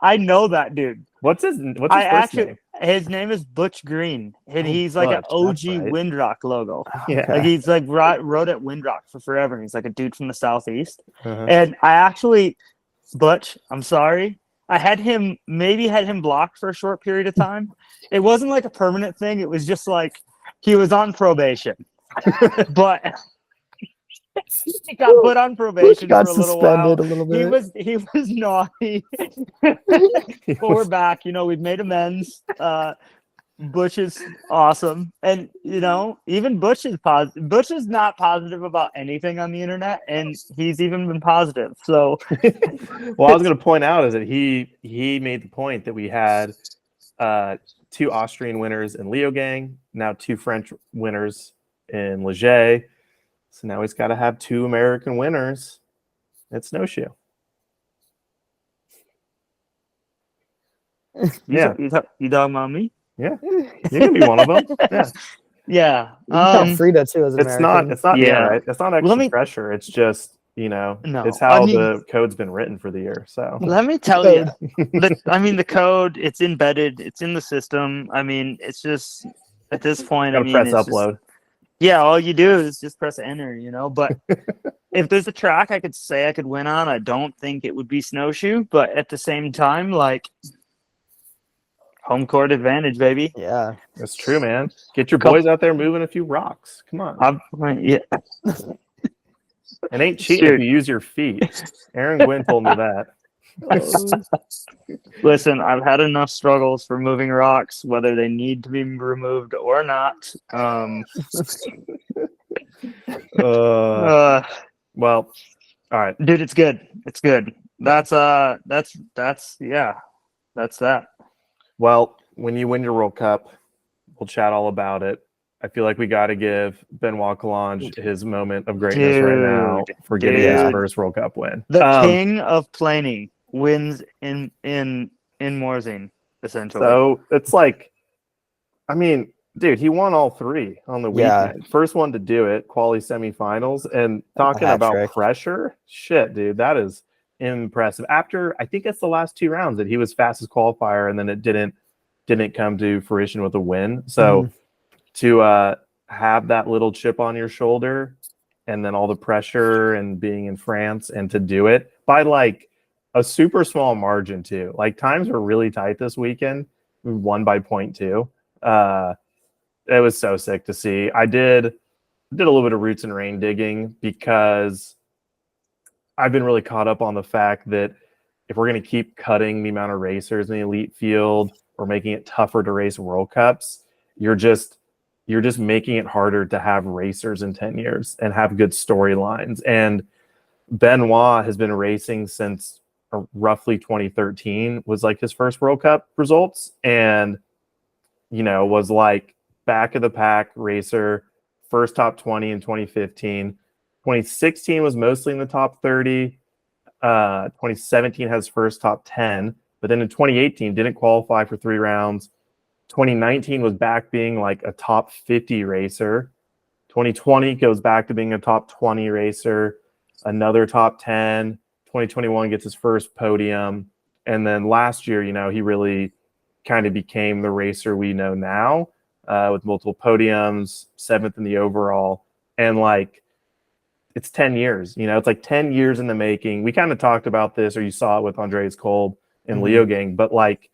I know that dude. What's his first name? His name is Butch Green, and he's like an OG Windrock logo. Yeah, like he's like rode at Windrock for forever. He's like a dude from the southeast. And I actually, Butch, I'm sorry, I had him blocked for a short period of time. It wasn't like a permanent thing. It was just like he was on probation. But he got put on probation for a little while. A little bit. He was naughty. But we're back. We've made amends. Butch is awesome. And even Butch is positive. Butch is not positive about anything on the internet, and he's even been positive. So well, I was going to point out is that he made the point that we had 2 Austrian winners in Leo Gang, now 2 French winners in Leger. So now he's got to have 2 American winners at Snowshoe. You talking about me? Yeah, you can be one of them. Yeah. Yeah. You can count Frida too as an American. It's not. Yeah, right. It's not extra pressure. It's just it's how the code's been written for the year. So let me tell you, the code, it's embedded, it's in the system. I mean, it's just at this point. Press upload. All you do is just press enter. But if there's a track I could say I could win on, I don't think it would be Snowshoe. But at the same time, like, home court advantage, baby. Yeah, that's true, man. Get your boys out there moving a few rocks. Come on. It ain't cheating if you use your feet. Aaron Gwynn told me that. Listen, I've had enough struggles for moving rocks, whether they need to be removed or not. Well, all right, dude, it's good. It's good. That's that. Well, when you win your World Cup, we'll chat all about it. I feel like we got to give Benoit Coulange his moment of greatness right now for getting his first World Cup win. The king of planing wins in Morzine, essentially. So it's like, I mean, dude, he won all 3 on the weekend. First one to do it, quali semifinals, and talking about pressure. Shit, dude, that is impressive. After, I think it's the last 2 rounds that he was fastest qualifier, and then it didn't come to fruition with a win. So to have that little chip on your shoulder, and then all the pressure and being in France, and to do it by like a super small margin too. Like times were really tight this weekend. We won by 0.2. It was so sick to see. I did a little bit of roots and rain digging because I've been really caught up on the fact that if we're going to keep cutting the amount of racers in the elite field or making it tougher to race World Cups, you're just you're just making it harder to have racers in 10 years and have good storylines. And Benoit has been racing since roughly 2013 was like his first World Cup results, and was like back of the pack racer, first top 20 in 2015. 2016 was mostly in the top 30. 2017 has first top 10, but then in 2018 didn't qualify for 3 rounds. 2019 was back being like a top 50 racer. 2020 goes back to being a top 20 racer, another top 10. 2021 gets his first podium. And then last year, he really kind of became the racer we know now, with multiple podiums, 7th in the overall. And like, it's 10 years, it's like 10 years in the making. We kind of talked about this, or you saw it with Andreas Kolb and Leo Gang, but like,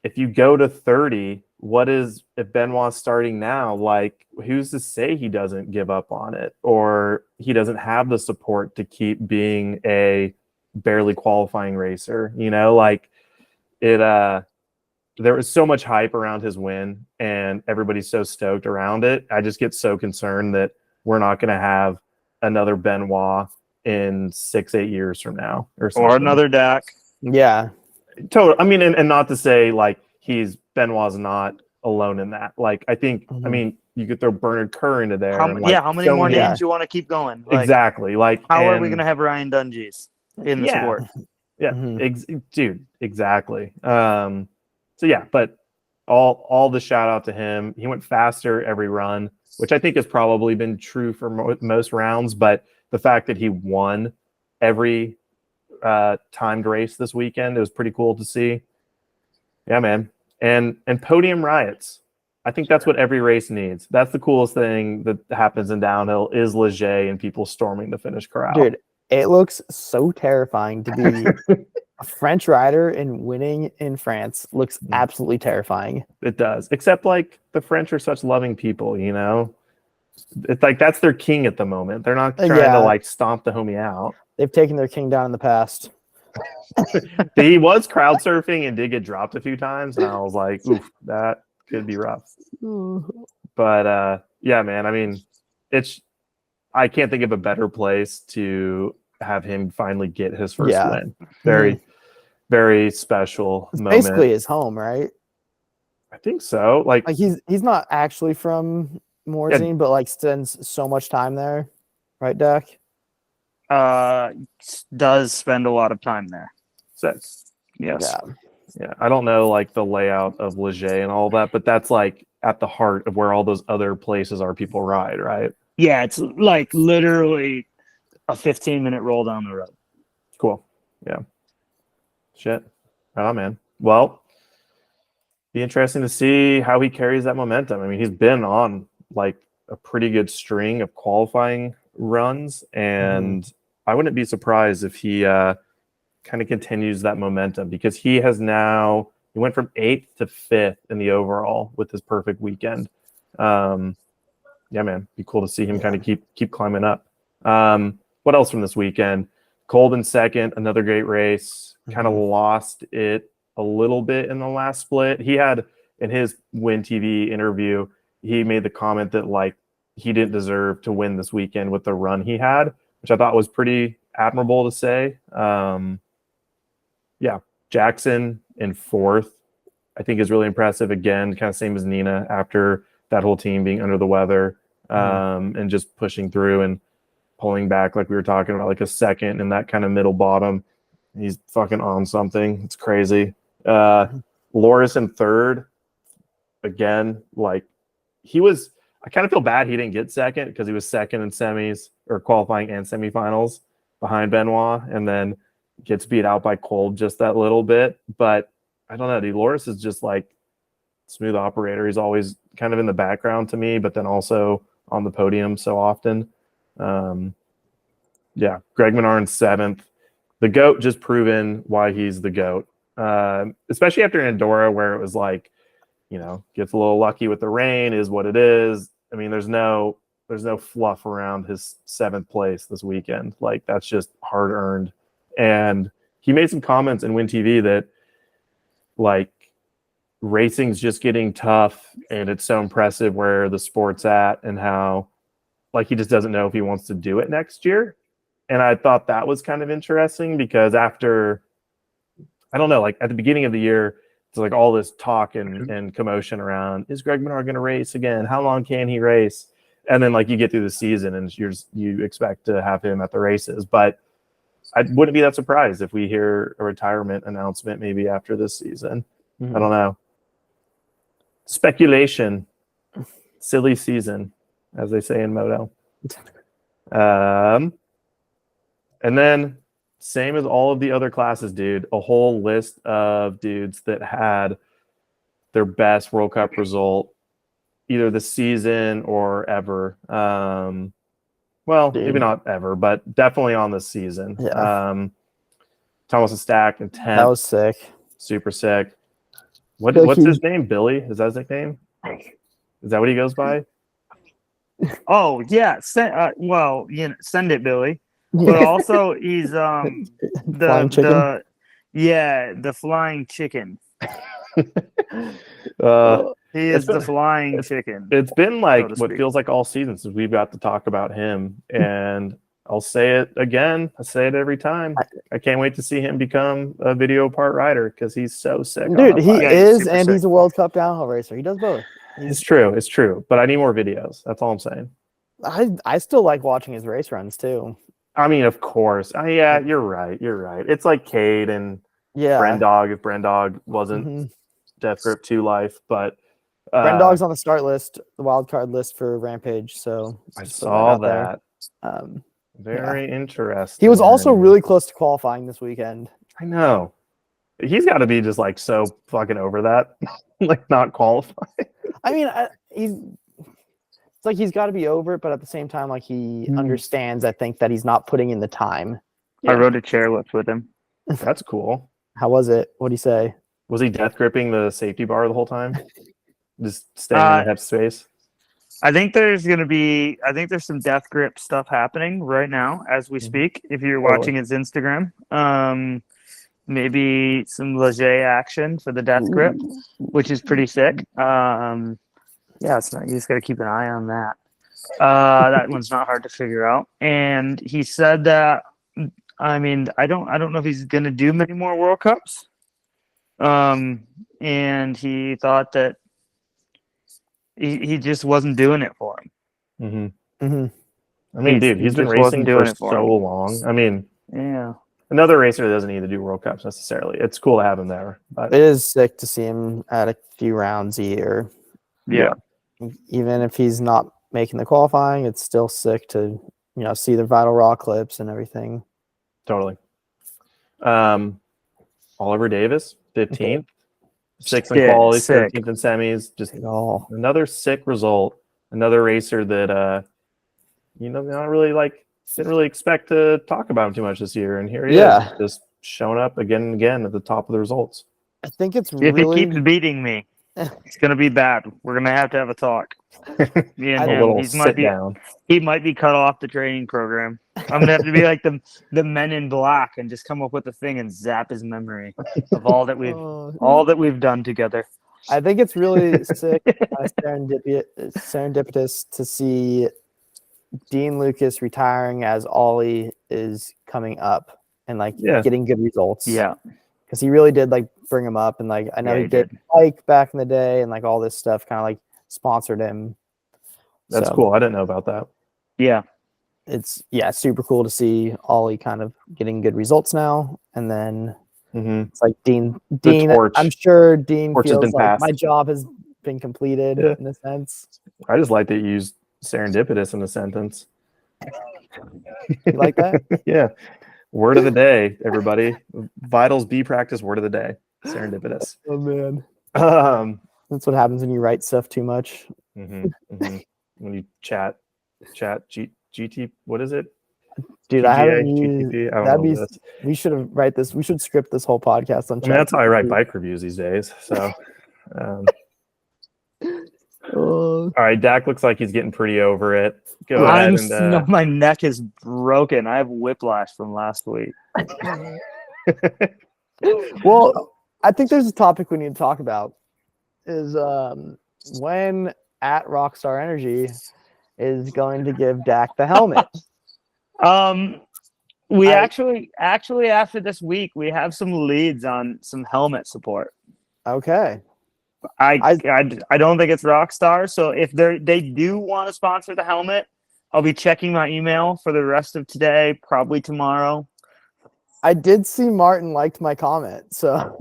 if you go to 30, if Benoit's starting now, like, who's to say he doesn't give up on it, or he doesn't have the support to keep being a barely qualifying racer? Like there was so much hype around his win and everybody's so stoked around it. I just get so concerned that we're not going to have another Benoit in 6-8 years from now or another Dak. Yeah. Total. I mean, and not to say like Benoit's not alone in that. Like, I think, I mean, you could throw Bernard Kerr into there. How many more names you want to keep going? Like, exactly. Like, how are we going to have Ryan Dungeys in the sport? Yeah, dude, exactly. So yeah, but all the shout out to him. He went faster every run, which I think has probably been true for most rounds. But the fact that he won every timed race this weekend, it was pretty cool to see. Yeah, man. And podium riots. I think that's what every race needs. That's the coolest thing that happens in downhill is Leger and people storming the finish corral. Dude, it looks so terrifying to be a French rider, and winning in France looks absolutely terrifying. It does. Except like the French are such loving people, It's like that's their king at the moment. They're not trying to like stomp the homie out. They've taken their king down in the past. He was crowd surfing and did get dropped a few times, and I was like, oof, that could be rough. But yeah, man, I mean, I can't think of a better place to have him finally get his first win. Very, very special moment. Basically his home, right? I think so. Like he's not actually from Morzine, but like spends so much time there, right, Dak? Does spend a lot of time there. Yes. Yeah. I don't know like the layout of Leger and all that, but that's like at the heart of where all those other places are people ride, right? Yeah, it's like literally a 15-minute roll down the road. Cool. Yeah. Shit. Oh, man. Well, be interesting to see how he carries that momentum. I mean, he's been on like a pretty good string of qualifying runs, and I wouldn't be surprised if he kind of continues that momentum, because he went from 8th to 5th in the overall with his perfect weekend. Yeah, man, be cool to see him kind of keep climbing up. What else from this weekend? Kolb in second, another great race. Kind of lost it a little bit in the last split. He had, in his Win TV interview, he made the comment that like he didn't deserve to win this weekend with the run he had, which I thought was pretty admirable to say. Yeah, Jackson in 4th, I think is really impressive. Again, kind of same as Nina after that whole team being under the weather, and just pushing through and pulling back like we were talking about, like a second in that kind of middle bottom. He's fucking on something. It's crazy. Loris in 3rd, again, like I kind of feel bad he didn't get second, because he was second in semis or qualifying and semifinals behind Benoit, and then gets beat out by Kolb just that little bit. But I don't know, dude, Loris is just like smooth operator. He's always kind of in the background to me, but then also on the podium so often. Yeah, Greg Menard in 7th. The GOAT, just proven why he's the GOAT. Especially after Andorra, where it was like, gets a little lucky with the rain, is what it is. I mean, there's no fluff around his 7th place this weekend. Like, that's just hard earned. And he made some comments in Win TV that, like, racing's just getting tough, and it's so impressive where the sport's at, and how like he just doesn't know if he wants to do it next year. And I thought that was kind of interesting because after, I don't know, like at the beginning of the year, it's like all this talk and commotion around, is Greg Menard going to race again? How long can he race? And then like you get through the season and you expect to have him at the races. But I wouldn't be that surprised if we hear a retirement announcement maybe after this season. Mhm. I don't know. Speculation. Silly season, as they say in Moto. And then same as all of the other classes, dude, a whole list of dudes that had their best World Cup result either this season or ever. Well, Dude. maybe not ever, but definitely on this season. Yeah. Thomas Stack and 10th. That was sick. Super sick. Like What's his name? Billy? Is that his nickname? Is that what he goes by? Oh yeah, send it, Billy. But also he's Flying the flying chicken. He is the flying chicken. It's been like so to what speak. feels like all season since we've got to talk about him. And I'll say it again. I say it every time. I can't wait to see him become a video part rider because he's so sick. Dude, he Yeah, is, super and sick. he's a World Cup downhill racer. He does both. It's true. But I need more videos. That's all I'm saying. I still like watching his race runs too. I mean, of course. Yeah, you're right. It's like Cade and Yeah. Brendog if Brendog wasn't Mhm. Death Grip 2 life. But Brendog's on the start list, the wild card list for Rampage. So I just saw putting out that. there. Very interesting. He was also really close to qualifying this weekend. I know. He's got to be just like so fucking over that, like not qualifying. I mean, it's like he's got to be over it, but at the same time, like he understands. I think that he's not putting in the time. I rode a chairlift with him. That's cool. How was it? What do you say? Was he death gripping the safety bar the whole time? Just staying in headspace? I think there's some death grip stuff happening right now as we speak. If you're watching his Instagram, maybe some Leger action for the death grip, which is pretty sick. It's not. You just got to keep an eye on that. That one's not hard to figure out. And he said that. I mean, I don't know if he's gonna do many more World Cups. And he thought that he just wasn't doing it for him. I mean, dude, he's been just racing wasn't doing for it for so him. long. I mean, Yeah. another racer doesn't need to do World Cups necessarily. It's cool to have him there, but It is sick to see him at a few rounds a year. Yeah. Even if he's not making the qualifying, it's still sick to see the Vital Raw clips and everything. totally. Oliver Davis, 15th, 6th in Yeah, quali, sick. 13th in semis. Just all. another sick result. Another racer that not really didn't really expect to talk about him too much this year, and here he is, just showing up again and again at the top of the results. I think it's If really he keeps beating me, it's gonna be bad. We're gonna have to have a talk. Me and A him. little He sit down. might be cut off the training program. I'm gonna have to be like the Men in Black and just come up with a thing and zap his memory of all that we've done together. I think it's really sick, serendipitous to see Dean Lucas retiring as Ollie is coming up and getting good results. Yeah, because he really did bring him up, and I know he did Mike back in the day, and all this stuff kind of sponsored him. That's cool. I didn't know about that. Yeah, it's super cool to see Ollie kind of getting good results now, and then it's Dean. torch. I'm sure Dean Torch has feels been like passed. my job has been completed in a sense. I just like that you used serendipitous in the sentence. You like that? Yeah. Word of the day, everybody. Vitals B practice word of the day. Serendipitous. Oh man, That's what happens when you write stuff too much. When you chat GT, what is it? Dude, PGA, I haven't used. GTP? I don't know. We should have write this. We should script this whole podcast on. I mean, that's how I write bike reviews these days. So, all right, Dak looks like he's getting pretty over it. Go ahead and. My neck is broken. I have whiplash from last week. Well, I think there's a topic we need to talk about. is when at Rockstar Energy is going to give Dak the helmet. We I- actually after this week we have some leads on some helmet support. Okay. I don't think it's Rockstar, so if they do want to sponsor the helmet, I'll be checking my email for the rest of today, probably tomorrow. I did see Martin liked my comment, so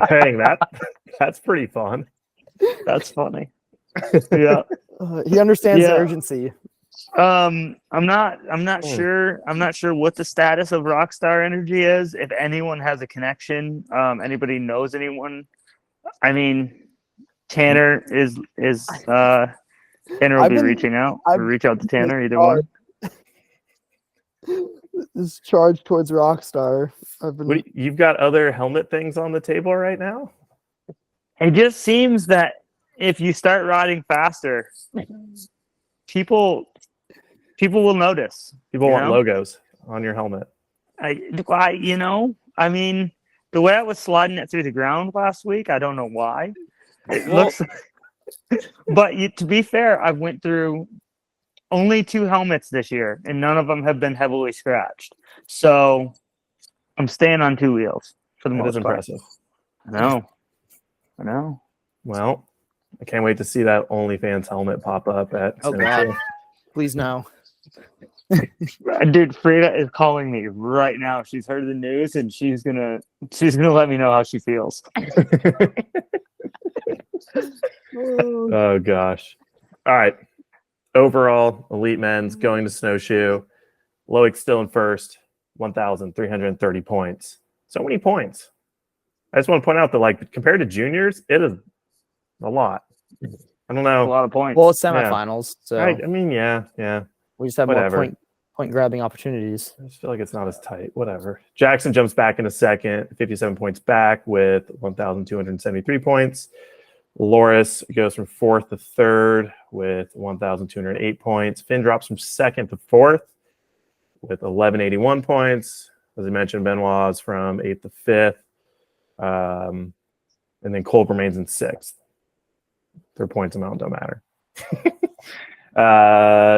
Dang, that's pretty fun. That's funny. Yeah. he understands the Yeah. urgency. I'm not sure. I'm not sure what the status of Rockstar Energy is. If anyone has a connection, anybody knows anyone. I mean, Tanner Tanner will I've be been- reaching out. I've Or reach out to Tanner, either charged- one. This charge towards Rockstar. I've been You've got other helmet things on the table right now? It just seems that if you start riding faster, people will notice. People you want know? logos on your helmet. I mean, the way I was sliding it through the ground last week, I don't know why. It Well- looks, but to be fair, I've went through only 2 helmets this year, and none of them have been heavily scratched. So I'm staying on 2 wheels for the That is most part. impressive. I know. Well, I can't wait to see that OnlyFans helmet pop up at Oh, Snowshoe. God. Please no. Dude, Frida is calling me right now. She's heard the news and she's gonna let me know how she feels. Oh gosh. All right. Overall, Elite Men's going to Snowshoe. Loic still in first, 1,330 points. So many points. I just want to point out that, like, compared to juniors, it is a lot. I don't A know. lot of points. Well, it's semifinals, so I mean, yeah. we just have whatever. more point grabbing opportunities. I just feel like it's not as tight. Whatever. Jackson jumps back in a second, 57 points back with 1,273 points. Loris goes from 4th to 3rd with 1,208 points. Finn drops from 2nd to 4th with 1,181 points. As I mentioned, Benoit is from 8th to 5th. And then Kolb remains in 6th. Their points amount don't matter.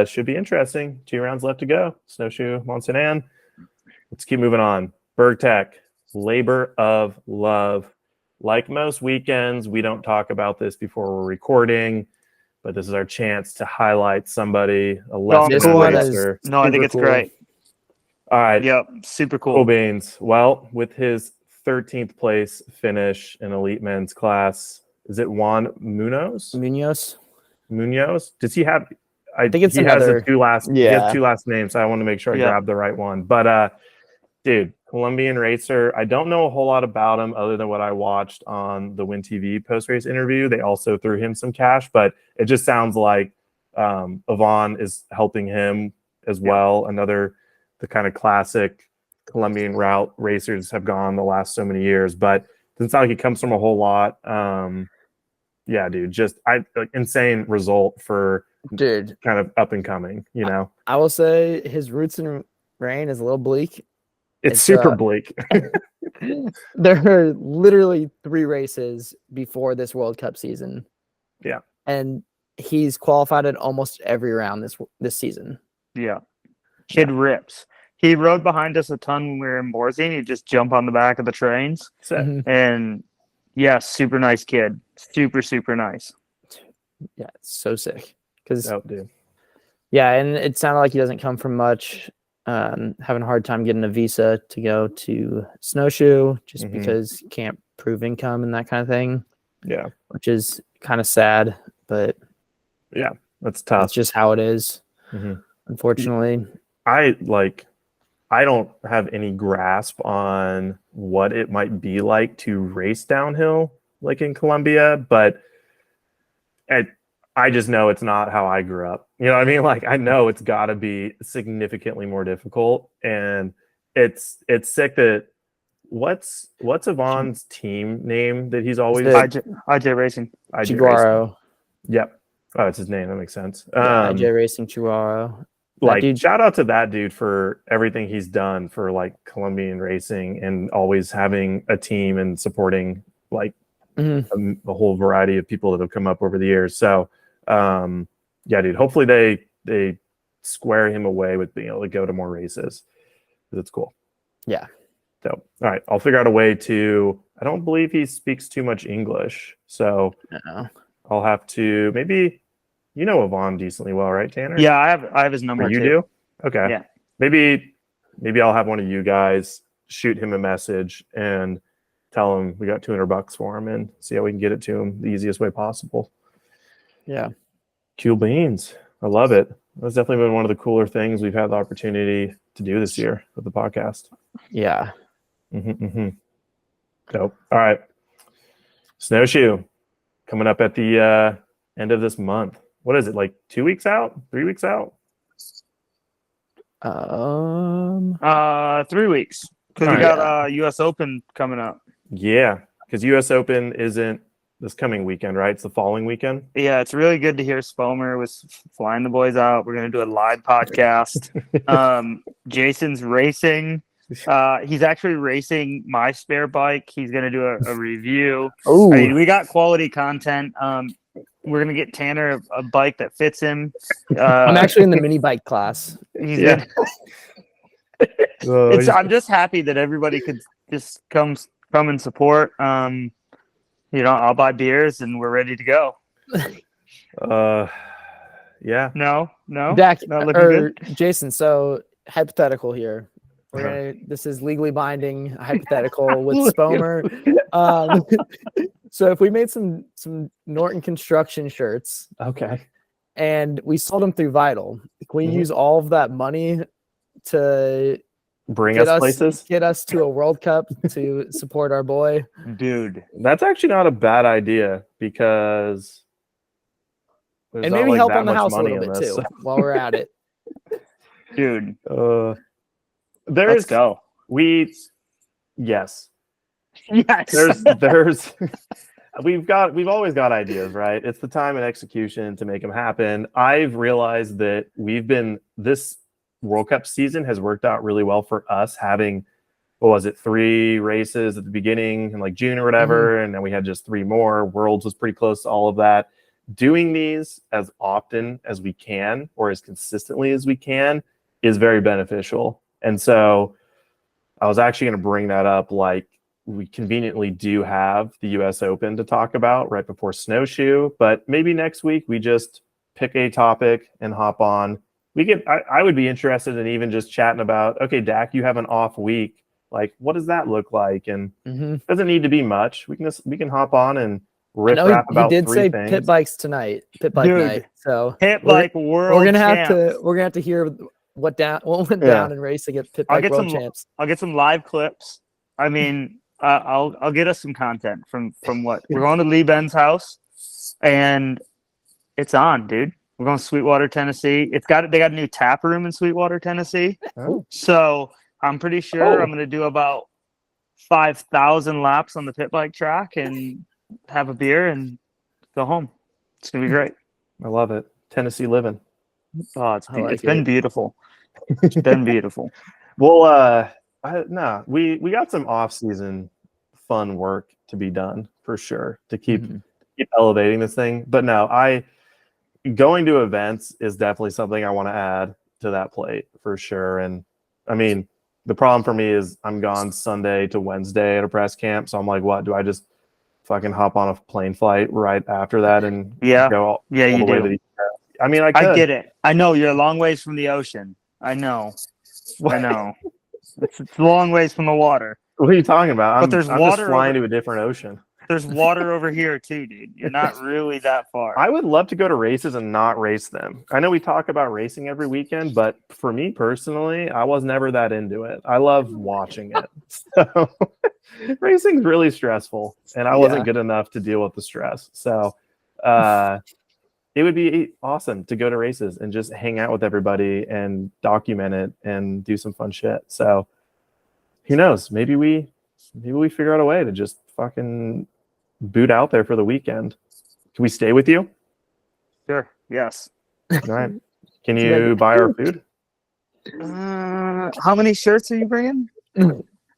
Should be interesting. 2 rounds left to go. Snowshoe, Mont Saint Anne. Let's keep moving on. Berg Tech, Labor of Love. Like most weekends, we don't talk about this before we're recording, but this is our chance to highlight somebody, a less this than one racer. No, I think super it's cool. great. All right. Yep, super Cool cool. beans. Well, with his 13th place finish in Elite Men's class, is it Juan Munoz? Munoz. Does he have? I think it's he another- has the 2 last. He Yeah. has 2 last names, so I want to make sure I Yeah. grab the right one. But dude, Colombian racer. I don't know a whole lot about him other than what I watched on the Win TV post race interview. They also threw him some cash, but it just sounds like Yvonne is helping him as well. The kind of classic Colombian route racers have gone the last so many years, but it doesn't sound like he comes from a whole lot. Yeah, dude, just insane result for Dude, kind of up and coming, you know. I will say his roots in rain is a little bleak. It's It's, super bleak. There are literally 3 races before this World Cup season. Yeah. And he's qualified in almost every round this season. Yeah. Kid rips. He rode behind us a ton when we were in Boise, and he'd just jump on the back of the trains. So, Mhm. And yeah, super nice kid. Super, super nice. Yeah, it's so sick. Because oh, dude. yeah, and it sounded like he doesn't come from much. Having a hard time getting a visa to go to Snowshoe just Mhm. because he can't prove income and that kind of thing, Yeah, which is kind of sad, but that's tough. that's just how it is, Mhm. unfortunately. I don't have any grasp on what it might be like to race downhill like in Colombia, but I just know it's not how I grew up. You know what I mean? Like, I know it's got to be significantly more difficult, and it's sick that what's Yvonne's team name that he's always IJ Racing. IJ Racing. Chiguaro. Yep. Oh, it's his name. That makes sense. Yeah, IJ Racing Chiguaro. Like, dude- shout out to that dude for everything he's done for like Colombian racing and always having a team and supporting like a whole variety of people that have come up over the years. So, yeah, dude, hopefully they square him away with being able to go to more races. That's cool. Yeah. So, all right, I'll figure out a way to. I don't believe he speaks too much English, so I'll have to maybe. You know Yvonne decently well, right, Tanner? Yeah, I have his number. Or you too. do? Okay. Yeah. Maybe I'll have one of you guys shoot him a message and tell him we got $200 for him and see how we can get it to him the easiest way possible. Yeah. Cool beans. I love it. That's definitely been one of the cooler things we've had the opportunity to do this year with the podcast. Yeah. Dope. All right. Snowshoe coming up at the end of this month. What is it, like 2 weeks out? 3 weeks out? 3 weeks. Because we got US Open coming up. Yeah, because US Open isn't this coming weekend, right? It's the following weekend. Yeah, it's really good to hear Spomer was flying the boys out. We're going to do a live podcast. Jason's racing. He's actually racing my spare bike. He's going to do a review. Oh, I mean, we got quality content. We're going to get Tanner a bike that fits him. I'm actually in the mini bike class. I'm just happy that everybody could just come and support. I'll buy beers and we're ready to go. Yeah. No, Dak, not looking good. Jason, so hypothetical here. This is legally binding hypothetical with Spomer. So if we made some Norton construction shirts, Okay. and we sold them through Vital, can we use all of that money to Bring us places? Get us to a World Cup to support our boy? Dude, That's actually not a bad idea because there's And not, maybe like, help that on the much house a money little in bit this. too while we're at it. dude, There's let's go. Yes. Yes. There's we've always got ideas, right? It's the time and execution to make them happen. I've realized that this World Cup season has worked out really well for us, having 3 races at the beginning in like June or whatever, and then we had just 3 more. Worlds was pretty close to all of that. Doing these as often as we can or as consistently as we can is very beneficial. And so I was actually going to bring that up. Like, we conveniently do have the US Open to talk about right before Snowshoe, but maybe next week we just pick a topic and hop on. I would be interested in even just chatting about, okay, Dak, you have an off week. Like, what does that look like? And it doesn't need to be much. We can hop on and riff rap about he did 3 say things. pit bikes tonight. Pit bike night. So Pit bike world. We're gonna champs. have to hear what went down in racing at pit bike world champs. I'll get some live clips. I mean, I'll get us some content from what we're going to Lee Ben's house, and it's on, dude. We're going to Sweetwater, Tennessee. They got a new tap room in Sweetwater, Tennessee. Oh. So I'm pretty sure I'm going to do about 5,000 laps on the pit bike track and have a beer and go home. It's going to be great. I love it. Tennessee living. Oh, it's been beautiful. It's been beautiful. Well, we got some off-season fun work to be done for sure to keep elevating this thing. But no, going to events is definitely something I want to add to that plate for sure. And I mean, the problem for me is I'm gone Sunday to Wednesday at a press camp. So I'm like, what? Do I just fucking hop on a plane flight right after that and go all the way to the I mean, I get it. I know you're a long ways from the ocean. I know. It's a long ways from the water. What are you talking about? But I'm just flying to a different ocean. There's water over here too, dude. You're not really that far. I would love to go to races and not race them. I know we talk about racing every weekend, but for me personally, I was never that into it. I love watching it. So racing's really stressful, and I wasn't good enough to deal with the stress. So it would be awesome to go to races and just hang out with everybody and document it and do some fun shit. So who knows? Maybe we figure out a way to just fucking boot out there for the weekend. Can we stay with you? Sure. Yes. All right. Can you buy our food? How many shirts are you bringing?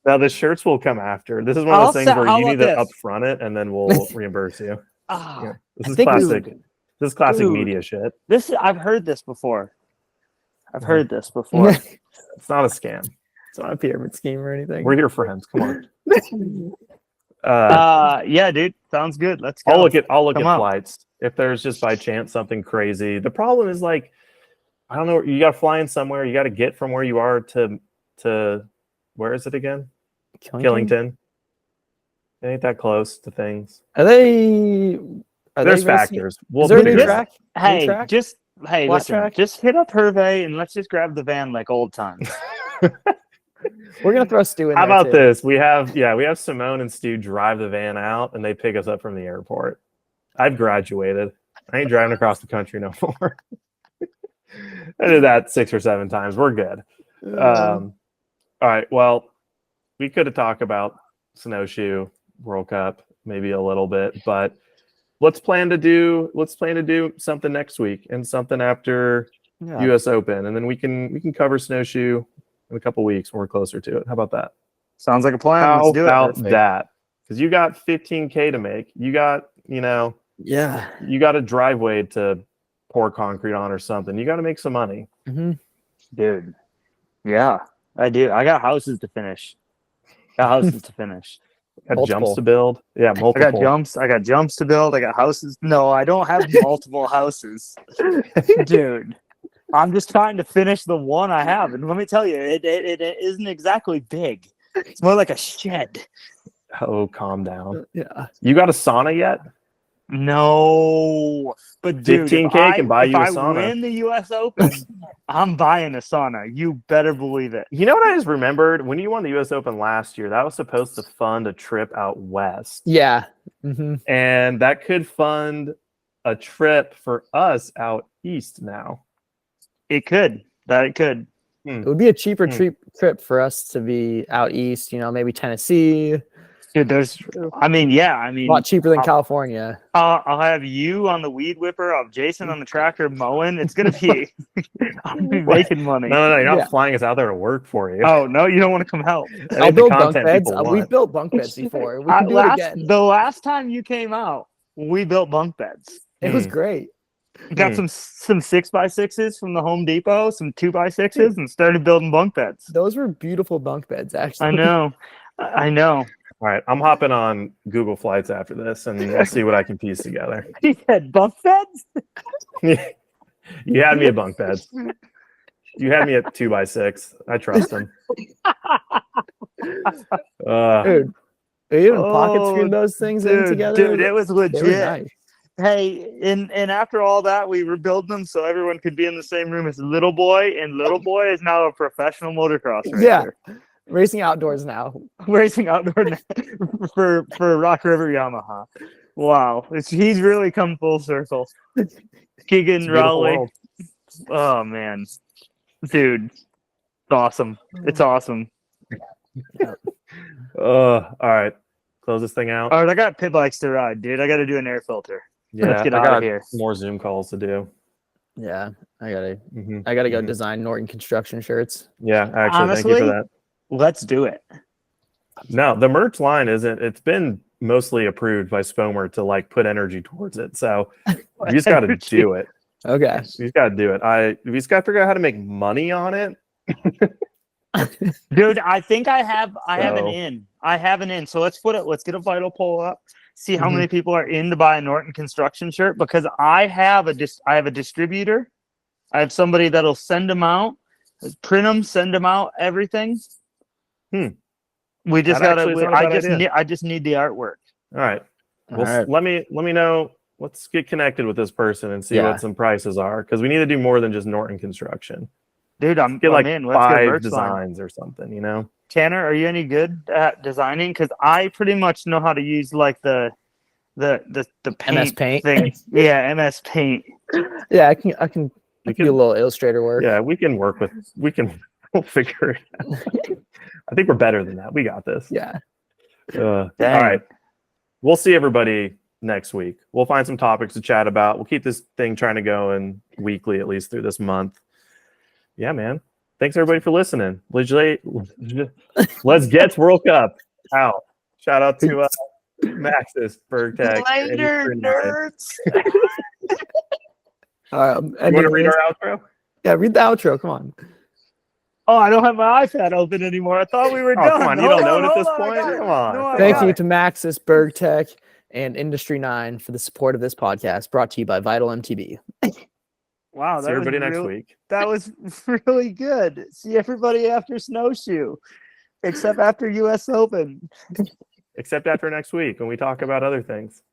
Now the shirts will come after. This is one of those things where you need to upfront it, and then we'll reimburse you. Yeah. This is classic. This is classic media shit. I've heard this before. It's not a scam. It's not a pyramid scheme or anything. We're your friends. Come on. Yeah, dude. Sounds good. Let's go. I'll look at flights. If there's just by chance something crazy. The problem is like, I don't know. You got to fly in somewhere. You got to get from where you are to where is it again? Killington. It ain't that close to things. There's factors. Is there a new track? Listen. Just hit up Hervey and let's just grab the van like old times. We're gonna throw Stu in. How about this? We have Simone and Stu drive the van out and they pick us up from the airport. I've graduated. I ain't driving across the country no more. I did that 6 or 7 times. We're good. All right. Well, we could have talked about Snowshoe World Cup maybe a little bit, but let's plan to do something next week and something after US Open, and then we can cover Snowshoe in a couple weeks when we're closer to it. How about that? Sounds like a plan. How Let's do about that? Because you got 15K to make. You got, you got a driveway to pour concrete on or something. You got to make some money. Mm-hmm. Dude. Yeah, I do. I got houses to finish. Got jumps to build. Yeah, multiple. I got jumps to build. I got houses. No, I don't have multiple houses. Dude. I'm just trying to finish the one I have. And let me tell you, it isn't exactly big. It's more like a shed. Oh, calm down. Yeah. You got a sauna yet? No. But dude, 15K can buy you a sauna. If I win the US Open, I'm buying a sauna. You better believe it. You know what I just remembered? When you won the US Open last year, that was supposed to fund a trip out west. Yeah. Mm-hmm. And that could fund a trip for us out east now. It could. It would be a cheaper trip for us to be out east, maybe Tennessee. Dude, a lot cheaper than California. I'll have you on the weed whipper, I'll have Jason on the tractor mowing. It's gonna be I'll be making money. No, you're not flying us out there to work for you. Oh no, you don't want to come help. I'll build bunk beds. We've built bunk beds before. We can do it again. The last time you came out, we built bunk beds. It was great. Got some 6x6s from the Home Depot, some 2x6s, and started building bunk beds. Those were beautiful bunk beds, actually. I know. All right, I'm hopping on Google Flights after this, and we'll see what I can piece together. He said bunk beds? You had me at bunk beds. You had me at 2x6. I trust him. Dude, are you even pocket screwed those things in together? Dude, it was legit. Nice. Hey, and after all that, we rebuilt them so everyone could be in the same room as Little Boy, and Little Boy is now a professional motocross racer. Yeah, racing outdoors now. Racing outdoor for Rock River Yamaha. Wow, he's really come full circle. Keegan Rowley. Oh man, dude, it's awesome. It's awesome. All right, close this thing out. All right, I got pit bikes to ride, dude. I got to do an air filter. Yeah, let's get out of here. More Zoom calls to do. Yeah, I gotta go design Norton construction shirts. Yeah, actually, honestly, thank you for that. Let's do it. No, the merch line isn't. It's been mostly approved by Spomer to put energy towards it. So we just got to do it. Okay, we just got to do it. We just got to figure out how to make money on it. Dude, I think I have an in. I have an in. So let's get a vital poll up. See how many people are in to buy a Norton construction shirt, because I have a distributor. I have somebody that'll send them out, print them, send them out, everything. We just I just need the artwork. All right. Let me know. Let's get connected with this person and see what some prices are, because we need to do more than just Norton construction. Dude, I'm in. Let's 5 designs or something, Tanner, are you any good at designing? Because I pretty much know how to use the paint MS Paint thing. Yeah, MS Paint. Yeah, I can do a little Illustrator work. Yeah, we'll figure it out. I think we're better than that. We got this. Yeah. All right. We'll see everybody next week. We'll find some topics to chat about. We'll keep this thing trying to go in weekly, at least through this month. Yeah, man. Thanks everybody for listening. Let's get World Cup out. Shout out to Maxis, Berg Tech. Later, nerds. You want to read our outro? Yeah, read the outro. Come on. Oh, I don't have my iPad open anymore. I thought we were done. Come on, you Hold don't know on, it at this hold on, I point? got it. Come on. No, I Thank got you it. to Maxis, Berg Tech, and Industry 9 for the support of this podcast, brought to you by Vital MTB. Wow, See everybody next week. That was really good. See everybody after Snowshoe, except after U.S. Open. Except after next week when we talk about other things.